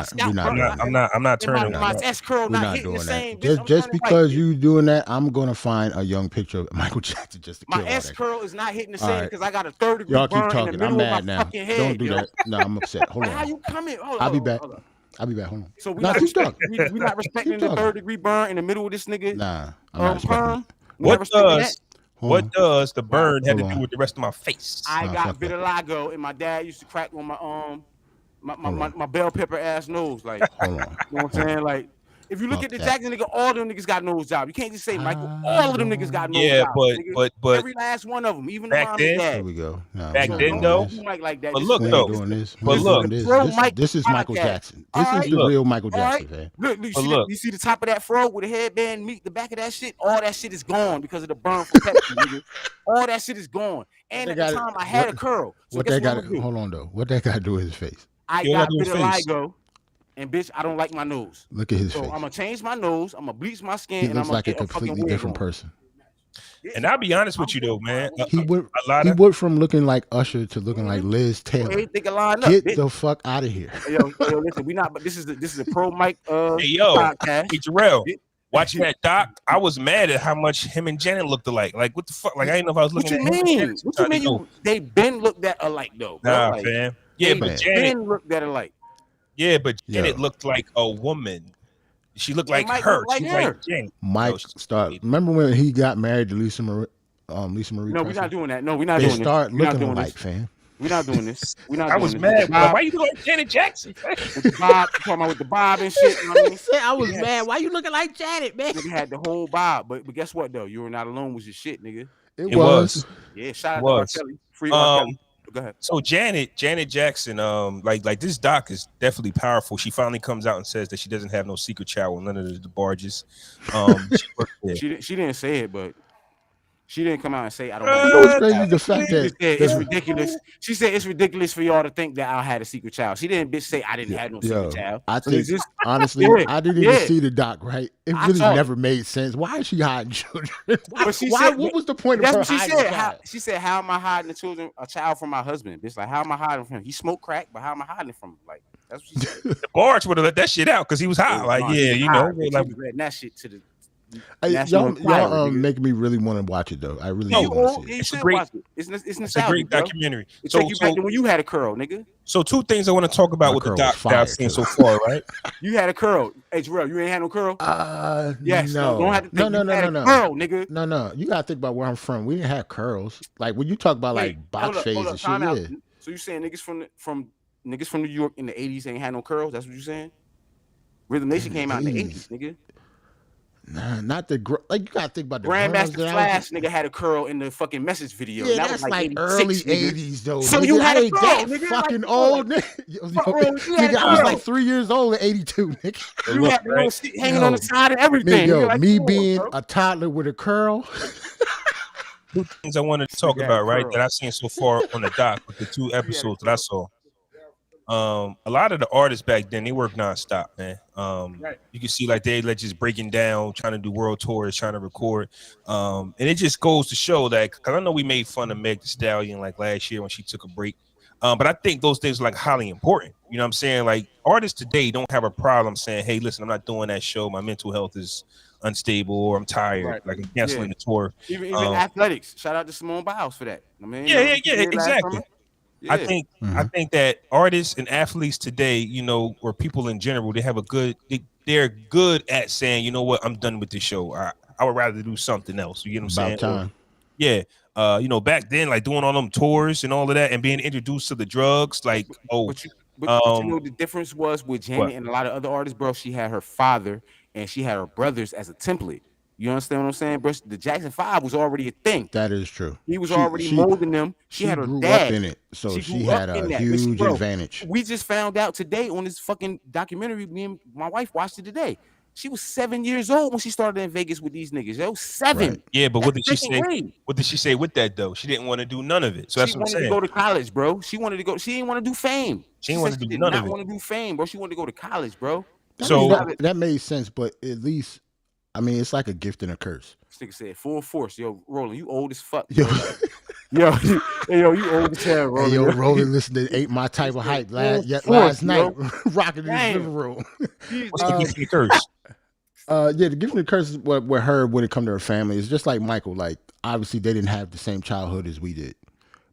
S1: not turning.
S3: My S curl not hitting the same.
S2: Just because you doing that, I'm gonna find a young picture of Michael Jackson just to kill
S3: my S curl is not hitting the same because I got a 3rd-degree burn
S2: keep talking.
S3: in the middle of my fucking head.
S2: Don't do that. No, I'm upset. Hold on.
S3: How you coming?
S2: I'll be back. I'll be back. Hold on.
S3: So we not respecting the 3rd-degree burn in the middle of this nigga.
S2: Nah, I'm not respecting.
S1: What does the burn have to do with the rest of my face?
S3: I got vitiligo, and my dad used to crack on my bell pepper ass nose. Like, you know what I'm saying? Like, if you look at the Jackson nigga, all them niggas got nose job. You can't just say Michael. All of them niggas got nose job.
S1: Yeah, but
S3: every last one of them, even the
S1: back
S3: mom
S1: then.
S3: and dad.
S2: Here we go.
S1: Back then, though.
S3: Like that.
S1: But look, though.
S2: This is Michael Jackson. This is the real Michael Jackson, man.
S3: Look, you see the top of that fro with the headband, meet the back of that shit. All that shit is gone because of the burn from Pepsi, nigga. All that shit is gone. And at the time, I had a curl.
S2: What that got? Hold on, though. What that got to do with his face?
S3: I got vitiligo. And bitch, I don't like my nose.
S2: Look at his face.
S3: I'm gonna change my nose. I'm gonna bleach my skin.
S2: He looks like a completely different person.
S1: And I'll be honest with you though, man.
S2: He went from looking like Usher to looking like Liz Taylor. Get the fuck out of here.
S3: Yo, listen, we not. But this is a pro mic.
S1: Hey Jarrell, watching that doc, I was mad at how much him and Janet looked alike. Like what the fuck? Like I didn't know if I was looking at him.
S3: What you mean? They been looked at alike though. Bro.
S1: Nah,
S3: like,
S1: fam. Yeah, but Janet
S3: looked at alike.
S1: Yeah, but Janet looked like a woman. She looked like her. She looked like Janet.
S2: Mike remember when he got married to Lisa Marie?
S3: No, we're not doing that. No, we're not doing this.
S2: They start looking alike, fam.
S3: We're not doing this.
S1: I was mad. Why you look like Janet Jackson?
S3: With the bob, talking about with the bob and shit. You know what I mean?
S2: I was mad. Why you looking like Janet, man?
S3: Nigga had the whole bob, but guess what though? You were not alone with your shit, nigga.
S2: It was.
S3: Yeah, shout out to R. Kelly. Free R. Kelly. Go ahead.
S1: So Janet Jackson, like this doc is definitely powerful. She finally comes out and says that she doesn't have no secret child with none of the Barzes.
S3: She didn't say it, but she didn't come out and say I don't.
S2: It's crazy the fact that
S3: it's ridiculous. She said it's ridiculous for y'all to think that I had a secret child. She didn't bitch say I didn't have no secret child.
S2: I think honestly, I didn't even see the doc. Right? It really never made sense. Why is she hiding children? What was the point of her hiding?
S3: She said, "How am I hiding a child from my husband?" Bitch, like how am I hiding from him? He smoked crack, but how am I hiding from him? Like that's what she said.
S1: The Barz would have let that shit out because he was hot. Like like
S3: letting that shit to the.
S2: Y'all making me really want to watch it though. I really want to see it.
S3: It's great. It's
S1: a great documentary.
S3: It take you back to when you had a curl, nigga.
S1: So two things I want to talk about with the doc that I've seen so far, right?
S3: You had a curl. Hey, Jarrell, you ain't had no curl? Yes.
S2: No.
S3: Don't have to think
S2: no.
S3: Curl, nigga.
S2: No. You gotta think about where I'm from. We didn't have curls. Like when you talk about like box fades and shit. Yeah.
S3: So you saying niggas from New York in the 80s ain't had no curls? That's what you saying? Rhythm Nation came out in the 80s, nigga.
S2: Nah, not the like. You gotta think about the
S3: Grandmaster Flash nigga had a curl in the fucking message video.
S2: Yeah,
S3: that
S2: was
S3: was
S2: like early 80s though.
S3: So
S2: nigga,
S3: you had a curl,
S2: that
S3: nigga.
S2: fucking old nigga. I was like 3 years old at 82, nigga.
S3: You had the shit hanging on the side of everything.
S2: Nigga, me being a toddler with a curl.
S1: Two things I wanted to talk about, right? That I've seen so far on the doc with the 2 episodes that I saw. A lot of the artists back then, they work nonstop, man. You can see like they just breaking down, trying to do world tours, trying to record. And it just goes to show that, because I know we made fun of Meg Thee Stallion like last year when she took a break. But I think those things are like highly important. You know what I'm saying? Like artists today don't have a problem saying, hey, listen, I'm not doing that show. My mental health is unstable or I'm tired. Right. Like I'm canceling the tour.
S3: Even athletics. Shout out to Simone Biles for that. I mean,
S1: yeah, exactly. Yeah. I think that artists and athletes today, or people in general, they're good at saying, you know what, I'm done with this show. I would rather do something else. You get what I'm saying?
S2: Time.
S1: Yeah. Back then, like doing all them tours and all of that and being introduced to the drugs, like,
S3: But you know the difference was with Janet and a lot of other artists, bro, she had her father and she had her brothers as a template. You understand what I'm saying, bro? The Jackson 5 was already a thing.
S2: That is true.
S3: He was already molding them. She had her
S2: grew
S3: dad
S2: up in it, so she had a huge advantage.
S3: We just found out today on this fucking documentary. Me and my wife watched it today. She was 7 years old when she started in Vegas with these niggas. Yo, 7.
S2: Right.
S1: Yeah, but what did she say? What did she say with that though? She didn't want to do none of it. So that's what I'm saying.
S3: She wanted to go to college, bro. She wanted to go. She didn't want to do fame.
S1: She didn't want to do none of it.
S3: She did not want to do fame, bro. She wanted to go to college, bro.
S2: That made sense, but at least, I mean, it's like a gift and a curse.
S3: This nigga said full force. Yo, Roland, you old as fuck. Yo, you old as hell, Roland.
S2: Hey, Roland listened to Ain't My Type of Hype last night, rocking in his living room.
S1: What's the gift and the curse?
S2: The gift and the curse with her when it come to her family is just like Michael. Like, obviously, they didn't have the same childhood as we did.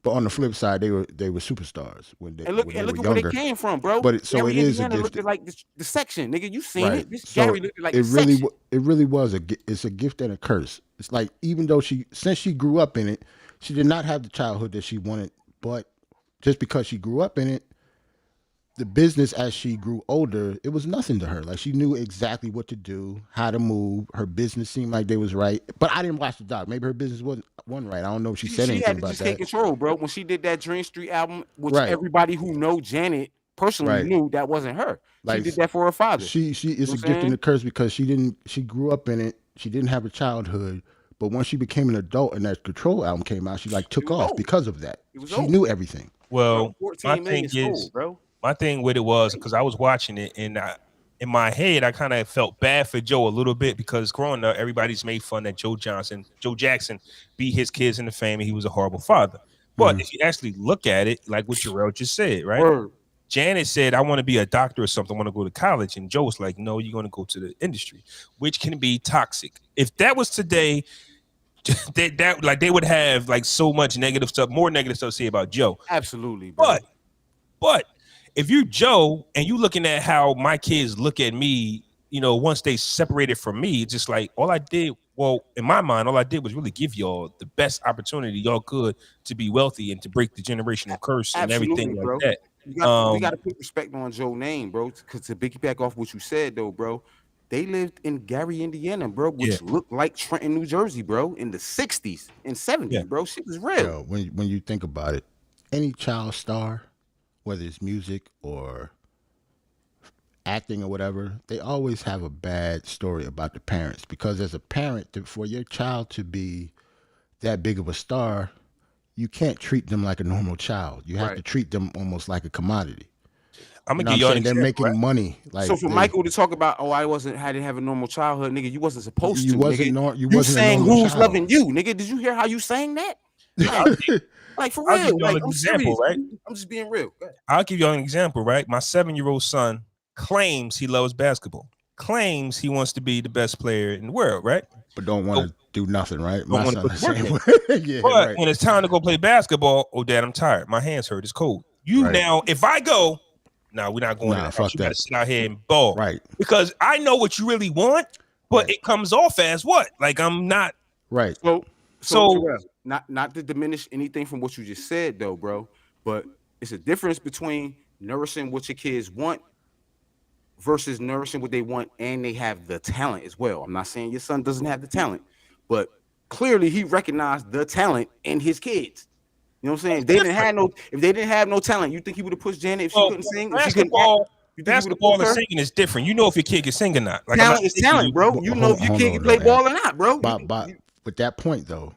S2: But on the flip side, they were superstars when they
S3: look at where they came from, bro.
S2: But it is a gift.
S3: Looked like the section, nigga. You seen it? This Gary looked like
S2: it really was it's a gift and a curse. It's like even though since she grew up in it, she did not have the childhood that she wanted. But just because she grew up in it, the business as she grew older, it was nothing to her. Like she knew exactly what to do, how to move. Her business seemed like they was right. But I didn't watch the doc. Maybe her business wasn't right. I don't know if she said anything about that. She had to just
S3: take control, bro. When she did that Dream Street album, which everybody who know Janet personally knew that wasn't her. She did that for her father.
S2: She is a gift and a curse because she grew up in it. She didn't have a childhood. But once she became an adult and that Control album came out, she took off because of that. She knew everything.
S1: Well, my thing with it was because I was watching it and in my head, I kind of felt bad for Joe a little bit because growing up, everybody's made fun that Joe Jackson beat his kids in the family. He was a horrible father. But if you actually look at it, like what Jarrell just said, right? Janet said, I want to be a doctor or something. I want to go to college. And Joe was like, no, you're going to go to the industry, which can be toxic. If that was today, they would have like so much negative stuff, more negative stuff to say about Joe.
S3: Absolutely, bro.
S1: But if you're Joe and you looking at how my kids look at me, you know, once they separated from me, it's just like all I did, well, in my mind, all I did was really give y'all the best opportunity y'all could to be wealthy and to break the generational curse and everything like that.
S3: We got to put respect on Joe's name, bro. Because to piggyback off what you said, though, bro, they lived in Gary, Indiana, bro, which looked like Trenton, New Jersey, bro, in the 60s and 70s, bro. Shit was real.
S2: Yo, when you think about it, any child star, whether it's music or acting or whatever, they always have a bad story about the parents. Because as a parent, for your child to be that big of a star, you can't treat them like a normal child. You have to treat them almost like a commodity.
S1: I'm gonna give you an example,
S2: they're making money. Like,
S3: so for Michael to talk about, I didn't have a normal childhood, nigga, you wasn't supposed to.
S2: You wasn't
S3: saying who's child. Loving you, nigga. Did you hear how you saying that? Like for real. Like, I'm example, serious, right? I'm just being real.
S1: I'll give you an example, right? My 7-year-old son claims he loves basketball, claims he wants to be the best player in the world, right?
S2: But don't want to do nothing, right? My son the same way.
S1: But when it's time to go play basketball, oh, Dad, I'm tired. My hands hurt. It's cold. Now, if I go, no, we're not going to that.
S2: Fuck
S1: you
S2: that.
S1: gotta sit out here and ball.
S2: Right.
S1: Because I know what you really want, but it comes off as what? Like I'm not.
S2: Right.
S3: So not to diminish anything from what you just said, though, bro, but it's a difference between nourishing what your kids want versus nourishing what they want, and they have the talent as well. I'm not saying your son doesn't have the talent, but clearly he recognized the talent in his kids. You know what I'm saying? If they didn't have no talent, you think he would have pushed Janet if she couldn't sing?
S1: Basketball and singing is different. You know if your kid can sing or not. Like,
S3: talent is talent, bro. You know if your kid can play ball or not, bro.
S2: But with that point though,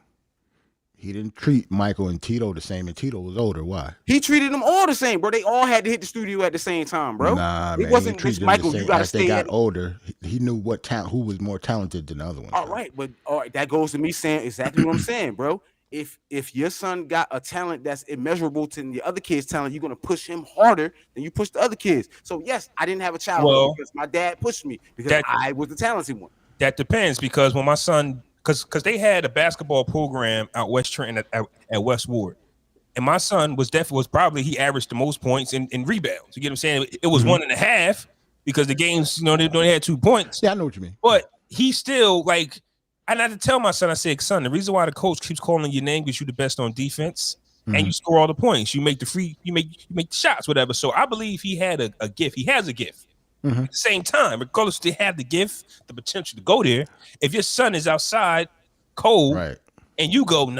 S2: he didn't treat Michael and Tito the same, and Tito was older. Why?
S3: He treated them all the same, bro. They all had to hit the studio at the same time, bro.
S2: Nah,
S3: it wasn't just Michael. You gotta
S2: stay. As they got older, he knew who was more talented than the other ones.
S3: All right, that goes to me saying exactly what I'm saying, bro. If your son got a talent that's immeasurable to the other kid's talent, you're gonna push him harder than you push the other kids. So yes, I didn't have a child because my dad pushed me because I was the talented one.
S1: That depends, because when my son, because they had a basketball program out West Trenton at West Ward, and my son was probably he averaged the most points in rebounds. You get what I'm saying? It was 1.5 because the games, they only had 2 points.
S2: Yeah, I know what you mean.
S1: But he still like. And I had to tell my son, I said, son, the reason why the coach keeps calling your name because you're the best on defense and you score all the points. You make you make the shots, whatever. So I believe he had a gift. He has a gift. At the same time, regardless to have the gift, the potential to go there. If your son is outside cold and you go, we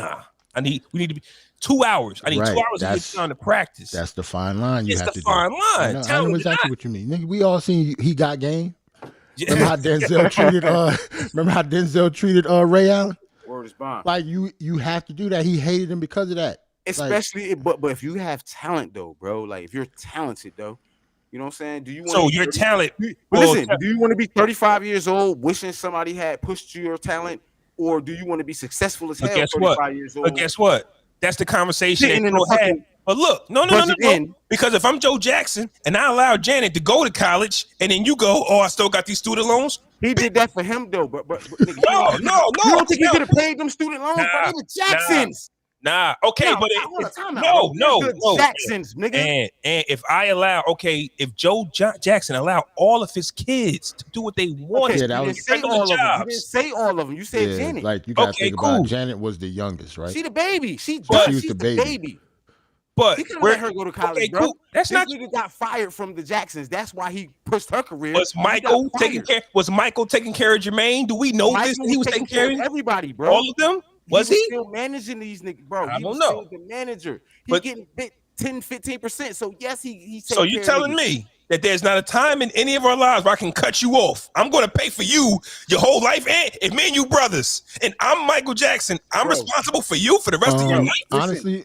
S1: need to be 2 hours. I need 2 hours to get down to practice.
S2: That's the fine line.
S1: It's the fine line.
S2: I know exactly what you mean. Nigga, we all seen he got game. Remember how Denzel treated Ray Allen?
S3: Word is bond.
S2: Like you have to do that. He hated him because of that.
S3: Especially, but if you have talent though, bro, like if you're talented though, you know what I'm saying? Do you want
S1: so your talent?
S3: Listen, do you want to be 35 years old wishing somebody had pushed your talent, or do you want to be successful as hell?
S1: But guess
S3: 35 years old?
S1: But guess what? That's the conversation that had. But look, no. Because if I'm Joe Jackson and I allow Janet to go to college, and then you go, I still got these student loans.
S3: He did that for him though, but no. You don't think he could have paid them student loans? But they were Jacksons.
S1: Nah, okay, but
S3: Jacksons, nigga.
S1: And if I allow, if Joe Jackson allow all of his kids to do what they wanted,
S3: you didn't say all of them. You said Janet.
S2: Like you gotta think about Janet was the youngest, right?
S3: She the baby. She's the baby.
S1: But
S3: he couldn't let her go to college, bro.
S1: Cool. That's
S3: this nigga got fired from the Jacksons. That's why he pushed her career.
S1: Was Michael taking care of Jermaine? Do we know this? He was taking care of
S3: everybody, bro.
S1: All of them? Was he
S3: still managing these niggas, bro?
S1: I don't know.
S3: Still the manager. He's getting 10-15%. So yes, he.
S1: So you telling me that there's not a time in any of our lives where I can cut you off? I'm going to pay for you your whole life, and if me and you brothers, and I'm Michael Jackson, I'm responsible for you for the rest of your life.
S2: Honestly,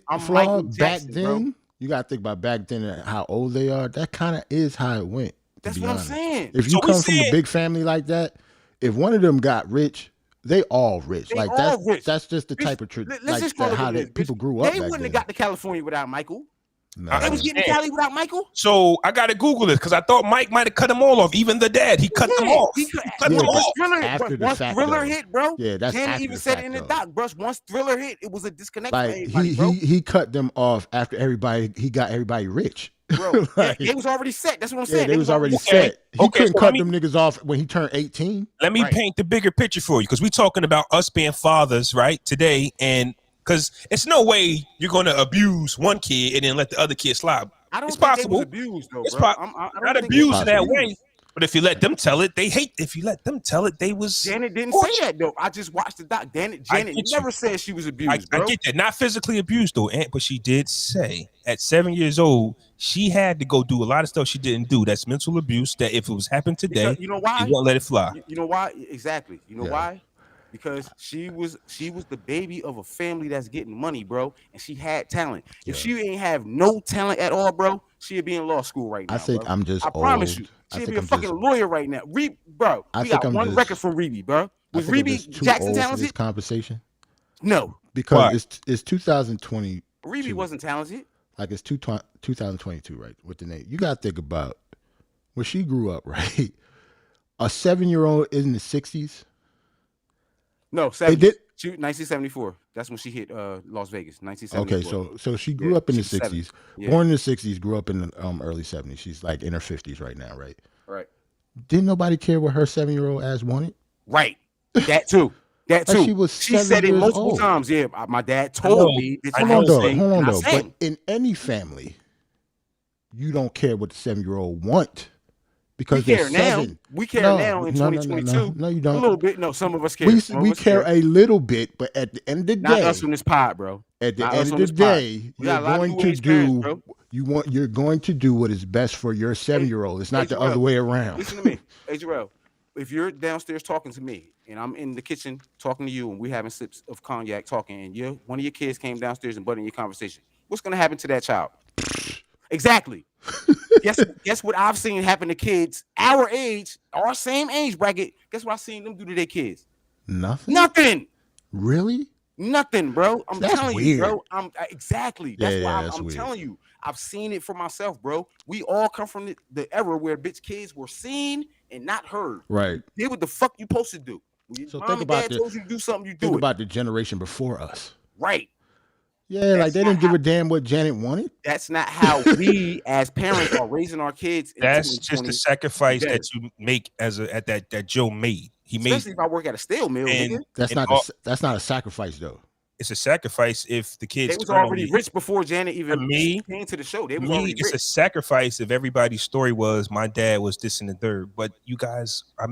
S2: back then, you got to think about back then and how old they are. That kind of is how it went.
S3: That's what I'm saying.
S2: If you come from a big family like that, if one of them got rich, they all rich.
S3: They all rich.
S2: That's just the type of
S3: let's just call
S2: how people grew up.
S3: They wouldn't have got to California without Michael.
S2: No.
S3: They was getting to Cali without Michael.
S1: So I gotta Google this because I thought Mike might have cut them all off. Even the dad, he cut them off.
S3: He cut them off.
S2: After the
S3: once
S2: fact,
S3: Thriller hit, bro.
S2: Yeah, that's
S3: Janet
S2: after
S3: even
S2: the
S3: said
S2: fact,
S3: it in the doc, bro. Once Thriller hit, it was a disconnect for everybody, bro.
S2: He cut them off after everybody. He got everybody rich.
S3: Bro, they was already set. That's what I'm saying.
S2: Yeah, they was already set. He couldn't cut them niggas off when he turned 18.
S1: Let me paint the bigger picture for you because we're talking about us being fathers, right, today. And because it's no way you're going to abuse one kid and then let the other kid slide.
S3: I don't
S1: it's
S3: think
S1: possible.
S3: They was abused, though,
S1: it's
S3: bro.
S1: not abused in that way. But if you let them tell it, they hate. If you let them tell it, they was.
S3: Janet didn't say that though. I just watched the doc. Janet never said she was abused.
S1: I get that, not physically abused though, but she did say at 7 years old she had to go do a lot of stuff she didn't do. That's mental abuse. That if it was happened today,
S3: because, you know why?
S1: You won't let it fly.
S3: You know why? Exactly. You know why? Because she was the baby of a family that's getting money, bro, and she had talent. If she ain't have no talent at all, bro, she'd be in law school right now.
S2: I think
S3: bro.
S2: I'm just.
S3: I promise you, she'd be a fucking lawyer right now. Bro, we got one record from Reby, bro. Was Reby Jackson talented?
S2: This conversation?
S3: No,
S2: because it's 2020.
S3: Reby wasn't talented.
S2: Like it's 2022, right? With the name, you gotta think about when she grew up, right? A 7-year-old in the 60s.
S3: No, 1974. That's when she hit Las Vegas. 1974.
S2: Okay, so she grew up in the 60s. Born in the 60s, grew up in the early 70s. She's like in her 50s right now, right?
S3: Right.
S2: Didn't nobody care what her 7-year-old ass wanted?
S3: Right. That too. That too.
S2: Like
S3: she said it multiple times. Yeah, my dad told me.
S2: Hold on, though. But in any family, you don't care what the 7-year-old want. Because
S3: we care now. We care now in 2022.
S2: No, you don't.
S3: A little bit. No, some of us care.
S2: We care a little bit, but at the end of the day,
S3: not us on this pod, bro.
S2: At the end of the day, you're going to do. You're going to do what is best for your 7-year-old. It's not the other way around.
S3: Listen to me, hey Jarrell. If you're downstairs talking to me and I'm in the kitchen talking to you and we're having sips of cognac talking and one of your kids came downstairs and butted in your conversation, what's going to happen to that child? Exactly. Guess what I've seen happen to kids our age, our same age bracket. Guess what I've seen them do to their kids? Nothing.
S2: Really?
S3: Nothing, bro. I'm telling you, bro. Exactly. That's why I'm telling you. I've seen it for myself, bro. We all come from the era where bitch kids were seen and not heard.
S2: Right.
S3: You did what the fuck you supposed to do.
S2: So
S3: Mom and dad told you to do something, you do it.
S2: Think about the generation before us.
S3: Right.
S2: Yeah, like they didn't give a damn what Janet wanted.
S3: That's not how we as parents are raising our kids.
S1: That's just the sacrifice that you make that Joe made.
S3: Especially if I work at a steel mill.
S2: That's not a sacrifice though.
S1: It's a sacrifice if the kids.
S3: They was already rich before Janet even came to the show. They was already rich.
S1: It's a sacrifice if everybody's story was my dad was this and the third. But you guys are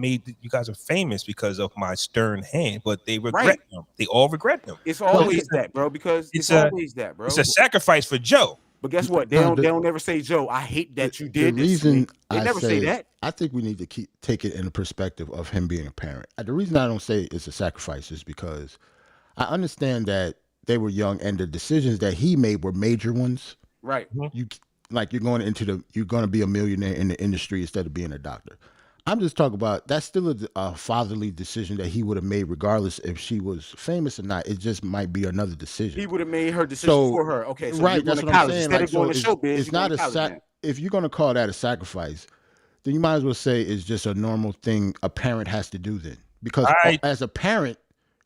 S1: famous because of my stern hand. But they regret them. They all regret them.
S3: It's always that, bro. Because it's always that, bro.
S1: It's a sacrifice for Joe.
S3: But guess what? They don't ever say, Joe, I hate that you did
S2: this. The reason
S3: they never say that.
S2: I think we need to take it in the perspective of him being a parent. The reason I don't say it's a sacrifice is because I understand that they were young and the decisions that he made were major ones.
S3: Right.
S2: You're going to be a millionaire in the industry instead of being a doctor. I'm just talking about that's still a fatherly decision that he would have made regardless if she was famous or not. It just might be another decision.
S3: He would have made her decision for her. Okay, so
S2: right, that's what I'm saying.
S3: Instead of going to showbiz,
S2: it's not if you're going to call that a sacrifice, then you might as well say it's just a normal thing a parent has to do then. Because as a parent,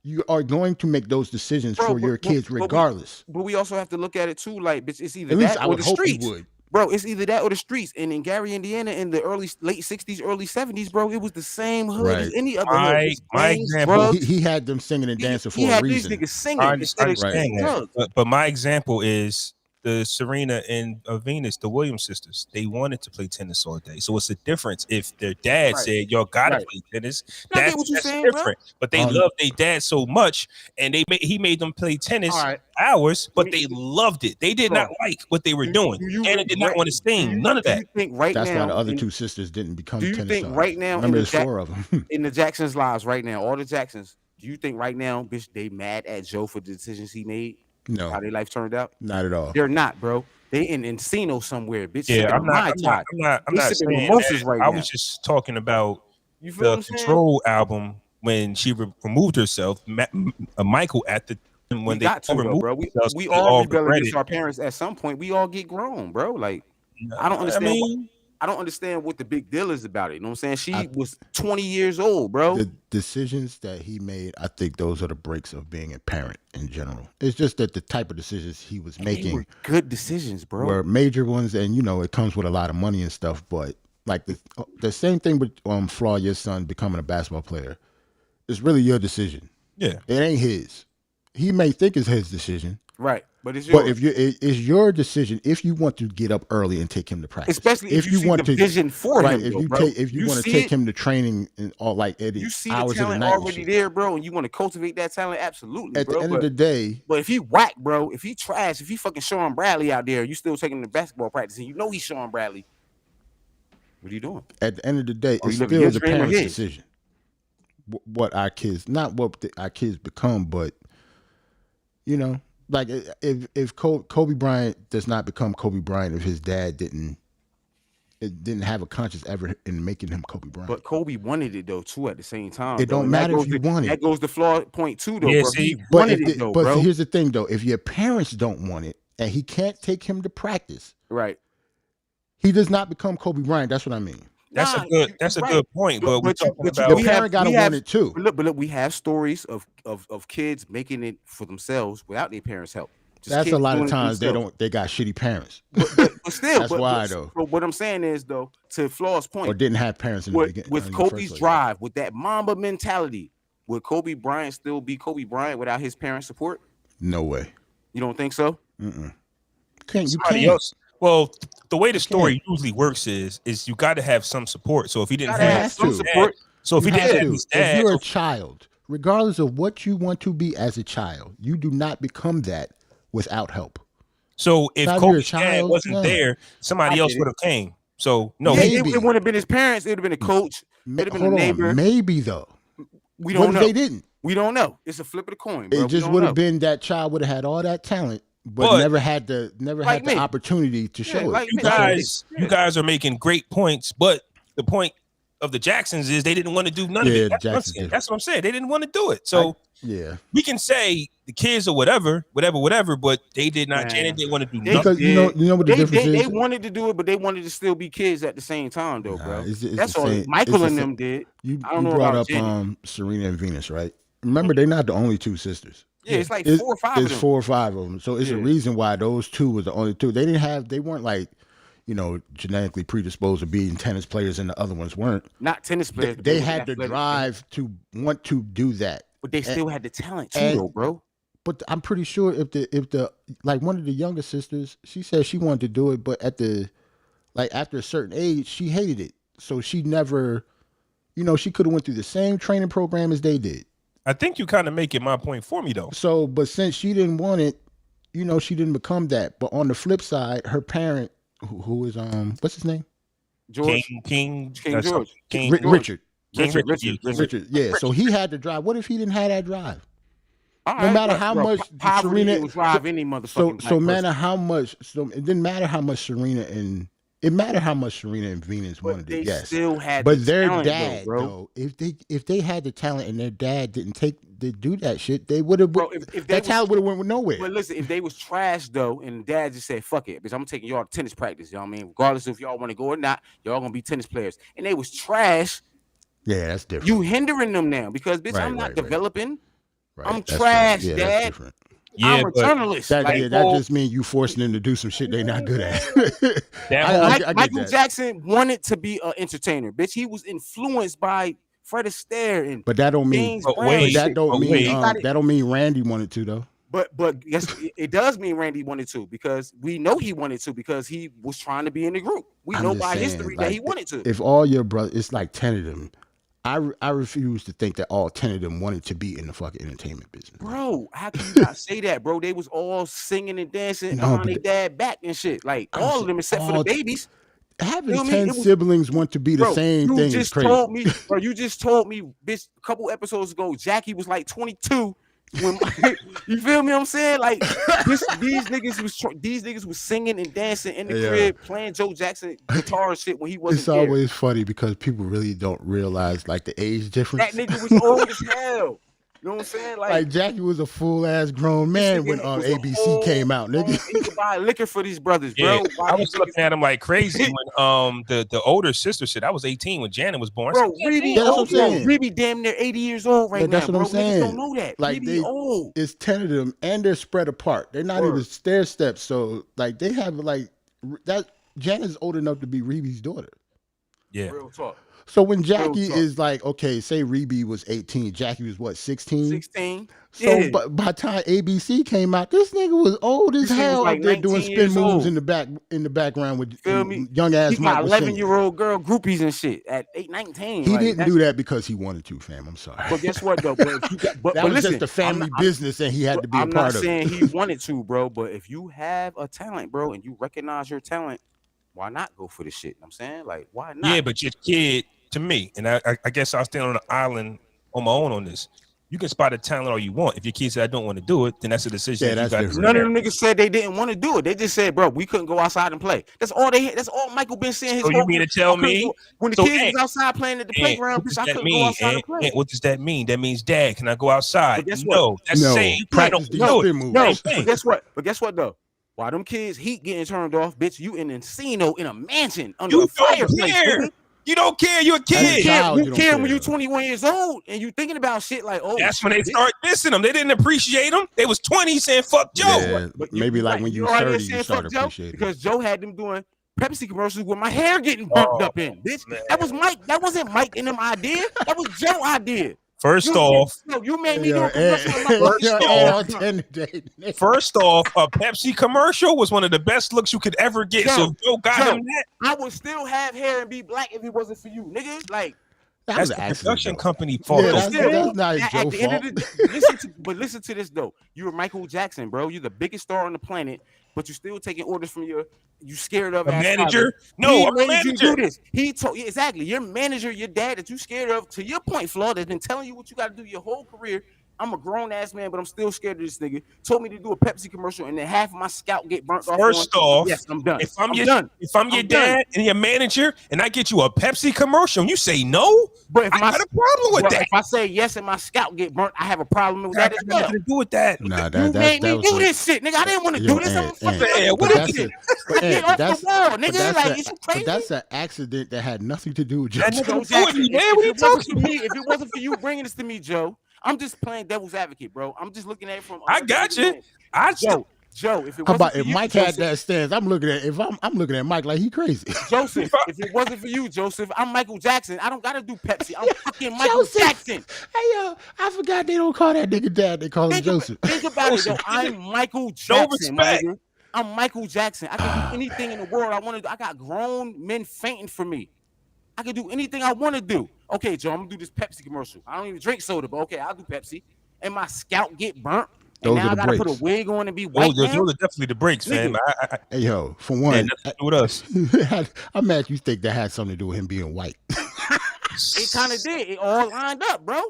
S2: you are going to make those decisions for your kids regardless.
S3: But we also have to look at it too, like, bitch, it's either that or the streets. Bro, it's either that or the streets. And in Gary, Indiana, in the late 60s, early 70s, bro, it was the same hood as any other hood.
S1: My example,
S2: he had them singing and dancing for a reason.
S3: He had these niggas singing instead of drugs.
S1: But my example is the Serena and Venus, the Williams sisters. They wanted to play tennis all day. So it's a difference if their dad said, y'all gotta play tennis. That's different. Bro. But they loved their dad so much, and he made them play tennis hours, but they loved it. They did not like what they were doing. And it did not want to sing. None of that.
S2: That's why the other two sisters didn't become tennis stars. Do you think
S3: right now,
S2: remember there's 4 of them.
S3: In the Jacksons' lives right now, all the Jacksons, do you think right now, bitch, they mad at Joe for the decisions he made?
S2: No.
S3: How their life turned out?
S2: Not at all.
S3: They're not, bro. They in Encino somewhere, bitch.
S1: Yeah, I'm not saying
S3: mimosas
S1: that.
S3: right
S1: I
S3: now.
S1: was just talking about
S3: You feel
S1: the Control album when she removed herself. Michael at the time when they all removed themselves,
S3: we all rebel
S1: regretted.
S3: against our parents at some point. We all get grown, bro. Like I don't understand. I don't understand what the big deal is about it. You know what I'm saying? She was 20 years old, bro.
S2: The decisions that he made, I think those are the breaks of being a parent in general. It's just that the type of decisions he was making
S3: were good decisions, bro.
S2: Were major ones, and it comes with a lot of money and stuff. But like the same thing with Flaw, your son becoming a basketball player, it's really your decision.
S1: Yeah,
S2: it ain't his. He may think it's his decision.
S3: Right, but it's yours.
S2: But it's your decision if you want to get up early and take him to practice,
S3: especially if you want the vision for him.
S2: If you want to take him to training and all like Eddie,
S3: you see the talent already there, bro, and you want to cultivate that talent, absolutely.
S2: At the end of the day,
S3: but if he whack, bro, if he trash, if he fucking Sean Bradley out there, you still taking him to basketball practice, and you know he's Sean Bradley. What are you doing?
S2: At the end of the day, it's still the parents' decision. What our kids, not what our kids become, but like if Kobe Bryant does not become Kobe Bryant if his dad didn't have a conscious effort in making him Kobe Bryant.
S3: But Kobe wanted it though too at the same time.
S2: It don't matter if you want it.
S3: That goes to flaw point too though.
S1: Yeah,
S3: bro.
S1: see,
S2: but here's the thing though: if your parents don't want it and he can't take him to practice,
S3: right?
S2: He does not become Kobe Bryant. That's what I mean.
S1: That's a good point. But we're talking about
S2: your parent got to want it too.
S3: But look, we have stories of kids making it for themselves without their parents' help.
S2: That's a lot of times they got shitty parents.
S3: But still,
S2: that's why though.
S3: But what I'm saying is though, to Flaw's point,
S2: or didn't have parents in the beginning.
S3: With Kobe's drive, with that Mamba mentality, would Kobe Bryant still be Kobe Bryant without his parents' support?
S2: No way.
S3: You don't think so?
S2: You
S1: can't.
S2: Else.
S1: Well, the way the story usually works is you got to have some support. So if he didn't have some support, if
S2: you're a child, regardless of what you want to be as a child, you do not become that without help.
S1: So if Kobe's dad wasn't there, somebody else would have came. So no,
S3: it wouldn't have been his parents. It would have been a coach. It would have been a neighbor.
S2: Maybe though.
S3: We don't know.
S2: They didn't.
S3: We don't know. It's a flip of the coin. Bro.
S2: It just would have been that child would have had all that talent. But never had the opportunity to show it.
S1: You guys are making great points, but the point of the Jacksons is they didn't want to do none of it. That's what I'm saying. They didn't want to do it. So we can say the kids or whatever, but they did not. Janet didn't want to do nothing.
S2: Because you know what the difference is.
S3: They wanted to do it, but they wanted to still be kids at the same time, though, bro. That's all Michael and them did.
S2: You brought up Serena and Venus, right? Remember, they're not the only two sisters.
S3: Yeah, it's like 4 or 5 of them.
S2: It's 4 or 5 of them. So it's a reason why those two was the only two. They weren't like, genetically predisposed to being tennis players and the other ones weren't.
S3: Not tennis players.
S2: They had the drive to want to do that.
S3: But they still had the talent too, though, bro.
S2: But I'm pretty sure if the like one of the younger sisters, she said she wanted to do it, but after a certain age, she hated it. So she never, she could have went through the same training program as they did.
S1: I think you kind of making my point for me though.
S2: So, but since she didn't want it, she didn't become that. But on the flip side, her parent, who is what's his name?
S3: George.
S1: King
S3: George.
S2: Richard.
S3: Richard.
S2: Yeah. So he had the drive. What if he didn't have that drive? No matter how much Serena
S3: drive any motherfucking.
S2: So matter how much. So it didn't matter how much Serena and. It mattered how much Serena and Venus wanted it, yes.
S3: Still had
S2: but their dad, though, if they had the talent and their dad didn't do that shit, they would have. That talent would have went nowhere.
S3: But listen, if they was trash though, and dad just said, "Fuck it, bitch, I'm taking y'all to tennis practice," you know what I mean? Regardless if y'all want to go or not, y'all gonna be tennis players. And they was trash.
S2: Yeah, that's different.
S3: You hindering them now because bitch, I'm not developing.
S2: Right.
S3: I'm trash,
S2: yeah,
S3: dad.
S2: That's different.
S1: Yeah,
S3: I'm a journalist.
S2: That just means you forcing them to do some shit they not good at.
S3: Michael Jackson wanted to be an entertainer, bitch. He was influenced by Fred Astaire and.
S2: But that don't mean. That don't mean Randy wanted to though.
S3: But yes, it does mean Randy wanted to because we know he wanted to because he was trying to be in the group. We know by history that he wanted to.
S2: If all your brothers, it's like 10 of them. I refuse to think that all 10 of them wanted to be in the fucking entertainment business.
S3: Bro, how can you not say that, bro? They was all singing and dancing behind their dad back and shit. Like all of them except for the babies.
S2: Having 10 siblings want to be the same thing is crazy.
S3: You just told me, bitch, a couple episodes ago, Jackie was like 22 When you feel me? What I'm saying, like these niggas was singing and dancing in the crib, playing Joe Jackson guitar and shit when he wasn't.
S2: It's always funny because people really don't realize like the age difference.
S3: That nigga was old as hell. You know what I'm saying?
S2: Like Jackie was a full ass grown man when ABC came out, nigga.
S3: He could buy liquor for these brothers, bro.
S1: I was looking at him like crazy when the older sister said I was 18 when Janet was born.
S3: Bro, Rebe damn near 80 years old right now.
S2: That's what I'm saying.
S3: Niggas don't know that.
S2: Like
S3: Rebe old.
S2: It's 10 of them and they're spread apart. They're not even stair steps. So like they have like that. Janet's old enough to be Rebe's daughter.
S1: Yeah.
S3: Real talk.
S2: So when Jackie is like, okay, say Rebe was 18, Jackie was what, 16?
S3: 16.
S2: So by the time ABC came out, this nigga was old as hell out there doing spin moves in the background with young ass
S3: Mike. He got 11-year-old girl groupies and shit at 8, 19.
S2: He didn't do that because he wanted to, fam. I'm sorry.
S3: But guess what though? That
S2: was
S3: listen,
S2: just a family business and he had to be a part of it.
S3: I'm not saying he wanted to, bro, but if you have a talent, bro, and you recognize your talent, why not go for the shit? I'm saying, like, why not?
S1: Yeah, but your kid, to me, and I guess I'll stand on an island on my own on this. You can spot a talent all you want. If your kid said I don't want to do it, then that's a decision.
S2: Yeah, that's different.
S3: None of them niggas said they didn't want to do it. They just said, bro, we couldn't go outside and play. That's all Michael been saying. His
S1: so you mean to tell me
S3: when the kids was outside playing at the playground, bitch, I couldn't go outside and play.
S1: What does that mean? That means, Dad, can I go outside?
S3: That's
S1: saying
S2: practice these spin moves.
S3: No, but guess what though? Why them kids heat getting turned off, bitch? You in Encino in a mansion under a fireplace.
S1: You don't care. You're a kid.
S3: You care when you're 21 years old and you thinking about shit like, oh,
S1: that's when they start dissing them. They didn't appreciate them. They was 20 saying fuck Joe.
S2: Yeah, but maybe like when you 30, you start appreciating.
S3: Because Joe had them doing Pepsi commercials with my hair getting burnt up in, bitch.
S1: Man.
S3: That was Mike. That wasn't Mike and them idea. That was Joe idea.
S1: First off,
S3: you made me do a commercial.
S1: First off, a Pepsi commercial was one of the best looks you could ever get. So Joe got him that.
S3: I would still have hair and be black if it wasn't for you, nigga. Like
S1: that's the production company fault.
S2: Yeah, that's not Joe's fault.
S3: But listen to this though. You're Michael Jackson, bro. You're the biggest star on the planet, but you're still taking orders from you scared of
S1: a manager? No, a manager.
S3: You do this. He told you exactly your manager, your dad that you scared of. To your point, Flaw, that's been telling you what you got to do your whole career. I'm a grown ass man, but I'm still scared of this nigga. Told me to do a Pepsi commercial, and then half of my scalp get burnt off.
S1: First off,
S3: yes, I'm done.
S1: If I'm your dad and your manager, and I get you a Pepsi commercial, and you say no,
S3: but if I got
S1: a problem with that.
S3: If I say yes and my scalp get burnt, I have a problem with that.
S1: Nothing to do with that.
S2: Nah,
S3: you made me do this shit, nigga. I didn't want to do this. What is it? Get off the wall, nigga. Like, is you crazy?
S2: But that's an accident that had nothing to do with Joe.
S3: If it wasn't for you bringing this to me, Joe. I'm just playing devil's advocate, bro. I'm just looking at it from.
S1: I got you.
S3: Joe. If it
S2: how about
S3: if
S2: you, Mike
S3: Joseph,
S2: had that stance? I'm looking at Mike like he crazy.
S3: Joseph, if it wasn't for you, Joseph, I'm Michael Jackson. I don't gotta do Pepsi. I'm fucking Michael Jackson.
S2: Hey yo, I forgot they don't call that nigga dad. They call him Joseph.
S3: Think about it, though. I'm Michael Jackson. No respect. I'm Michael Jackson. I can do anything in the world I want to do. I got grown men fainting for me. I can do anything I want to do. Okay, Joe, I'm gonna do this Pepsi commercial. I don't even drink soda, but okay, I'll do Pepsi. And my scalp get burnt. And now I gotta put a wig on and be white.
S1: Those are definitely the breaks, fam.
S2: Hey yo, for one,
S1: with us.
S2: I'm mad you think that had something to do with him being white.
S3: It kind of did. It all lined up, bro.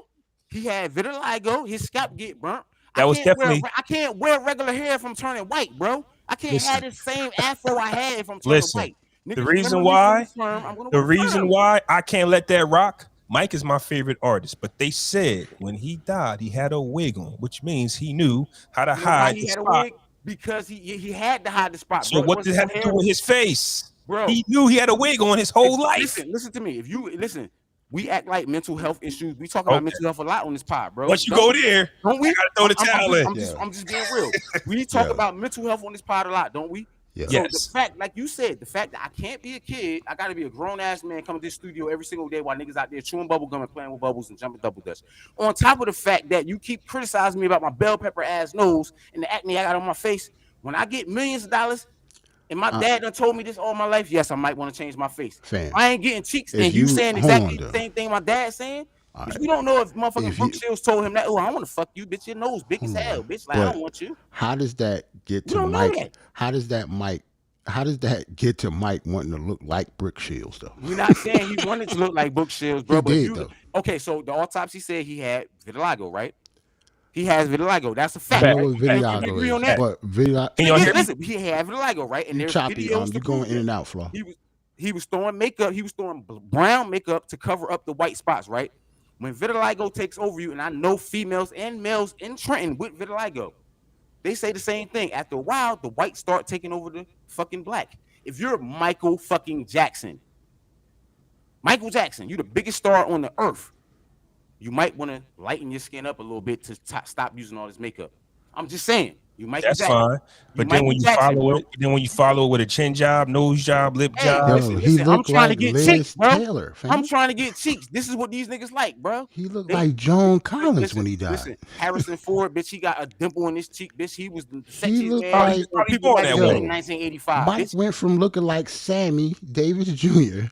S3: He had vitiligo. His scalp get burnt.
S1: That was definitely.
S3: I can't wear regular hair if I'm turning white, bro. I can't have the same afro I had if I'm turning white.
S1: The reason why I can't let that rock. Mike is my favorite artist, but they said when he died, he had a wig on, which means he knew how to hide the spot.
S3: Because he had to hide the spot.
S1: So what did it have to do with his face? Bro, he knew he had a wig on his whole life.
S3: Listen to me. If you listen, we act like mental health issues. We talk about mental health a lot on this pod, bro.
S1: Once you go there, don't we? I gotta throw the towel in.
S3: I'm just being real. We talk about mental health on this pod a lot, don't we?
S2: Yeah.
S3: So the fact, like you said, the fact that I can't be a kid, I gotta be a grown ass man coming to this studio every single day while niggas out there chewing bubble gum and playing with bubbles and jumping double dutch. On top of the fact that you keep criticizing me about my bell pepper ass nose and the acne I got on my face, when I get millions of dollars, and my dad done told me this all my life, yes, I might want to change my face.
S2: Fam,
S3: I ain't getting cheeks, and you saying exactly the same thing my dad's saying. Right. We don't know if motherfucking Brooke Shields told him that. Oh, I want to fuck you, bitch. Your nose big as hell, bitch. Like, I don't want you.
S2: How does that get to Mike? How does that get to Mike wanting to look like Brooke Shields, though?
S3: We're not saying he wanted to look like Brooke Shields, bro.
S2: He did, though.
S3: Okay, so the autopsy said he had vitiligo, right? He has vitiligo. That's a fact.
S2: I know what vitiligo is, but vitiligo.
S3: Listen, he had vitiligo, right? And there's videos.
S2: You going in and out, Flo.
S3: He was throwing makeup. He was throwing brown makeup to cover up the white spots, right? When vitiligo takes over you, and I know females and males in Trenton with vitiligo, they say the same thing. After a while, the whites start taking over the fucking black. If you're Michael fucking Jackson, you're the biggest star on the earth. You might want to lighten your skin up a little bit to stop using all this makeup. I'm just saying.
S1: That's fine. But then when you follow it with a chin job, nose job, lip job.
S2: Listen, I'm trying to get cheeks, bro. Taylor,
S3: I'm trying to get cheeks. This is what these niggas like, bro.
S2: He looked like Joan Collins when he died.
S3: Listen, Harrison Ford, bitch, he got a dimple in his cheek, bitch. He was the
S2: sexiest man.
S3: People back in 1985.
S2: Mike went from looking like Sammy Davis Jr.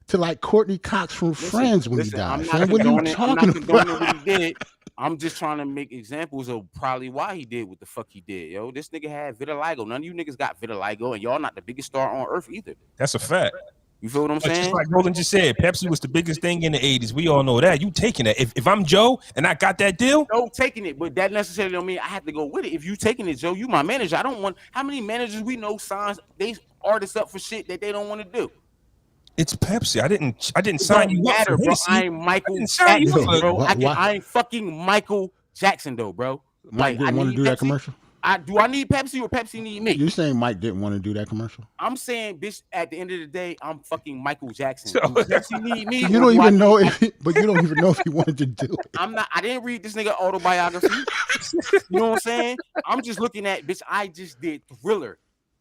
S2: to like Courtney Cox from Friends when he died. What are you talking about?
S3: What he did. I'm just trying to make examples of probably why he did what the fuck he did, yo. This nigga had vitiligo. None of you niggas got vitiligo, and y'all not the biggest star on earth either.
S1: That's a fact.
S3: You feel what I'm saying?
S1: Just like Roland just said, Pepsi was the biggest thing in the 80s. We all know that. You taking that. If I'm Joe and I got that deal?
S3: No, taking it. But that necessarily don't mean I have to go with it. If you taking it, Joe, you my manager. I don't want – how many managers we know signs they artists up for shit that they don't want to do?
S1: It's Pepsi. I didn't sign you up for
S3: bro. I ain't Michael Jackson, bro. I ain't fucking Michael Jackson, though, bro.
S2: Mike didn't want to do that commercial?
S3: Do I need Pepsi or Pepsi need me?
S2: You're saying Mike didn't want to do that commercial?
S3: I'm saying, bitch, at the end of the day, I'm fucking Michael Jackson. So, Pepsi need me.
S2: You don't even know if he wanted to do it.
S3: I didn't read this nigga autobiography. You know what I'm saying? I'm just looking at, bitch, I just did Thriller.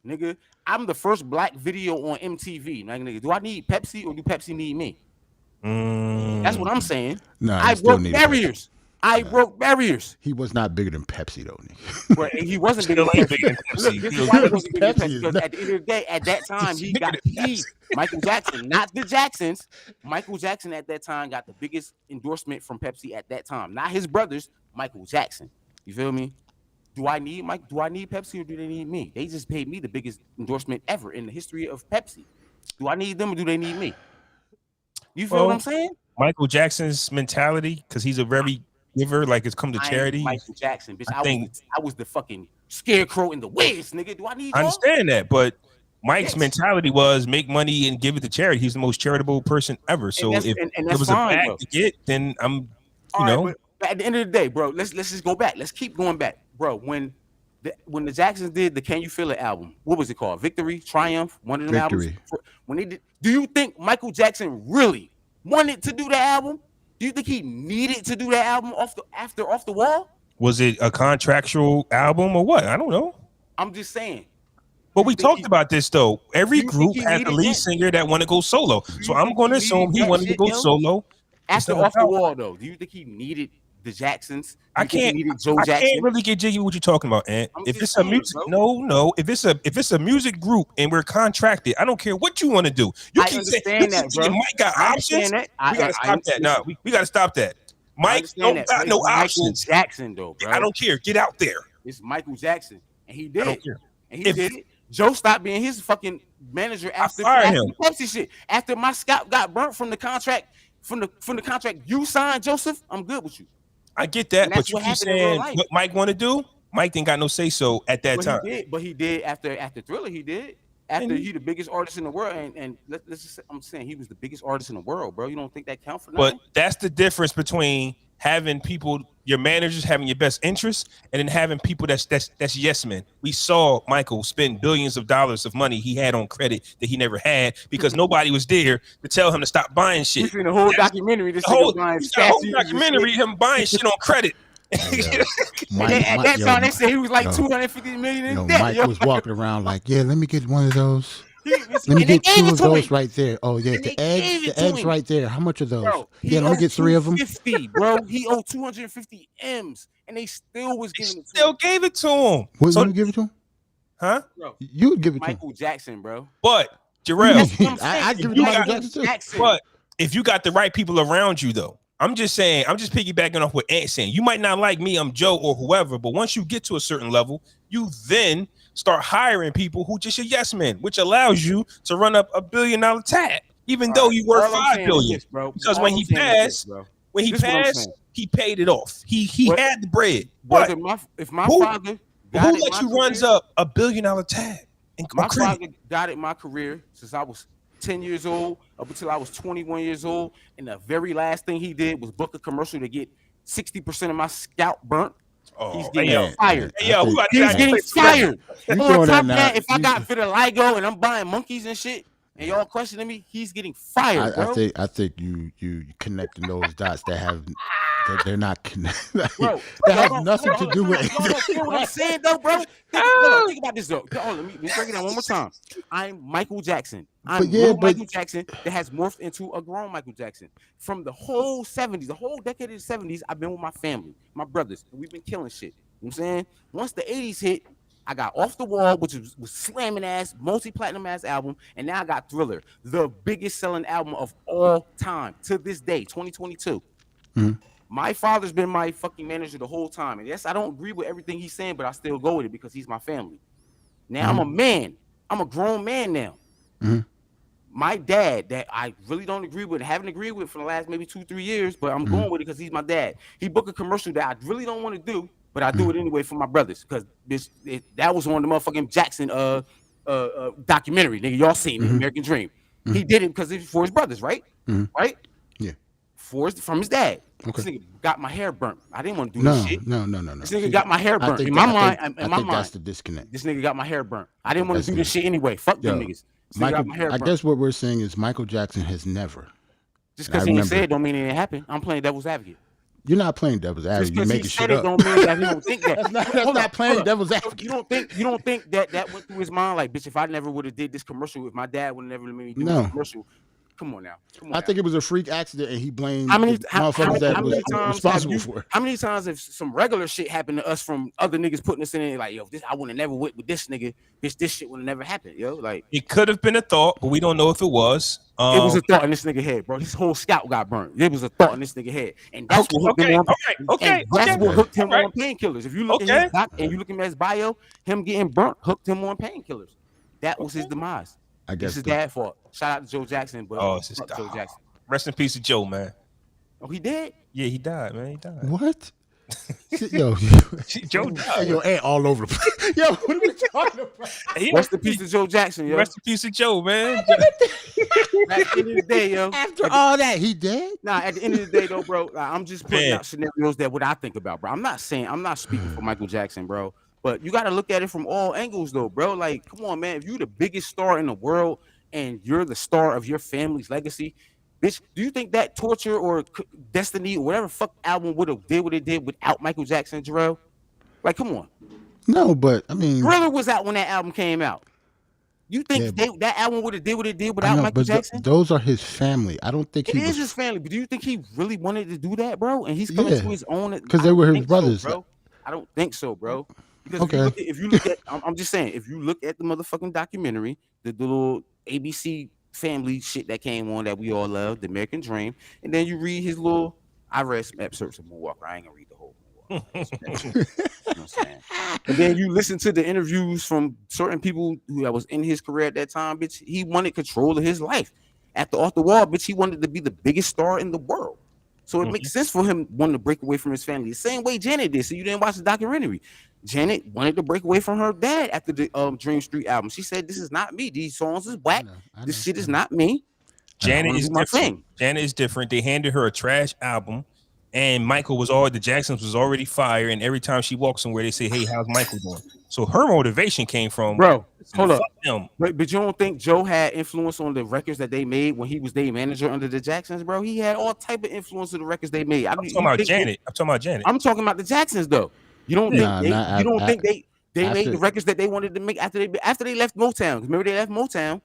S3: Nigga, I'm the first black video on MTV. Nigga, do I need Pepsi or do Pepsi need me? That's what I'm saying. I broke barriers. I broke barriers.
S2: He was not bigger than Pepsi, though, nigga.
S3: Well, he wasn't bigger than Pepsi. Look, this is why he wasn't bigger than Pepsi. Because at the end of the day, at that time, Michael Jackson, not the Jacksons. Michael Jackson at that time got the biggest endorsement from Pepsi at that time. Not his brothers, Michael Jackson. You feel me? Do I need Pepsi or do they need me? They just paid me the biggest endorsement ever in the history of Pepsi. Do I need them or do they need me? You feel what I'm saying?
S1: Michael Jackson's mentality, because he's a very giver, like it's come to charity.
S3: Michael Jackson, bitch. I was the fucking scarecrow in the Wiz, nigga. Do I need?
S1: I understand that, but Mike's mentality was make money and give it to charity. He's the most charitable person ever. So if it was fine, a bag to get, then I'm, you know.
S3: But at the end of the day, bro, let's just go back. Let's keep going back. Bro, when the Jacksons did the Can You Feel It album, what was it called? Victory, Triumph, one of them albums. When they did, do you think Michael Jackson really wanted to do that album? Do you think he needed to do that album off the wall?
S1: Was it a contractual album or what? I don't know.
S3: I'm just saying.
S1: But we talked about this though. Every group has a lead singer that want to go solo. So I'm going to assume he wanted to go solo.
S3: After Off the Wall though, do you think he needed the Jacksons?
S1: I can't really get jiggy what you're talking about, Ant. If it's a music, no. If it's a music group and we're contracted, I don't care what you want to do. You keep saying that, bro. Mike got options. We gotta stop that. No, we gotta stop that. Mike don't got no options.
S3: Jackson though, bro.
S1: I don't care. Get out there.
S3: It's Michael Jackson, and he did. I don't care. And he did it. Joe stopped being his fucking manager after Pepsi shit. After my scalp got burnt from the contract, from the contract you signed, Joseph, I'm good with you.
S1: I get that, but you keep saying what Mike want to do. Mike didn't got no say so at that time.
S3: He did after Thriller. He did after he the biggest artist in the world, and let's just say, I'm saying he was the biggest artist in the world, bro. You don't think that count for nothing?
S1: But that's the difference between having people, your managers having your best interests, and then having people that's yes men. We saw Michael spend billions of dollars of money he had on credit that he never had because nobody was there to tell him to stop buying shit.
S3: You've seen the whole documentary.
S1: The whole documentary, him buying shit on credit.
S2: At
S3: that time, they said he was like 250 million in debt.
S2: Mike was walking around like, yeah, let me get one of those. Let me get 2 of those right there. Oh yeah, the eggs right there. How much are those? Bro, yeah, let me get 3 of them.
S3: 50, bro. He owed 250 M's, and they still was giving it to him.
S1: Still gave it to him.
S2: What you give it to him?
S1: Huh?
S3: Bro,
S2: you would give it to
S3: Michael Jackson, bro.
S1: But Jarrell,
S2: I'd give it to Michael Jackson too.
S1: But if you got the right people around you, though. I'm just piggybacking off what Ant's saying. You might not like me, I'm Joe or whoever, but once you get to a certain level, you then start hiring people who just a yes men, which allows you to run up $1 billion tab, even though you worth $5 billion. Because when he passed, He paid it off. He had the bread.
S3: But if my father
S1: who let you runs up $1 billion tab?
S3: My father got it in my career since I was 10 years old up until I was 21 years old. And the very last thing he did was book a commercial to get 60% of my scalp burnt. He's getting fired. He's getting fired. On top of that, if I got vitiligo and I'm buying monkeys and shit, and y'all questioning me, he's getting fired, bro.
S2: I think you connecting those dots that they're not connected.
S3: Bro,
S2: that has nothing to do with
S3: anything. You know what I'm saying though, bro? Think about this though. Let me break it down one more time. I'm Michael Jackson. I'm Michael Jackson that has morphed into a grown Michael Jackson. From the whole 70s, the whole decade of the 70s, I've been with my family, my brothers, and we've been killing shit. You know what I'm saying? Once the 80s hit, I got Off the Wall, which was slamming ass, multi-platinum ass album, and now I got Thriller, the biggest selling album of all time to this day, 2022. Mm-hmm. My father's been my fucking manager the whole time, and yes, I don't agree with everything he's saying, but I still go with it because he's my family. Now I'm a man. I'm a grown man now. Mm-hmm. My dad, that I really don't agree with, haven't agreed with for the last maybe 2-3 years, but I'm going with it because he's my dad. He booked a commercial that I really don't want to do, but I do it anyway for my brothers because that was on the motherfucking Jackson documentary. Nigga, y'all seen it, American Dream. He did it because it's for his brothers, right? Right?
S2: Yeah.
S3: From his dad.
S2: Okay.
S3: This nigga got my hair burnt. I didn't want to do this shit.
S2: No.
S3: This nigga got my hair burnt. In my mind,
S2: that's the disconnect.
S3: This nigga got my hair burnt. I didn't want to do this shit anyway. Fuck them niggas.
S2: I guess what we're saying is Michael Jackson has never.
S3: Just because he ain't said it don't mean it didn't happen. I'm playing devil's advocate.
S2: You're not playing devil's advocate. You're making shit up.
S3: Don't mean that he don't think that.
S2: That's not playing devil's advocate.
S3: You don't think that went through his mind like, bitch, if I never would have did this commercial, if my dad would have never let me do this commercial. Come on now. I
S2: think it was a freak accident, and he blamed motherfuckers that was responsible for it.
S3: How many times have some regular shit happened to us from other niggas putting us in it like, yo, I would have never went with this nigga. This shit would have never happened, yo. Like
S1: it could have been a thought, but we don't know if it was.
S3: It was a thought in this nigga head, bro. His whole scalp got burned. It was a thought in this nigga head, and that's what hooked him on. That's what hooked him on painkillers. If you look at his doc and you look at his bio, him getting burnt hooked him on painkillers. That was his demise. I guess his dad's fault. Shout out to Joe Jackson, but
S1: it's just Joe Jackson. Rest in peace to Joe, man.
S3: Oh, he did?
S1: Yeah, he died, man. He died.
S2: What? Yo,
S1: Joe died.
S2: Your aunt all over the place. Yo, what are we talking about?
S3: Rest in peace to Joe Jackson, yo.
S1: Rest in peace to Joe, man.
S3: At the end of the day, yo.
S2: After all that, he dead?
S3: Nah, at the end of the day, though, bro, I'm just putting out scenarios that what I think about, bro. I'm not speaking for Michael Jackson, bro. But you got to look at it from all angles, though, bro. Like, come on, man. If you're the biggest star in the world and you're the star of your family's legacy, bitch, do you think that Torture or Destiny or whatever fuck album would have did what it did without Michael Jackson, Jarrell? Like, come on.
S2: No, but I mean,
S3: Thriller was out when that album came out. You think that album would have did what it did without Michael Jackson?
S2: Those are his family. I don't think
S3: it is his family. But do you think he really wanted to do that, bro? And he's coming to his own
S2: because they were his brothers,
S3: bro. I don't think so, bro. Because if you look at, I'm just saying, if you look at the motherfucking documentary, the little ABC family shit that came on that we all love, The American Dream, and then you read his little, I read some excerpts of Moonwalker. I ain't gonna read the whole Moonwalker. You know what I'm saying? And then you listen to the interviews from certain people who was in his career at that time, bitch. He wanted control of his life. After Off the Wall, bitch, he wanted to be the biggest star in the world. So it makes sense for him wanting to break away from his family. The same way Janet did. So you didn't watch the documentary. Janet wanted to break away from her dad after the Dream Street album. She said, "This is not me. These songs is whack. This shit is not me."
S1: Janet is different. Janet is different. They handed her a trash album, and the Jacksons was already fired. And every time she walks somewhere, they say, "Hey, how's Michael doing?" So her motivation came from,
S3: bro. Hold up, but you don't think Joe had influence on the records that they made when he was their manager under the Jacksons, bro? He had all type of influence on the records they made.
S1: I'm talking about Janet. I'm
S3: talking about the Jacksons, though. You don't think they made the records that they wanted to make after they left Motown? Remember they left Motown.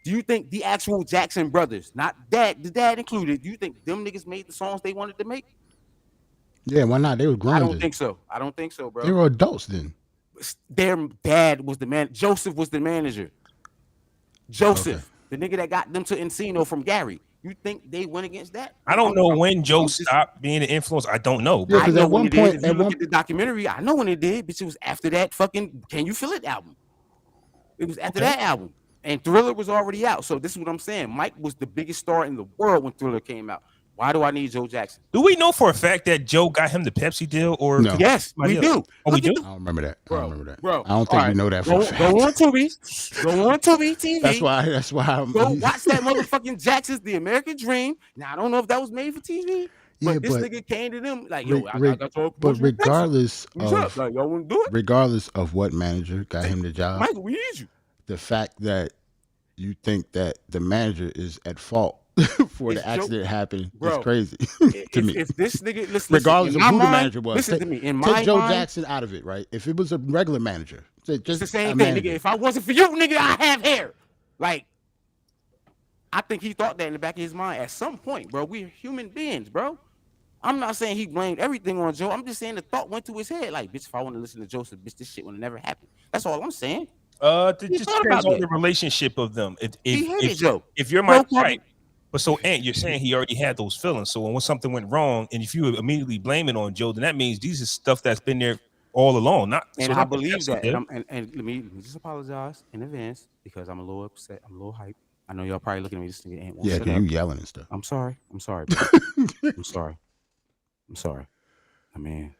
S3: Do you think the actual Jackson brothers, not the dad included, do you think them niggas made the songs they wanted to make?
S2: Yeah, why not? They were grown.
S3: I don't think so, bro.
S2: They were adults then.
S3: Their dad was the man. Joseph was the manager. Joseph, the nigga that got them to Encino from Gary. You think they went against that?
S1: I don't know when Joe stopped being an influence. I don't know.
S2: Yeah, because at one point,
S3: if you look at the documentary, I know when it did, but it was after that fucking Can You Feel It album. It was after that album. And Thriller was already out. So this is what I'm saying. Mike was the biggest star in the world when Thriller came out. Why do I need Joe Jackson?
S1: Do we know for a fact that Joe got him the Pepsi deal? Or
S2: no?
S3: Yes, we do.
S1: Oh, we do?
S2: I don't remember that.
S3: Bro,
S2: I don't remember that.
S3: Bro,
S2: I don't think we know that for a fact.
S3: Go on Tubi. Go on Tubi TV.
S2: That's why.
S3: Go watch that motherfucking Jackson's The American Dream. Now, I don't know if that was made for TV. But this nigga came to them like, yo, I got to
S2: but regardless of
S3: like, y'all want to do it?
S2: Regardless of what manager got him the job,
S3: Michael, we need you.
S2: The fact that you think that the manager is at fault for the accident happening is crazy to me.
S3: If this nigga,
S2: regardless of who the manager was,
S3: listen to me. In my
S2: take Joe
S3: mind,
S2: Jackson out of it, right? If it was a regular manager, just
S3: the same thing, nigga. If I wasn't for you, nigga, I have hair. Like, I think he thought that in the back of his mind at some point, bro. We're human beings, bro. I'm not saying he blamed everything on Joe. I'm just saying the thought went through his head. Like, bitch, if I want to listen to Joseph, bitch, this shit would have never happened. That's all I'm saying.
S1: It just depends on the relationship of them. If you're my right, but so Ant, you're saying he already had those feelings. So when something went wrong, and if you immediately blame it on Joe, then that means these are stuff that's been there all along.
S3: I believe that. And let me just apologize in advance because I'm a little upset. I'm a little hyped. I know y'all probably looking at me this nigga Ant.
S2: Yeah, you yelling and stuff.
S3: I'm sorry. I'm sorry. I'm sorry. I mean,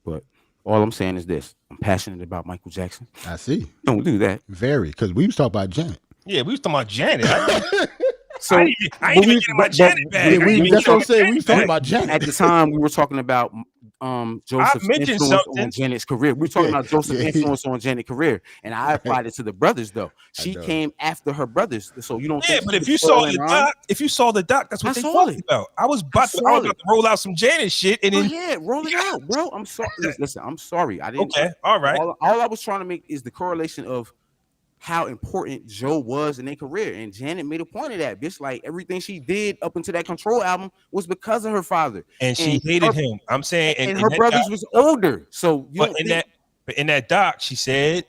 S3: but all I'm saying is this. I'm passionate about Michael Jackson.
S2: I see.
S3: Don't do that.
S2: Very, because we was talking about Janet.
S1: Yeah, we was talking about Janet.
S3: So
S1: I ain't even getting my Janet back.
S2: That's what I'm saying. We was talking about Janet.
S3: At the time, we were talking about Joseph's influence on Janet's career. We were talking about Joseph's influence on Janet's career, and I applied it to the brothers. Though she came after her brothers, so you don't.
S1: Yeah, but if you saw the doc, that's what they talked about. I was about to roll out some Janet shit, and then
S3: roll it out, bro. I'm sorry. Listen, I'm sorry. I didn't.
S1: Okay, all right.
S3: All I was trying to make is the correlation of how important Joe was in their career. And Janet made a point of that. Bitch, like everything she did up until that Control album was because of her father.
S1: And she hated him. I'm saying,
S3: and her brothers was older. So
S1: in that doc, she said,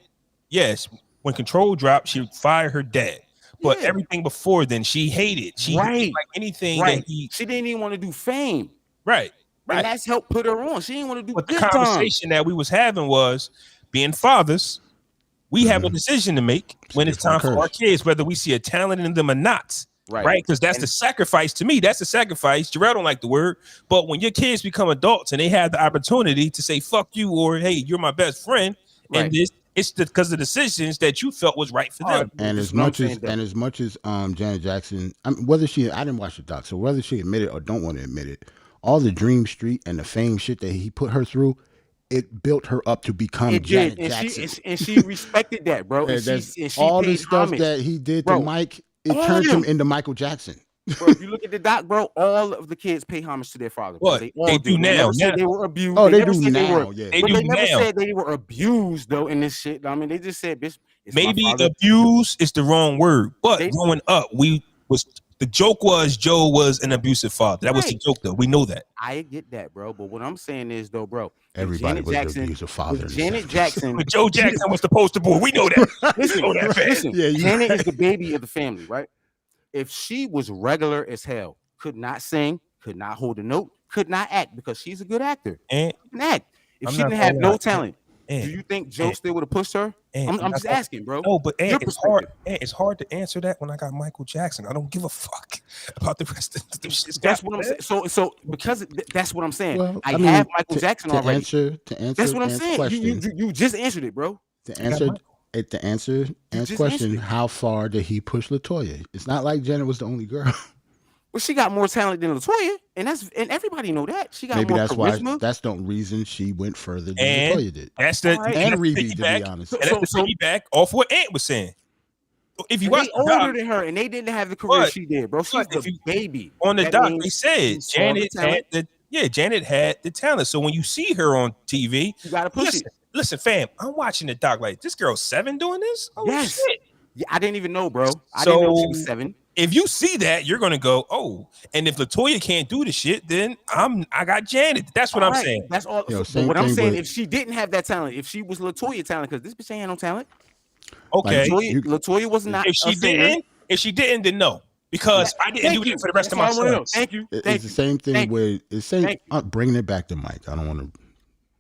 S1: yes, when Control dropped, she fired her dad. But everything before then, she hated. She hated like anything that
S3: she didn't even want to do fame.
S1: Right.
S3: And that's helped put her on. She didn't want to do.
S1: But the conversation that we was having was being fathers. We have a decision to make when it's time for our kids, whether we see a talent in them or not. Right? Because that's the sacrifice to me. That's the sacrifice. Jarrell don't like the word, but when your kids become adults and they have the opportunity to say "fuck you" or "hey, you're my best friend," and it's because of decisions that you felt was right for them.
S2: And as much as Janet Jackson, I didn't watch the doc, so whether she admit it or don't want to admit it, all the Dream Street and the fame shit that he put her through, it built her up to become Janet Jackson.
S3: And she respected that, bro. And she
S2: all the stuff that he did to Mike, it turned him into Michael Jackson.
S3: Bro, if you look at the doc, bro, all of the kids pay homage to their father.
S1: What they do now?
S3: They were abused.
S2: Oh, they do now.
S1: They never
S3: said they were abused though in this shit. I mean, they just said, "Bitch."
S1: Maybe abuse is the wrong word, but growing up, the joke was Joe was an abusive father. That was the joke, though. We know that.
S3: I get that, bro. But what I'm saying is, though, bro,
S2: everybody was an abusive father.
S3: Janet Jackson,
S1: but Joe Jackson was the poster boy. We know that.
S3: Listen, Janet is the baby of the family, right? If she was regular as hell, could not sing, could not hold a note, could not act because she's a good actor. And act. If she didn't have no talent, do you think Joe still would have pushed her? I'm just asking, bro.
S1: No, but it's hard to answer that when I got Michael Jackson. I don't give a fuck about the rest of the shit.
S3: That's what I'm saying. So because that's what I'm saying. Well, I have Michael Jackson already.
S2: To answer. That's
S3: what I'm saying. You just answered it, bro.
S2: To answer Ant's question, how far did he push LaToya? It's not like Janet was the only girl.
S3: Well, she got more talent than LaToya, and everybody know that. She got
S2: maybe
S3: more
S2: that's
S3: charisma.
S2: Why that's the reason she went further than LaToya did.
S1: That's the
S2: and Reedy, to be honest.
S1: And that's the piggyback off what Ant was saying. If you watch
S3: the older than her, and they didn't have the career she did, bro. She's the baby.
S1: On the doc, they said Janet had the talent. So when you see her on TV,
S3: you gotta push it.
S1: Listen, fam, I'm watching the doc like this girl's 7 doing this. Oh shit!
S3: Yeah, I didn't even know, bro. I didn't know she was 7.
S1: If you see that, you're gonna go, oh. And if LaToya can't do the shit, then I got Janet. That's what I'm saying.
S3: That's all. What I'm saying, if she didn't have that talent, if she was LaToya talent, because this bitch ain't had no talent.
S1: Okay,
S3: LaToya was not.
S1: If she didn't, then no. Because I didn't do it for the rest of my sons.
S3: Thank you.
S2: It's the same thing with bringing it back to Mike. I don't want to.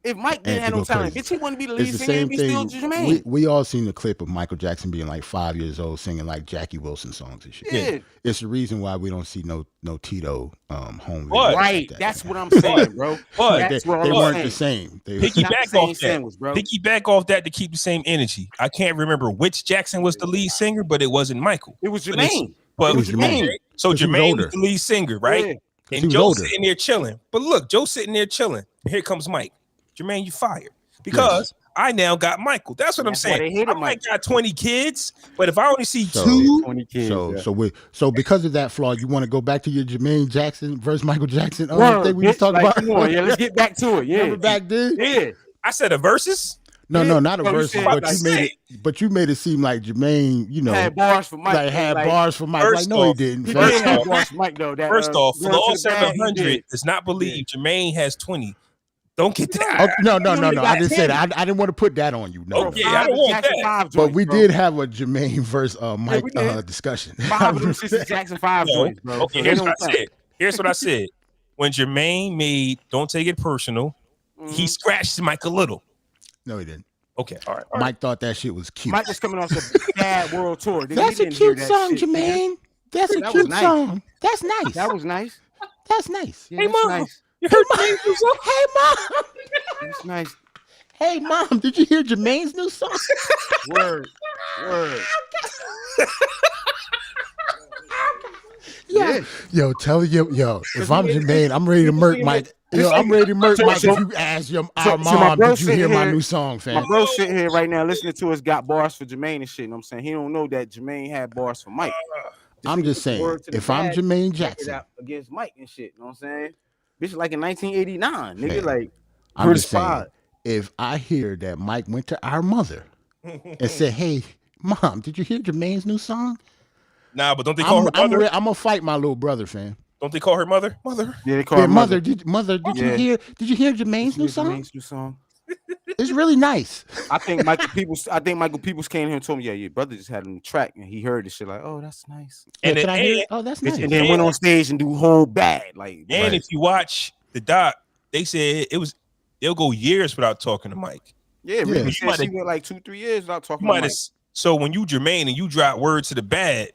S3: If Mike didn't have no talent, bitch, he wouldn't be the lead singer. He'd be still Jermaine.
S2: We all seen the clip of Michael Jackson being like 5 years old singing like Jackie Wilson songs and shit.
S3: Yeah.
S2: It's the reason why we don't see no Tito home
S3: video. Right. Like that's what I'm saying, bro.
S2: But they weren't the same.
S1: Piggyback off that. Piggyback off that to keep the same energy. I can't remember which Jackson was the lead singer, but it wasn't Michael.
S3: It was Jermaine.
S1: But it was Jermaine. So Jermaine was the lead singer, right?
S2: Yeah.
S1: And Joe's sitting there chilling. But look, Joe's sitting there chilling. And here comes Mike. Jermaine, you fired. Because I now got Michael. That's what I'm saying. I might got 20 kids, but if I only see
S2: 20 kids. So because of that flaw, you want to go back to your Jermaine Jackson versus Michael Jackson thing we just talked about?
S3: Come on, let's get back to it. Yeah.
S2: Remember back then?
S3: Yeah.
S1: I said a versus.
S2: No, not a verse, but you made it seem like Jermaine,
S3: had bars for Mike.
S2: Bars for Mike. Like, no, he didn't.
S1: First off, Flaw 700 does not believe Jermaine has 20. Don't get that.
S2: No. I didn't say that. I didn't want to put that on you. No.
S1: Okay, I don't want that.
S2: But we did have a Jermaine versus Mike discussion.
S3: 5 of them shits Jackson 5 joints, bro.
S1: Okay, here's what I said. When Jermaine made "Don't Take It Personal," he scratched Mike a little.
S2: No, he didn't.
S1: Okay, all right.
S2: Mike thought that shit was cute.
S3: Mike was coming off the bad world tour.
S2: That's a cute song, Jermaine. That's a cute song. That's nice.
S3: That was nice.
S2: That's nice.
S3: Hey, Mom.
S2: You heard Jermaine's new song? Hey, Mom.
S3: That's nice.
S2: Hey, Mom, did you hear Jermaine's new song?
S3: Word.
S2: Yo, tell you, if I'm Jermaine, I'm ready to murk Mike. I'm ready to murk Mike if you ask our mom, did you hear my new song, fam?
S3: My bro sitting here right now listening to us got bars for Jermaine and shit. You know what I'm saying? He don't know that Jermaine had bars for Mike.
S2: I'm just saying, if I'm Jermaine Jackson.
S3: Against Mike and shit, you know what I'm saying? Bitch, like in 1989, nigga, like.
S2: I'm just saying, if I hear that Mike went to our mother and said, hey, Mom, did you hear Jermaine's new song?
S1: Nah, but don't they call her mother?
S2: I'm going to fight my little brother, fam.
S1: Don't they call her mother? Mother?
S3: Yeah, they call her
S2: mother. Did you hear Jermaine's new song?
S3: Jermaine's new song?
S2: It's really nice.
S3: I think Michael Peoples came here and told me, your brother just had him on the track and he heard this shit like, oh, that's nice.
S1: And
S2: that's nice.
S3: And then went on stage and do whole bad. Like,
S1: and if you watch the doc, they said they'll go years without talking to Mike.
S3: Yeah, really. She went like 2-3 years without talking to Mike.
S1: So when you Jermaine and you drop word to the bad,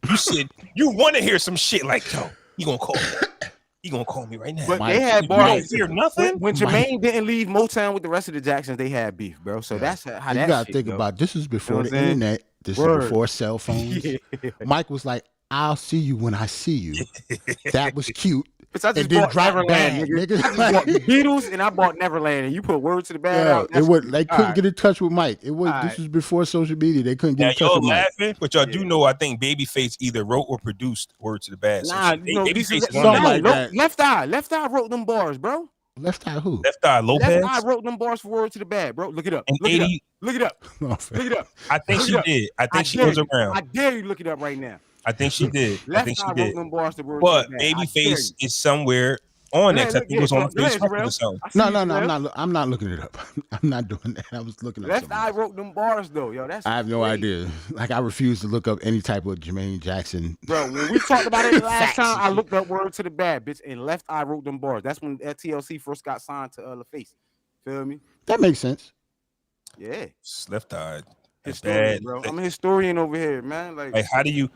S1: you said you want to hear some shit like, yo, he gonna call me. He gonna call me right now.
S3: But Mike, they had bars.
S1: Hear nothing.
S3: When Jermaine didn't leave Motown with the rest of the Jacksons, they had beef, bro. So that's how that.
S2: You gotta think about this is before the internet. This is before cell phones. Mike was like, "I'll see you when I see you." That was cute.
S3: I just bought Neverland, nigga. I bought the Beatles and I bought Neverland, and you put Word to the Bad out.
S2: They couldn't get in touch with Mike. This was before social media. They couldn't get in touch with Mike.
S1: Laughing, but y'all do know I think Babyface either wrote or produced Word to the Bad.
S3: Nah, Left Eye wrote them bars, bro.
S2: Left Eye who?
S1: Left Eye Lopez.
S3: Left Eye wrote them bars for Word to the Bad, bro. Look it up. Look it up. Look it up.
S1: I think she did. I think she was around.
S3: I dare you look it up right now.
S1: I think she did.
S3: I think she did.
S1: But Babyface is somewhere on that. I think it was on Facebook or something.
S2: No, I'm not looking it up. I'm not doing that. I was looking up.
S3: Left Eye wrote them bars though, yo.
S2: I have no idea. Like I refuse to look up any type of Jermaine Jackson.
S3: Bro, when we talked about it last time, I looked up Word to the Bad, bitch, and Left Eye wrote them bars. That's when TLC first got signed to LaFace. Feel me?
S2: That makes sense.
S3: Yeah.
S1: Left Eye.
S3: Historian, bro. I'm a historian over here, man. Like
S1: how do you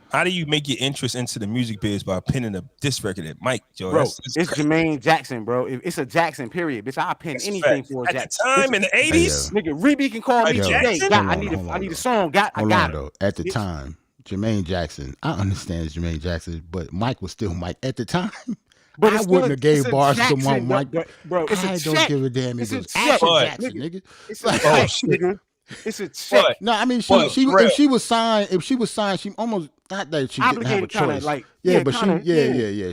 S1: make your interest into the music biz by pinning a diss record at Mike, Joe?
S3: Bro, it's Jermaine Jackson, bro. It's a Jackson, period. Bitch, I'll pin anything for a Jackson.
S1: At the time in the 80s,
S3: nigga, Reby can call me today. I need a song. I got it.
S2: At the time, Jermaine Jackson. I understand Jermaine Jackson, but Mike was still Mike at the time. But I wouldn't have gave bars to one Mike.
S3: Bro,
S2: I don't give a damn. It was Jackson, nigga.
S3: It's a check, nigga. It's a check.
S2: No, I mean, if she was signed, she almost not that she didn't have a choice.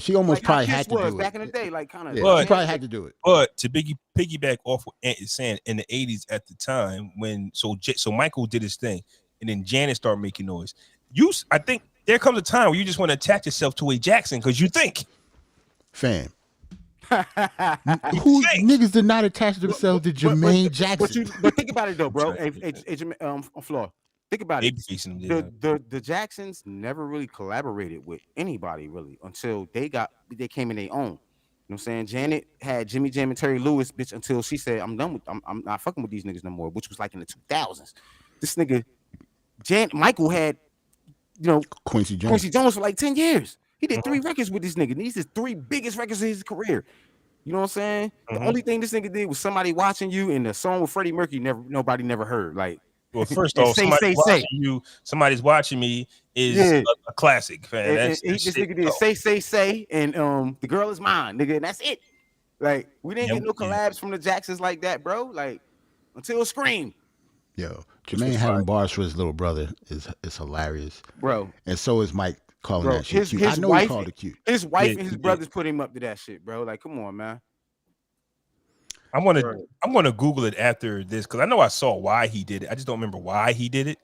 S2: She almost probably had to do it
S3: back in the day, like kind of.
S2: She probably had to do it.
S1: But to piggyback off what Ant is saying, in the 80s at the time when so Michael did his thing, and then Janet started making noise. I think there comes a time where you just want to attach yourself to a Jackson because you think,
S2: fam. Who niggas did not attach themselves to Jermaine Jackson?
S3: But think about it though, bro. On floor. Think about it. The Jacksons never really collaborated with anybody really until they came in their own. what I'm saying? Janet had Jimmy Jam and Terry Lewis, bitch, until she said, I'm done with, I'm not fucking with these niggas no more, which was like in the 2000s. This nigga, Michael had,
S2: Quincy Jones
S3: for like 10 years. He did 3 records with this nigga. These are 3 biggest records of his career. You know what I'm saying? The only thing this nigga did was Somebody Watching You, and the song with Freddie Mercury nobody never heard. Like,
S1: well, first off, somebody's watching me is a classic, man.
S3: This nigga did say, and The Girl Is Mine, nigga, and that's it. Like, we didn't get no collabs from the Jacksons like that, bro. Like, until Scream.
S2: Yo, Jermaine having bars for his little brother is hilarious,
S3: bro.
S2: And so is Mike calling that shit cute. I know he called it cute.
S3: His wife and his brothers put him up to that shit, bro. Like, come on, man.
S1: I'm gonna Google it after this because I know I saw why he did it. I just don't remember why he did it.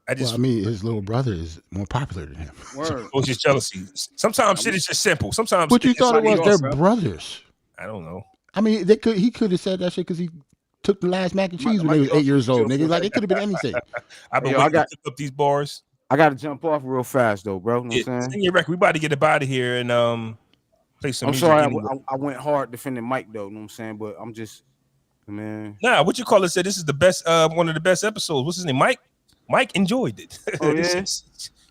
S2: I mean, his little brother is more popular than him.
S1: So it's just jealousy. Sometimes shit is just simple. Sometimes.
S2: But you thought it was their brothers.
S1: I don't know.
S2: I mean, he could have said that shit because he took the last mac and cheese when he was 8 years old, nigga. Like, it could have been anything.
S1: I've been waiting to pick up these bars.
S3: I got to jump off real fast, though, bro. You know what I'm saying?
S1: Sing your record. We about to get up out of here and play some music.
S3: I'm sorry I went hard defending Mike, though. You know what I'm saying? But I'm just, man.
S1: Nah, what you call it said this is the best, one of the best episodes. What's his name? Mike? Mike enjoyed it.
S3: Oh, yeah?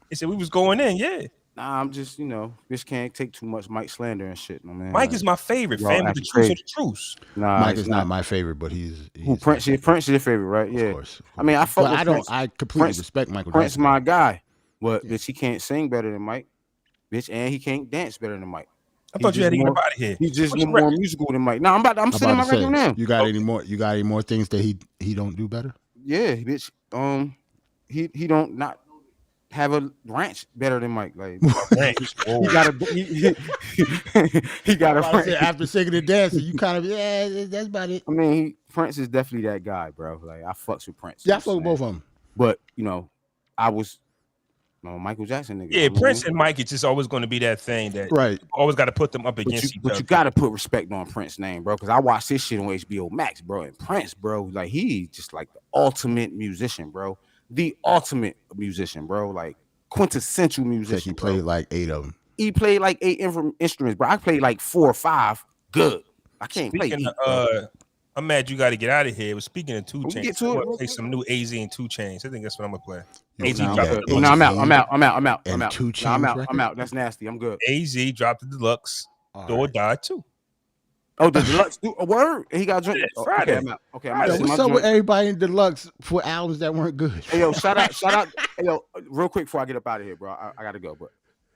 S1: He said we was going in, yeah.
S3: Nah, I'm just, bitch can't take too much Mike slander and shit, man.
S1: Mike is my favorite, family. The truth of the truth.
S3: Nah,
S2: Mike is not my favorite, but he's
S3: Prince is your favorite, right? Yeah. Of course. I mean, I completely
S2: respect Michael
S3: Prince
S2: Jackson.
S3: my guy, but bitch, he can't sing better than Mike, bitch, and he can't dance better than Mike.
S1: I thought you had to get out of here.
S3: He's just more musical than Mike. Nah, I'm sitting my record now.
S2: You got any more things that he don't do better?
S3: Yeah, bitch. He don't not have a ranch better than Mike. Like, he got a ranch.
S2: After singing and dancing, you kind of that's about it.
S3: I mean, Prince is definitely that guy, bro. Like, I fucks with Prince.
S2: Yeah, I fuck with both of them.
S3: But I was Michael Jackson nigga.
S1: Yeah, Prince and Mike, it's just always going to be that thing that always got to put them up against each other.
S3: But you got to put respect on Prince's name, bro, because I watched this shit on HBO Max, bro. And Prince, bro, like, he just like the ultimate musician, bro. The ultimate musician, bro. Like, quintessential musician.
S2: He played like 8 of them.
S3: He played like 8 instruments, bro. I played like 4 or 5. Good. I can't play.
S1: I'm mad you got to get out of here. But speaking of 2 Chainz, I'm gonna play some new AZ and 2 Chainz. I think that's what I'm gonna play.
S3: I'm out.
S2: 2 Chainz.
S3: I'm out. That's nasty. I'm good.
S1: AZ dropped the deluxe. Do or Die too.
S3: Oh, the deluxe. A word. He got drunk
S1: Friday.
S3: Okay, I'm out.
S2: What's up with everybody in deluxe for albums that weren't good?
S3: Hey, yo, shout out. Hey, yo, real quick before I get up out of here, bro. I gotta go, but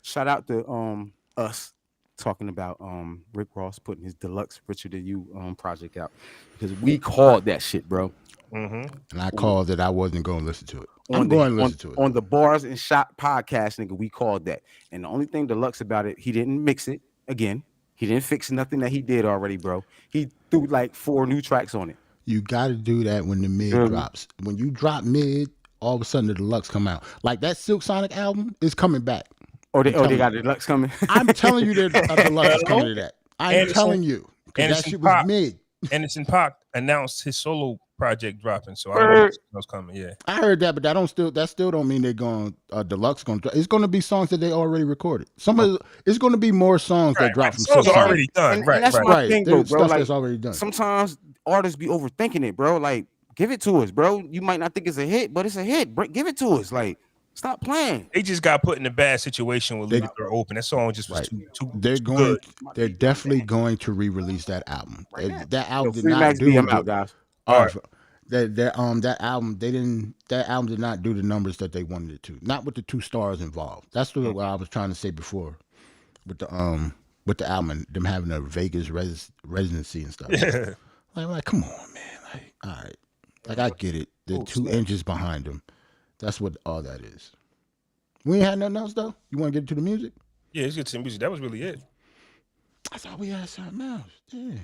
S3: shout out to us talking about Rick Ross putting his deluxe Richer Than You project out, because we called that shit, bro.
S2: And I called that I wasn't going to listen to it. I'm going to listen to it
S3: on the Barz and Shot podcast, nigga. We called that, and the only thing deluxe about it, he didn't mix it again. He didn't fix nothing that he did already, bro. He threw like 4 new tracks on it.
S2: You got to do that when the mid drops. When you drop mid, all of a sudden the deluxe come out. Like that Silk Sonic album is coming back.
S3: They got the deluxe coming.
S2: I'm telling you that a deluxe is coming to that. I'm telling you. That shit was mid.
S1: Anderson .Paak announced his solo project dropping, so I know what's coming. Yeah,
S2: I heard that, but that still don't mean they're going deluxe going to. It's going to be songs that they already recorded. It's going to be more songs that drop from
S1: songs already done.
S3: And that's my thing, though, bro.
S2: Like, that's already done.
S3: Sometimes artists be overthinking it, bro. Like, give it to us, bro. You might not think it's a hit, but it's a hit. Give it to us. Like, stop playing.
S1: They just got put in a bad situation with Leave the Door Open. That song just was too
S2: good. They're definitely going to re-release that album. That album did not do.
S3: I'm out, guys.
S2: All right. That album did not do the numbers that they wanted it to. Not with the 2 stars involved. That's what I was trying to say before with the album and them having a Vegas residency and stuff. Yeah. Like, come on, man. Like, all right. Like, I get it. The 2 inches behind them. That's what all that is. We ain't had nothing else though. You want to get into the music?
S1: Yeah, let's get to the music. That was really it.
S2: I thought we had something else. Yeah.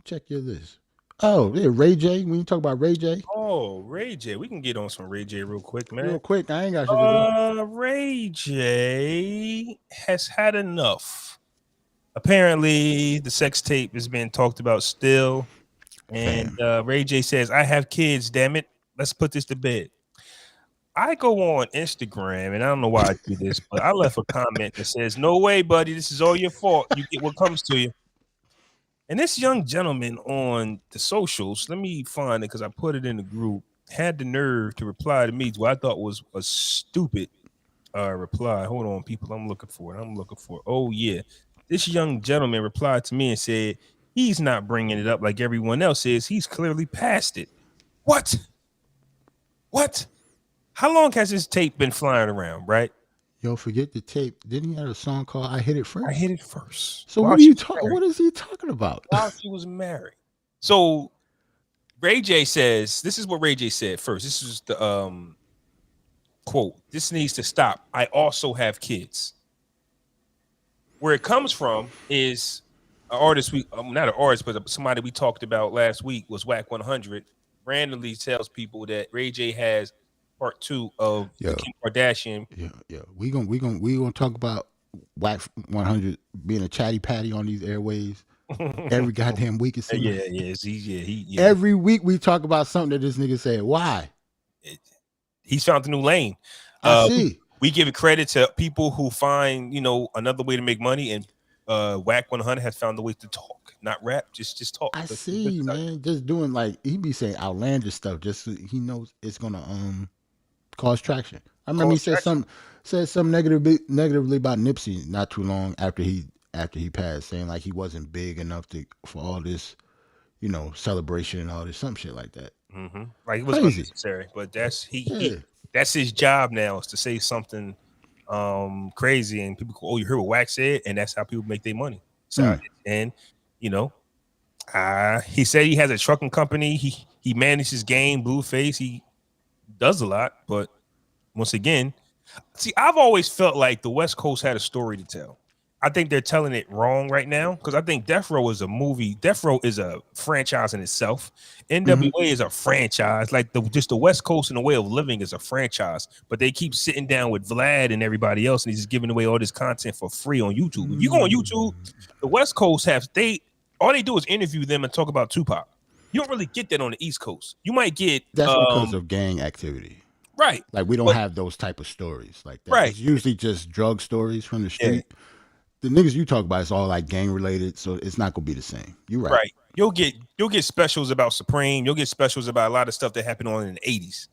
S2: Check your list. Oh, yeah, RayJ. When you talk about RayJ.
S1: Oh, RayJ. We can get on some RayJ real quick, man.
S2: Real quick. I ain't got shit to do.
S1: RayJ has had enough. Apparently, the sex tape is being talked about still. And RayJ says, I have kids, damn it. Let's put this to bed. I go on Instagram, and I don't know why I do this, but I left a comment that says, "No way, buddy. This is all your fault. You get what comes to you." And this young gentleman on the socials, let me find it because I put it in the group, had the nerve to reply to me, what I thought was a stupid reply. Hold on, people. I'm looking for it. Oh, yeah. This young gentleman replied to me and said, he's not bringing it up like everyone else is. He's clearly past it. What? How long has this tape been flying around, right?
S2: Yo, forget the tape. Didn't he have a song called "I Hit It First"?
S1: I hit it first.
S2: So what are you talking? What is he talking about?
S1: While she was married. So RayJ says, this is what RayJ said first. This is the quote. This needs to stop. I also have kids. Where it comes from is an artist not an artist, but somebody we talked about last week was Whack 100. Randomly tells people that RayJ has part 2 of the Kim Kardashian.
S2: Yeah. We gonna talk about Whack 100 being a chatty patty on these airways every goddamn week. Every week we talk about something that this nigga said. Why?
S1: He's found a new lane.
S2: I see.
S1: We give it credit to people who find, another way to make money, and Whack 100 has found a way to talk. Not rap, just talk.
S2: I see, man. Just doing he be saying outlandish stuff. Just so he knows it's gonna cause traction. I remember he said something negatively about Nipsey not too long after he passed, saying like he wasn't big enough for all this, celebration and all this, some shit like that.
S1: Mm-hmm. Like it was unnecessary, but that's that's his job now, is to say something crazy, and people go, "Oh, you heard what Whack said," and that's how people make their money. So and he said he has a trucking company. He manages game, Blueface. He does a lot, but once again, see, I've always felt like the West Coast had a story to tell. I think they're telling it wrong right now, because I think Death Row is a movie. Death Row is a franchise in itself. NWA is a franchise. Like just the West Coast and the way of living is a franchise. But they keep sitting down with Vlad and everybody else, and he's just giving away all this content for free on YouTube. If you go on YouTube, the West Coast all they do is interview them and talk about Tupac. You don't really get that on the East Coast. You might get
S2: that's because of gang activity.
S1: Right.
S2: Like we don't have those type of stories like that.
S1: Right.
S2: It's usually just drug stories from the street. Yeah. The niggas you talk about is all like gang related, so it's not gonna be the same. You're right.
S1: Right. You'll get specials about Supreme. You'll get specials about a lot of stuff that happened on in the 80s.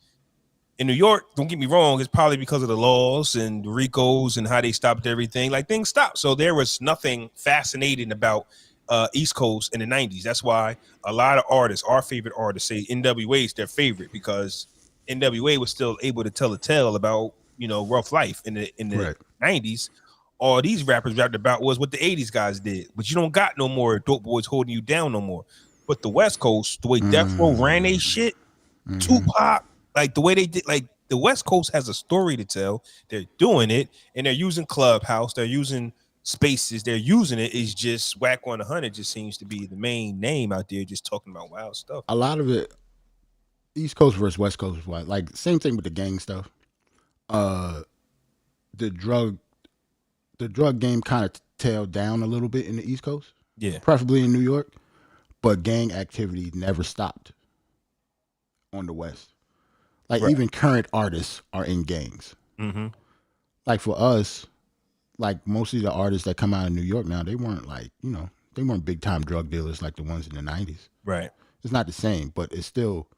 S1: In New York, don't get me wrong, it's probably because of the laws and the RICOs and how they stopped everything. Like things stopped. So there was nothing fascinating about East Coast in the 90s. That's why a lot of artists, our favorite artists, say NWA is their favorite, because NWA was still able to tell a tale about, rough life in the 90s. All these rappers rapped about was what the 80s guys did. But you don't got no more dope boys holding you down no more. But the West Coast, the way Death Row ran they shit, Tupac, like the way they did, like the West Coast has a story to tell. They're doing it, and they're using Clubhouse, they're using spaces, they're using it. It's just Whack 100 just seems to be the main name out there, just talking about wild stuff.
S2: A lot of it, East Coast versus West Coast, like same thing with the gang stuff. The drug game kind of tailed down a little bit in the East Coast.
S1: Yeah.
S2: Preferably in New York. But gang activity never stopped on the West. Like even current artists are in gangs. Mm-hmm. Like for us, like most of the artists that come out of New York now, they weren't like, they weren't big time drug dealers like the ones in the 90s.
S1: Right.
S2: It's not the same, but it's still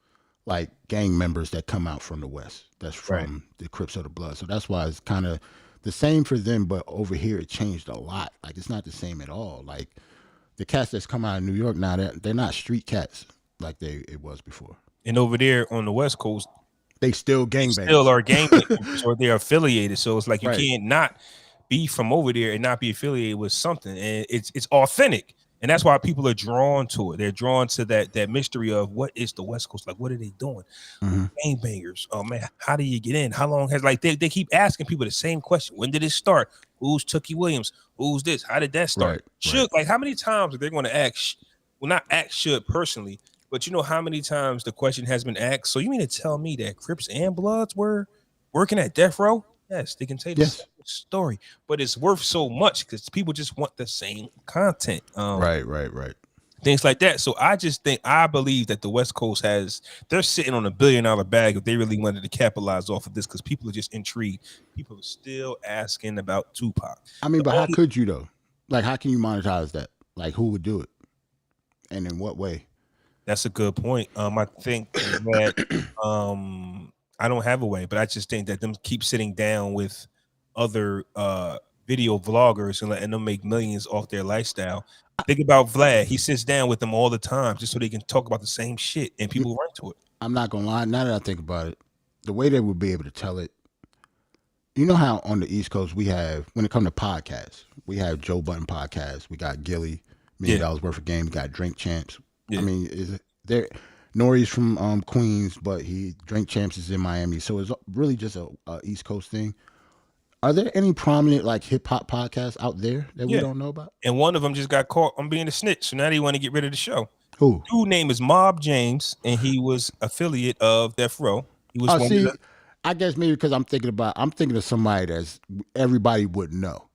S2: like gang members that come out from the West. That's from the Crips of the Blood. So that's why it's kind of the same for them, but over here it changed a lot. Like it's not the same at all. Like the cats that's come out of New York now, they're not street cats like it was before.
S1: And over there on the West Coast,
S2: they still gangbangers.
S1: Still are gangbangers, or they're affiliated. So it's like you can't not be from over there and not be affiliated with something. And it's authentic. And that's why people are drawn to it. They're drawn to that mystery of what is the West Coast like? What are they doing? Gangbangers. Oh man, how do you get in? How long has they keep asking people the same question? When did it start? Who's Tookie Williams? Who's this? How did that start? Should like how many times are they going to ask? Well, not ask Should personally, but how many times the question has been asked. So you mean to tell me that Crips and Bloods were working at Death Row? Yes, they can say the same story, but it's worth so much because people just want the same content.
S2: Right.
S1: things like that. So I believe that the West Coast they're sitting on $1 billion bag if they really wanted to capitalize off of this, because people are just intrigued. People are still asking about Tupac.
S2: I mean, but how could you though? Like, how can you monetize that? Like, who would do it, and in what way?
S1: That's a good point. I think that I don't have a way, but I just think that them keep sitting down with other video vloggers and letting them make millions off their lifestyle. Think about Vlad. He sits down with them all the time just so they can talk about the same shit and people run to it.
S2: I'm not gonna lie. Now that I think about it, the way they would be able to tell it, you know how on the East Coast we have, when it comes to podcasts, we have Joe Budden podcast, we got Gilly, $1 million worth of game, we got Drink Champs. Yeah. I mean, is there? Nori's from Queens, but Drink Champs is in Miami, so it's really just a East Coast thing. Are there any prominent like hip hop podcasts out there that we don't know about?
S1: And one of them just got caught on being a snitch, so now they want to get rid of the show.
S2: Who?
S1: Dude's name is Mob James, and he was affiliate of Death Row. He was
S2: I guess maybe because I'm thinking of somebody that's everybody would know.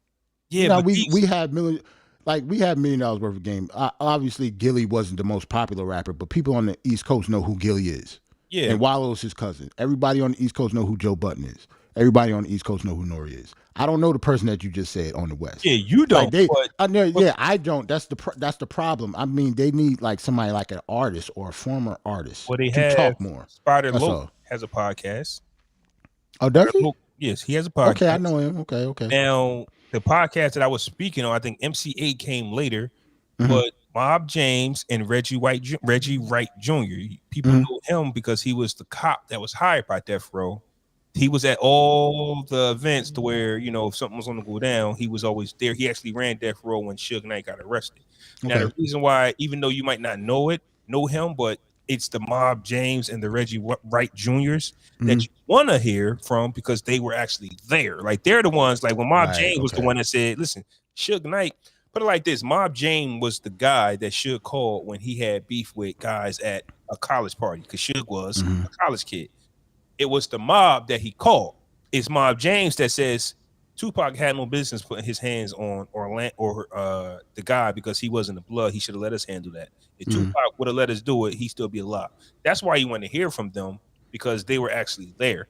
S1: Yeah,
S2: you know, we have million. Like, we have $1 million worth of game. Obviously, Gilly wasn't the most popular rapper, but people on the East Coast know who Gilly is.
S1: Yeah.
S2: And Wallow's his cousin. Everybody on the East Coast know who Joe Budden is. Everybody on the East Coast know who Nori is. I don't know the person that you just said on the West.
S1: Yeah, you don't.
S2: I don't. That's the problem. I mean, they need like somebody like an artist or a former artist to talk more.
S1: Spider Loc has a podcast.
S2: Oh, does he?
S1: Yes, he has a podcast.
S2: Okay, I know him. Okay.
S1: Now, the podcast that I was speaking on, I think MC8 came later, but Mob James and Reggie Wright Jr. People know him because he was the cop that was hired by Death Row. He was at all the events to where, you know, if something was going to go down, he was always there. He actually ran Death Row when Suge Knight got arrested. Okay. Now, the reason why, even though you might not know him, but it's the Mob James and the Reggie Wright Juniors that you want to hear from because they were actually there. Like, they're the ones, like when Mob James was the one that said, listen, Suge Knight, put it like this, Mob James was the guy that Suge called when he had beef with guys at a college party, because Suge was a college kid. It was the mob that he called. It's Mob James that says Tupac had no business putting his hands on the guy because he wasn't the blood. He should have let us handle that. If Tupac would have let us do it, he'd still be alive. That's why you want to hear from them, because they were actually there.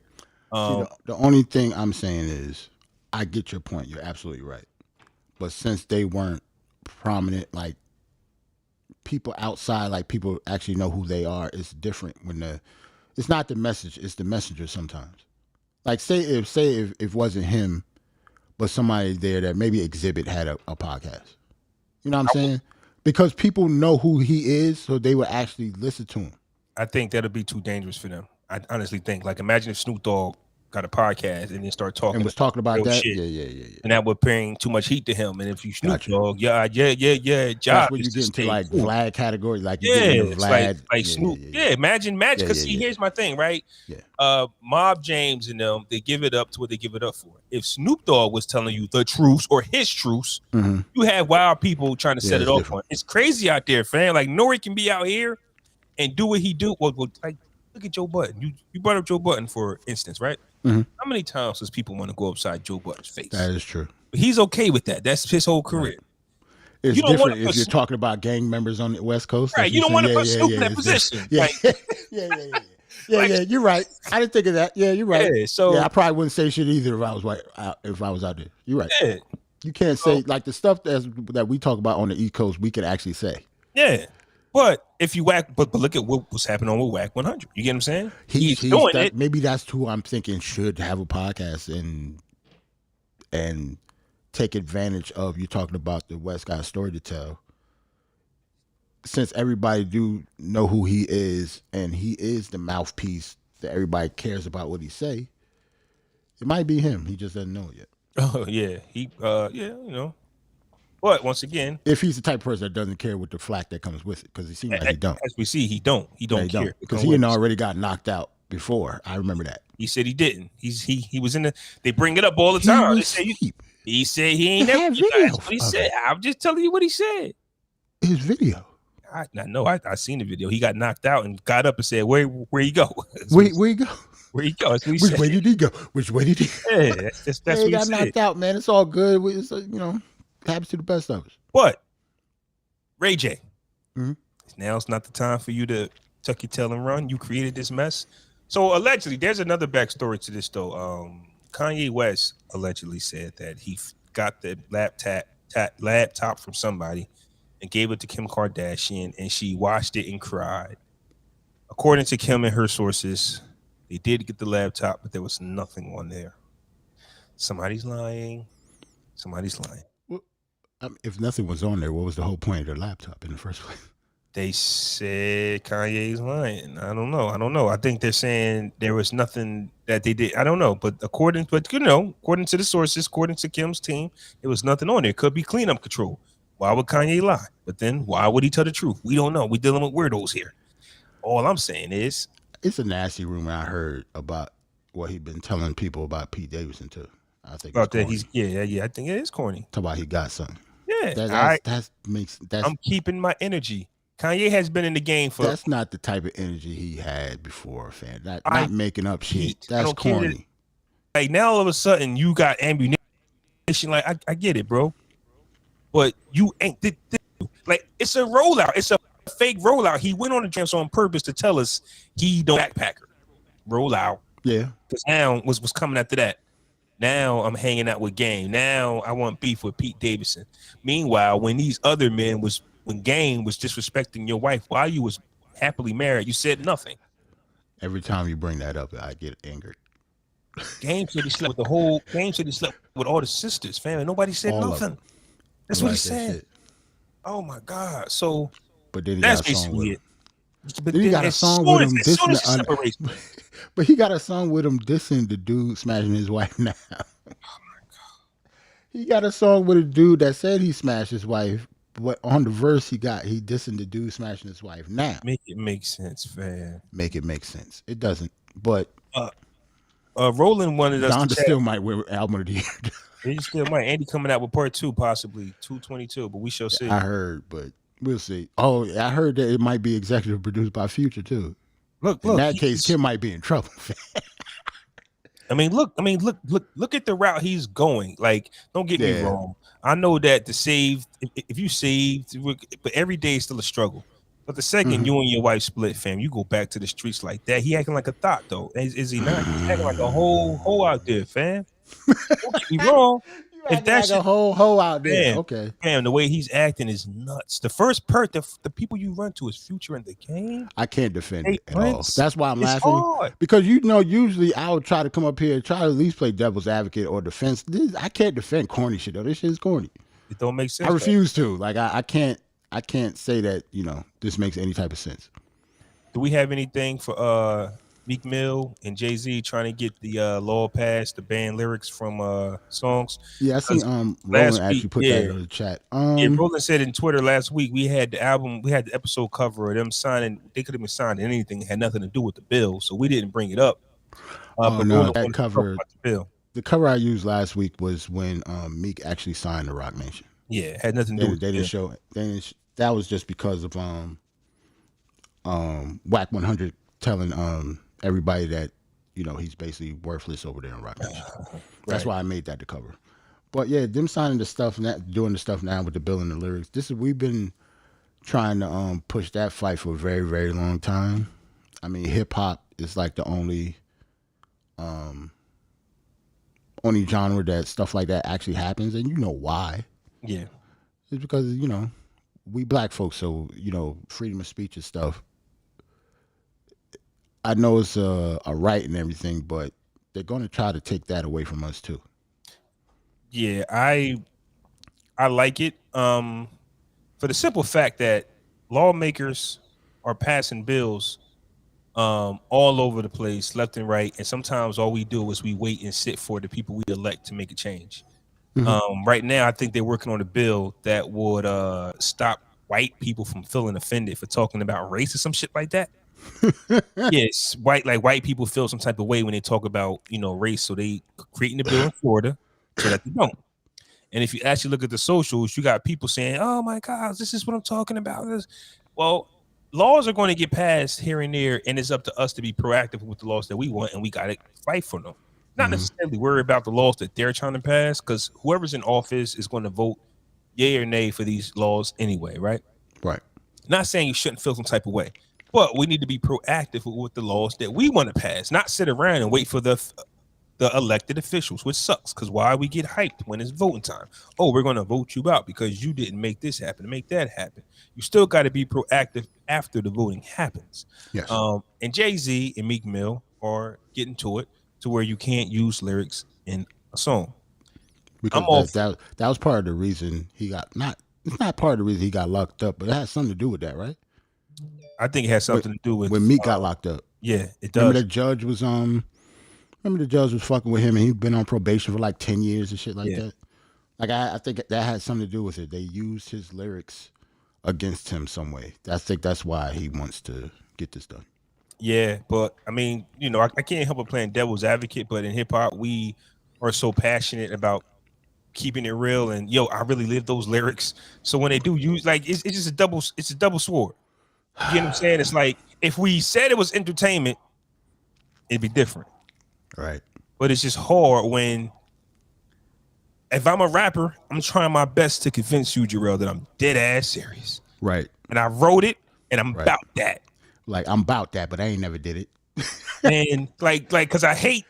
S2: The only thing I'm saying is, I get your point. You're absolutely right. But since they weren't prominent, like people outside, like people actually know who they are, it's different when it's not the message, it's the messenger sometimes. Like say if it wasn't him, but somebody there that maybe Exhibit had a podcast. You know what I'm saying? Because people know who he is, so they would actually listen to him.
S1: I think that'll be too dangerous for them. I honestly think, like, imagine if Snoop Dogg got a podcast and then start talking
S2: and was talking about that
S1: shit.
S2: Yeah.
S1: And that would bring too much heat to him. And if you Snoop Dogg,
S2: that's what you get into, like Vlad category, like
S1: Vlad, like Snoop. Yeah, imagine because here's my thing, right? Yeah. Mob James and them, they give it up to what they give it up for. If Snoop Dogg was telling you the truth or his truth, you have wild people trying to set it off on. It's crazy out there, fam. Like, Nori can be out here and do what he do. Well, like, look at Joe Budden. You brought up Joe Budden, for instance, right? How many times does people want to go upside Joe Budden's face?
S2: That is true.
S1: But he's okay with that. That's his whole career. Right.
S2: It's different if you're talking about gang members on the West Coast.
S1: Right. You don't want to put Snoop in that position.
S2: Yeah. You're right. I didn't think of that. Yeah, you're right. Yeah, so I probably wouldn't say shit either if I was out there. You're right. Yeah. You can't say like the stuff that we talk about on the East Coast. We can actually say.
S1: Yeah. But if you but look at what was happening on with Whack 100. You get what I'm saying? He's doing it.
S2: Maybe that's who I'm thinking should have a podcast and take advantage of you talking about the West got a story to tell. Since everybody do know who he is and he is the mouthpiece that everybody cares about what he say, it might be him. He just doesn't know it yet.
S1: Oh yeah, you know. But once again,
S2: if he's the type of person that doesn't care with the flack that comes with it, because he seems like he don't.
S1: As we see, he don't care
S2: because he already got knocked out before. I remember that.
S1: He said he didn't. He was in the. They bring it up all the time. He said he ain't never. That's what he said. I'm just telling you what he said.
S2: His video.
S1: I know. I seen the video. He got knocked out and got up and said, "Where you go?
S2: Where you go?
S1: Where you go?"
S2: Which way did he go? Which way did he?
S1: Yeah, that's what he
S2: got knocked out, man. It's all good. It's, happens to the best of us.
S1: But RayJ,
S2: Mm-hmm.
S1: Now's not the time for you to tuck your tail and run. You created this mess. So allegedly, there's another backstory to this though. Kanye West allegedly said that he got the laptop from somebody and gave it to Kim Kardashian, and she watched it and cried. According to Kim and her sources, they did get the laptop, but there was nothing on there. Somebody's lying. Somebody's lying.
S2: Well, if nothing was on there, what was the whole point of the laptop in the first place?
S1: They said Kanye's lying. I don't know. I think they're saying there was nothing that they did. I don't know. But according to the sources, according to Kim's team, there was nothing on there. It could be cleanup control. Why would Kanye lie? But then why would he tell the truth? We don't know. We're dealing with weirdos here. All I'm saying is,
S2: it's a nasty rumor I heard about what he'd been telling people about Pete Davidson too. I think
S1: about that he's I think it is corny.
S2: Talk about he got something.
S1: Yeah,
S2: that's
S1: I'm keeping my energy. Kanye has been in the game for.
S2: That's not the type of energy he had before, fam. Not making up shit. That's corny.
S1: Like now, all of a sudden, you got ammunition. Like I get it, bro, but you ain't. Like it's a rollout. It's a fake rollout. He went on the chance on purpose to tell us he don't backpacker rollout.
S2: Yeah,
S1: because now was coming after that. Now I'm hanging out with Game. Now I want beef with Pete Davidson. Meanwhile, when these other men when Game was disrespecting your wife while you was happily married, you said nothing.
S2: Every time you bring that up, I get angered.
S1: Game said he slept with the whole. Game said he slept with all the sisters, family. Nobody said nothing. That's what he said. Oh my God! So,
S2: but then
S1: that's basically it.
S2: But then he got a song with him dissing. But he got a song with him dissing the dude smashing his wife now. Oh my God! He got a song with a dude that said he smashed his wife. But on the verse he dissing the dude smashing his wife now.
S1: Make it make sense, fam.
S2: Make it make sense. It doesn't. But
S1: Roland wanted us
S2: Donda still might win album of the year.
S1: He still might. Andy coming out with part 2, possibly 222, but we shall see.
S2: I heard, but we'll see. Oh, I heard that it might be executive produced by Future too.
S1: Look.
S2: In that case, Kim might be in trouble.
S1: Look at the route he's going. Like, don't get me wrong. I know that to save, if you saved, but every day is still a struggle. But the second you and your wife split, fam, you go back to the streets like that. He acting like a thought, though. Is he not? He's acting like a whole hoe out there, fam. Don't get me wrong.
S2: If that's like a whole hoe out there, okay.
S1: Fam, the way he's acting is nuts. The first the people you run to is Future in the Game.
S2: I can't defend it at all. That's why I'm laughing.
S1: Hard.
S2: Because usually I would try to come up here and try to at least play devil's advocate or defense. I can't defend corny shit though. This shit is corny.
S1: It don't make sense.
S2: I refuse to. Like I can't say that, this makes any type of sense.
S1: Do we have anything for MeekMill and JayZ trying to get the law passed to ban lyrics from songs?
S2: Yeah, I see Roland actually put that in the chat.
S1: Roland said in Twitter last week we had the episode cover of them signing. They could have been signing anything. It had nothing to do with the bill, so we didn't bring it up.
S2: But no, that cover, the cover I used last week was when Meek actually signed the Rock Nation.
S1: Yeah, it had nothing to do with
S2: they didn't show it. That was just because of Whack 100 telling everybody that he's basically worthless over there in Rock Nation. That's why I made that the cover. But yeah, them signing the stuff now, doing the stuff now with the bill and the lyrics. We've been trying to push that fight for a very, very long time. I mean, hip hop is like the only genre that stuff like that actually happens, and you know why?
S1: Yeah,
S2: it's because we black folks, so freedom of speech and stuff. I know it's a right and everything, but they're going to try to take that away from us too.
S1: Yeah, I like it for the simple fact that lawmakers are passing bills all over the place, left and right, and sometimes all we do is we wait and sit for the people we elect to make a change. Right now, I think they're working on a bill that would stop white people from feeling offended for talking about race or some shit like that. Yes, white people feel some type of way when they talk about race, so they creating a bill in Florida so that they don't. And if you actually look at the socials, you got people saying, "Oh my God, this is what I'm talking about." Well, laws are going to get passed here and there, and it's up to us to be proactive with the laws that we want, and we got to fight for them. Not necessarily worry about the laws that they're trying to pass, because whoever's in office is going to vote yay or nay for these laws anyway, right?
S2: Right.
S1: Not saying you shouldn't feel some type of way, but we need to be proactive with the laws that we want to pass, not sit around and wait for the elected officials, which sucks because why we get hyped when it's voting time? Oh, we're going to vote you out because you didn't make this happen, make that happen. You still got to be proactive after the voting happens.
S2: Yes.
S1: And JayZ and MeekMill are getting to it to where you can't use lyrics in a song.
S2: Because that was part of the reason he got it's not part of the reason he got locked up, but it has something to do with that, right?
S1: I think it has something to do with
S2: when Meek got locked up.
S1: Yeah, it does.
S2: Remember the judge was fucking with him and he'd been on probation for like 10 years and shit like that. Like I think that had something to do with it. They used his lyrics against him some way. I think that's why he wants to get this done.
S1: Yeah, but I mean, you know, I can't help but playing devil's advocate, but in hip hop, we are so passionate about keeping it real and I really live those lyrics. So when they do use it's just a double sword. You know what I'm saying? It's like if we said it was entertainment, it'd be different.
S2: Right.
S1: But it's just hard when if I'm a rapper, I'm trying my best to convince you, Jarrell, that I'm dead ass serious.
S2: Right.
S1: And I wrote it and I'm about that.
S2: Like I'm about that, but I ain't never did it.
S1: And like because I hate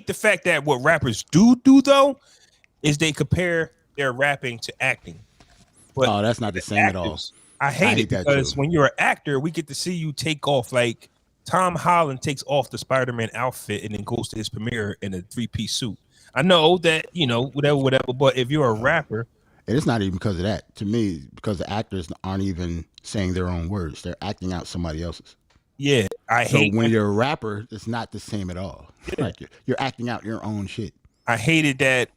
S1: the fact that what rappers do though is they compare their rapping to acting. But
S2: that's not the same at all.
S1: I hate it because when you're an actor, we get to see you take off like Tom Holland takes off the Spider-Man outfit and then goes to his premiere in a 3-piece suit. I know that, whatever, but if you're a rapper.
S2: And it's not even because of that. To me, because the actors aren't even saying their own words. They're acting out somebody else's.
S1: Yeah,
S2: So when you're a rapper, it's not the same at all. Yeah. Like you're acting out your own shit.
S1: I hated that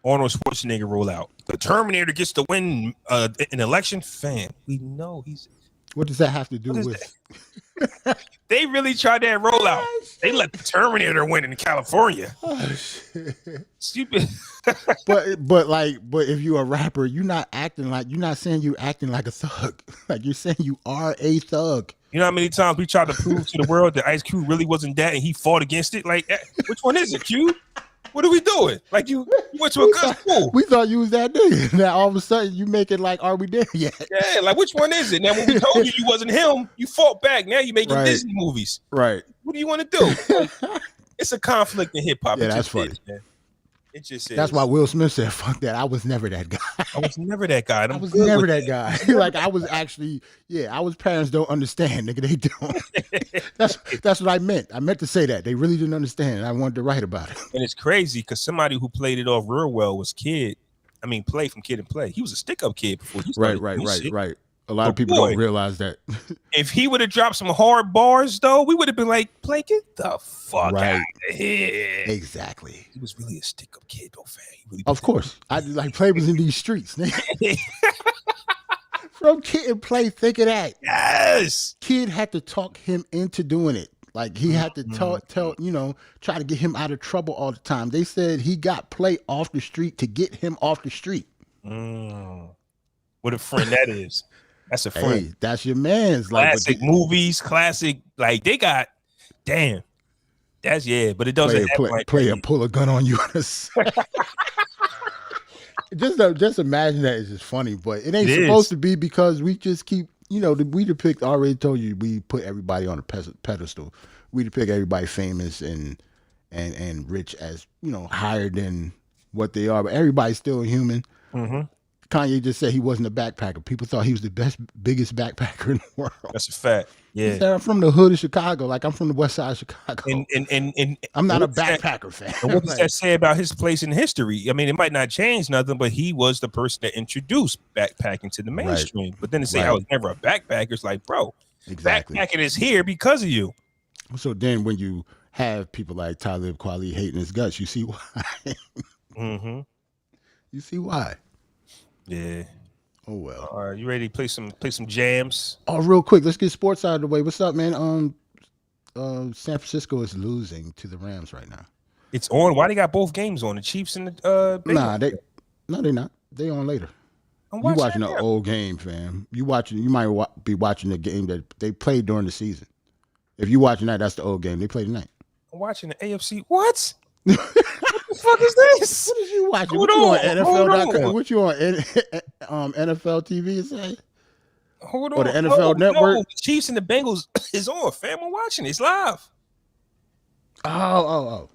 S1: Arnold Schwarzenegger roll out. The Terminator gets to win an election. Fam, we know he's.
S2: What does that have to do with?
S1: They really tried that rollout. They let the Terminator win in California.
S2: Oh shit!
S1: Stupid.
S2: but if you're a rapper, you're not saying you acting like a thug. Like you're saying you are a thug.
S1: You know how many times we tried to prove to the world that Ice Cube really wasn't that, and he fought against it. Like, which one is it, Cube? What are we doing? Like you went to a good school.
S2: We thought you was that nigga. Now all of a sudden you make it like, are we there yet?
S1: Yeah, like which one is it? Now when we told you wasn't him, you fought back. Now you making Disney movies.
S2: Right.
S1: What do you want to do? Like, it's a conflict in hip hop.
S2: Yeah, that's funny.
S1: Man. It just is.
S2: That's why Will Smith said, "Fuck that." I was never that guy.
S1: I was never that guy.
S2: I was never that guy. Like I was actually, parents don't understand, nigga. They don't. That's what I meant. I meant to say that. They really didn't understand. I wanted to write about it.
S1: And it's crazy because somebody who played it off real well was Kid. I mean, Play from Kid and Play. He was a stick-up kid before he started.
S2: Right. A lot of people don't realize that.
S1: If he would have dropped some hard bars, though, we would have been like, Play, get the fuck out of here.
S2: Exactly.
S1: He was really a stick-up kid, though, fam. Really
S2: of course. Play was in these streets, nigga. From Kid and Play, think of that.
S1: Yes.
S2: Kid had to talk him into doing it. Like he had to try to get him out of trouble all the time. They said he got Play off the street to get him off the street.
S1: What a friend that is. That's a friend.
S2: Hey, that's your man's.
S1: Classic movies, classic. Like they got, damn. That's but it doesn't
S2: pull a gun on you. Just imagine that. It's just funny, but it ain't supposed to be because we just keep, we depict. I already told you, we put everybody on a pedestal. We depict everybody famous and rich as higher than what they are, but everybody's still human. Mm-hmm. Kanye just said he wasn't a backpacker. People thought he was the biggest backpacker in the world.
S1: That's a fact. Yeah.
S2: He said, I'm from the hood of Chicago. Like I'm from the west side of Chicago.
S1: And
S2: I'm not a backpacker fan.
S1: And what does that say about his place in history? I mean, it might not change nothing, but he was the person that introduced backpacking to the mainstream. Right. But then to say I was never a backpacker, it's like, bro, backpacking is here because of you.
S2: So then when you have people like Talib Kweli hating his guts, you see why.
S1: Mm-hmm.
S2: You see why.
S1: Yeah.
S2: Oh well.
S1: All right, you ready to play some jams?
S2: Oh, real quick, let's get sports out of the way. What's up, man? San Francisco is losing to the Rams right now.
S1: It's on. Why they got both games on? The Chiefs and the
S2: they're not. They on later. You watching the old game, fam. You might be watching the game that they played during the season. If you watching that, that's the old game. They played tonight.
S1: I'm watching the AFC. What? What the fuck is this?
S2: What is you watching? What you on NFL.com? What you on NFL TV? Say
S1: Hold on.
S2: Or the NFL Network?
S1: No, the Chiefs and the Bengals is on, fam. I'm watching. It's live.
S2: Oh.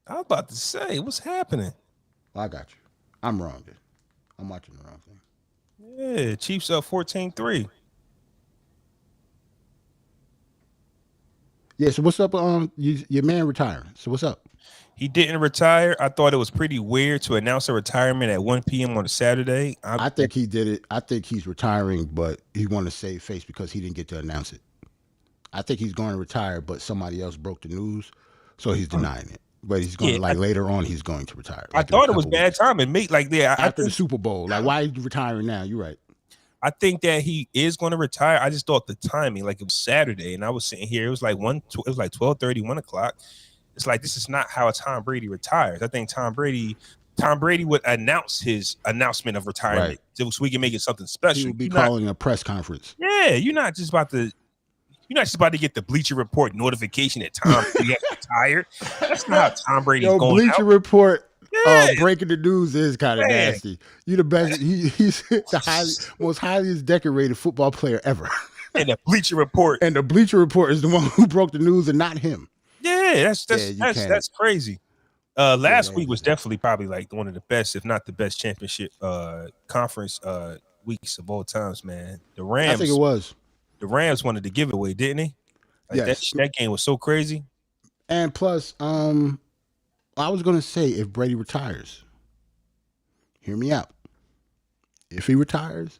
S1: I was about to say, what's happening?
S2: I got you. I'm wrong, dude. I'm watching the wrong thing.
S1: Yeah, Chiefs up 14-3.
S2: Yeah, so what's up? Your man retiring. So what's up?
S1: He didn't retire. I thought it was pretty weird to announce a retirement at 1 p.m. on a Saturday.
S2: I think he did it. I think he's retiring, but he wanted to save face because he didn't get to announce it. I think he's going to retire, but somebody else broke the news, so he's denying it. But he's going to later on. He's going to retire. Like
S1: I thought it was bad timing.
S2: After the Super Bowl, like why are you retiring now? You're right.
S1: I think that he is going to retire. I just thought the timing, like it was Saturday, and I was sitting here. It was like 12:30, 1 o'clock. It's like this is not how a Tom Brady retires. I think Tom Brady would announce his announcement of retirement so we can make it something special.
S2: He would be calling a press conference.
S1: Yeah, you're not just about to get the Bleacher Report notification that Tom Brady retired. That's not how Tom Brady's going
S2: Bleacher
S1: out.
S2: Report. Breaking the news is kind of nasty. You're the best. He's the most highly decorated football player ever.
S1: And the Bleacher Report.
S2: And the Bleacher Report is the one who broke the news and not him.
S1: Yeah, that's crazy. Last week was definitely probably like one of the best, if not the best, championship conference weeks of all times, man. The Rams.
S2: I think it was.
S1: The Rams wanted to give it away, didn't they? Like
S2: yes.
S1: That game was so crazy.
S2: And plus, I was going to say, if Brady retires, hear me out. If he retires,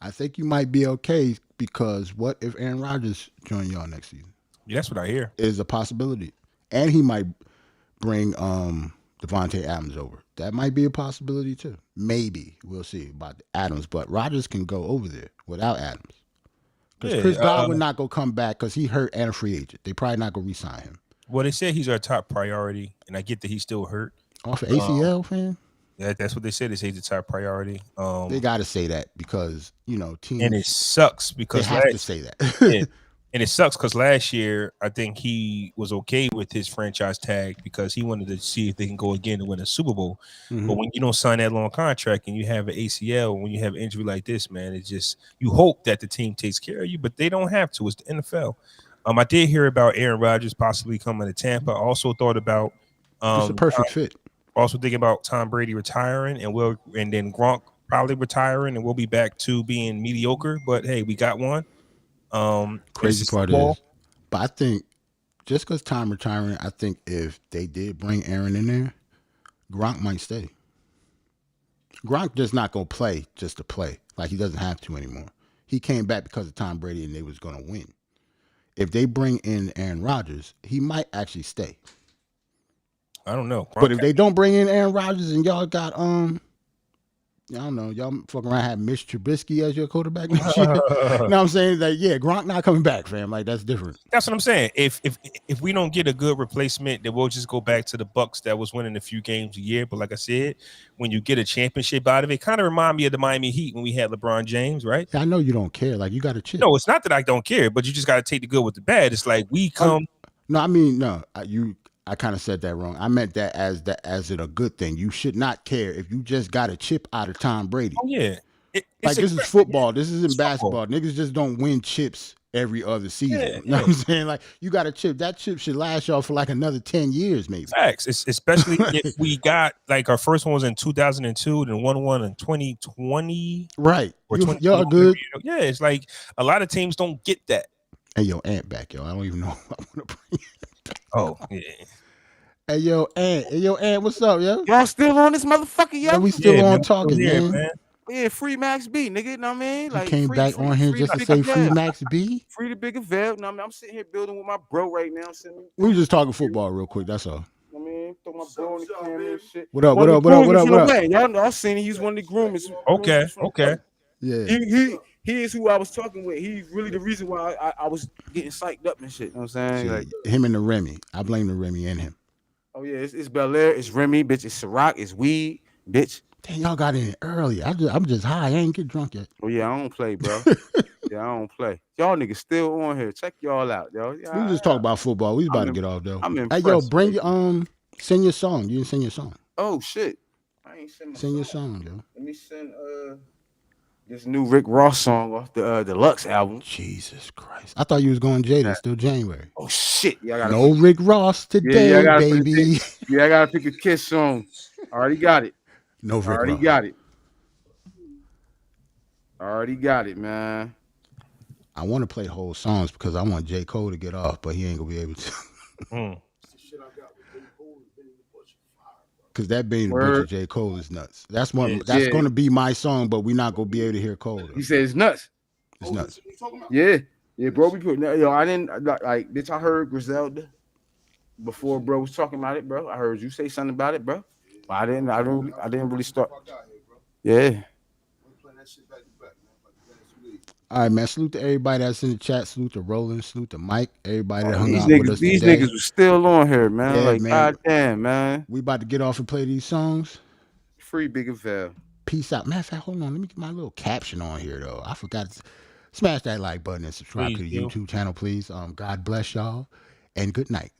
S2: I think you might be okay because what if Aaron Rodgers join y'all next season?
S1: Yeah, that's what I hear.
S2: Is a possibility. And he might bring Devontae Adams over. That might be a possibility too. Maybe. We'll see about Adams. But Rodgers can go over there without Adams. Because Chris Godwin not going to come back because he hurt and a free agent. They probably not going to re-sign him.
S1: Well, they said he's our top priority, and I get that he's still hurt.
S2: Off of ACL, fam?
S1: That's what they said. They say he's the top priority.
S2: They got to say that because, teams.
S1: And it sucks because
S2: they have to say that.
S1: And it sucks because last year, I think he was okay with his franchise tag because he wanted to see if they can go again to win a Super Bowl. Mm-hmm. But when you don't sign that long contract and you have an ACL, when you have an injury like this, man, it's just you hope that the team takes care of you, but they don't have to. It's the NFL. I did hear about Aaron Rodgers possibly coming to Tampa. I also thought about
S2: it's a perfect fit.
S1: Also thinking about Tom Brady retiring and then Gronk probably retiring, and we'll be back to being mediocre. But hey, we got one.
S2: Crazy part is, but I think just because Tom retiring, I think if they did bring Aaron in there, Gronk might stay. Gronk just not gonna play just to play, like he doesn't have to anymore. He came back because of Tom Brady, and they was gonna win. If they bring in Aaron Rodgers, he might actually stay.
S1: I don't know.
S2: But if they don't bring in Aaron Rodgers and y'all got I don't know, y'all fucking around have Mitch Trubisky as your quarterback next year. You know what I'm saying? Like, yeah, Gronk not coming back, fam. Like, that's different.
S1: That's what I'm saying. If we don't get a good replacement, then we'll just go back to the Bucks that was winning a few games a year. But like I said, when you get a championship out of it, kind of remind me of the Miami Heat when we had LeBron James, right?
S2: Yeah, I know you don't care. Like, you got to chill.
S1: No, it's not that I don't care, but you just got to take the good with the bad. It's like we come.
S2: No, I mean, no, I kind of said that wrong. I meant that as it a good thing. You should not care if you just got a chip out of Tom Brady.
S1: Oh yeah,
S2: this is football. This isn't basketball. Niggas just don't win chips every other season.
S1: Yeah,
S2: you know what I'm saying? Like, you got a chip. That chip should last y'all for like another 10 years, maybe.
S1: Facts. Especially if we got like our first one was in 2002 and one in 2020.
S2: Right. Y'all good.
S1: Yeah, it's like a lot of teams don't get that.
S2: Hey, yo, Ant back, yo. I don't even know who I want to bring.
S1: Oh, yeah.
S2: Hey, yo, Ant, what's up, yo?
S3: Y'all still on this motherfucker, yo?
S2: Yeah, we still on talking, man.
S3: Yeah, free Max B, nigga. You know what I mean?
S2: Like, came back on here just to say free Max B?
S3: Free the bigger Veil. You know what I mean? I'm sitting here building with my bro right now.
S2: We were just talking football real quick, that's all.
S3: I mean, throw my bro on the camera and shit.
S2: What up?
S3: Y'all know I seen he's one of the groomers.
S1: Okay.
S3: Yeah. He is who I was talking with. He's really the reason why I was getting psyched up and shit. You know what I'm saying?
S2: See,
S3: like
S2: him and the Remy. I blame the Remy and him.
S3: Oh yeah, it's Bel Air, it's Remy, bitch, it's Ciroc, it's weed, bitch.
S2: Damn, y'all got in early. I'm just high. I ain't get drunk yet.
S3: Oh yeah, I don't play, bro. Yeah, I don't play. Y'all niggas still on here. Check y'all out, yo. Yeah,
S2: we just talk about football. We about to get off though.
S3: I'm impressed.
S2: Hey, yo, bring your sing your song. You didn't sing your song.
S3: Oh shit. I ain't sing my
S2: sing your song, yo.
S3: Let me send This new Rick Ross song off the Deluxe album.
S2: Jesus Christ! I thought you was going Jada. Still January.
S3: Oh shit! Yeah, I gotta
S2: no Rick Ross today,
S3: I gotta
S2: baby.
S3: I gotta pick a Kiss song. I already got it.
S2: No Rick
S3: already
S2: Ross.
S3: got it. I already got it, man.
S2: I want to play whole songs because I want J. Cole to get off, but he ain't gonna be able to. Because that BennyTheButcher J. Cole is nuts. That's one. That's gonna be my song, but we're not gonna be able to hear Cole.
S3: He said it's nuts.
S2: It's nuts.
S3: Yeah, bro. We put I didn't like. Bitch, I heard Griselda before, bro was talking about it, bro. I heard you say something about it, bro. But I didn't really start. Yeah.
S2: All right, man. Salute to everybody that's in the chat. Salute to Roland. Salute to Mike. Everybody that hung out with us
S3: these
S2: today.
S3: Niggas are still on here, man.
S2: Yeah,
S3: like,
S2: man.
S3: goddamn, man.
S2: We about to get off and play these songs.
S3: Free Big Avail.
S2: Peace out. Matter of fact, hold on. Let me get my little caption on here, though. I forgot to smash that like button and subscribe to the YouTube channel, please. God bless y'all, and good night.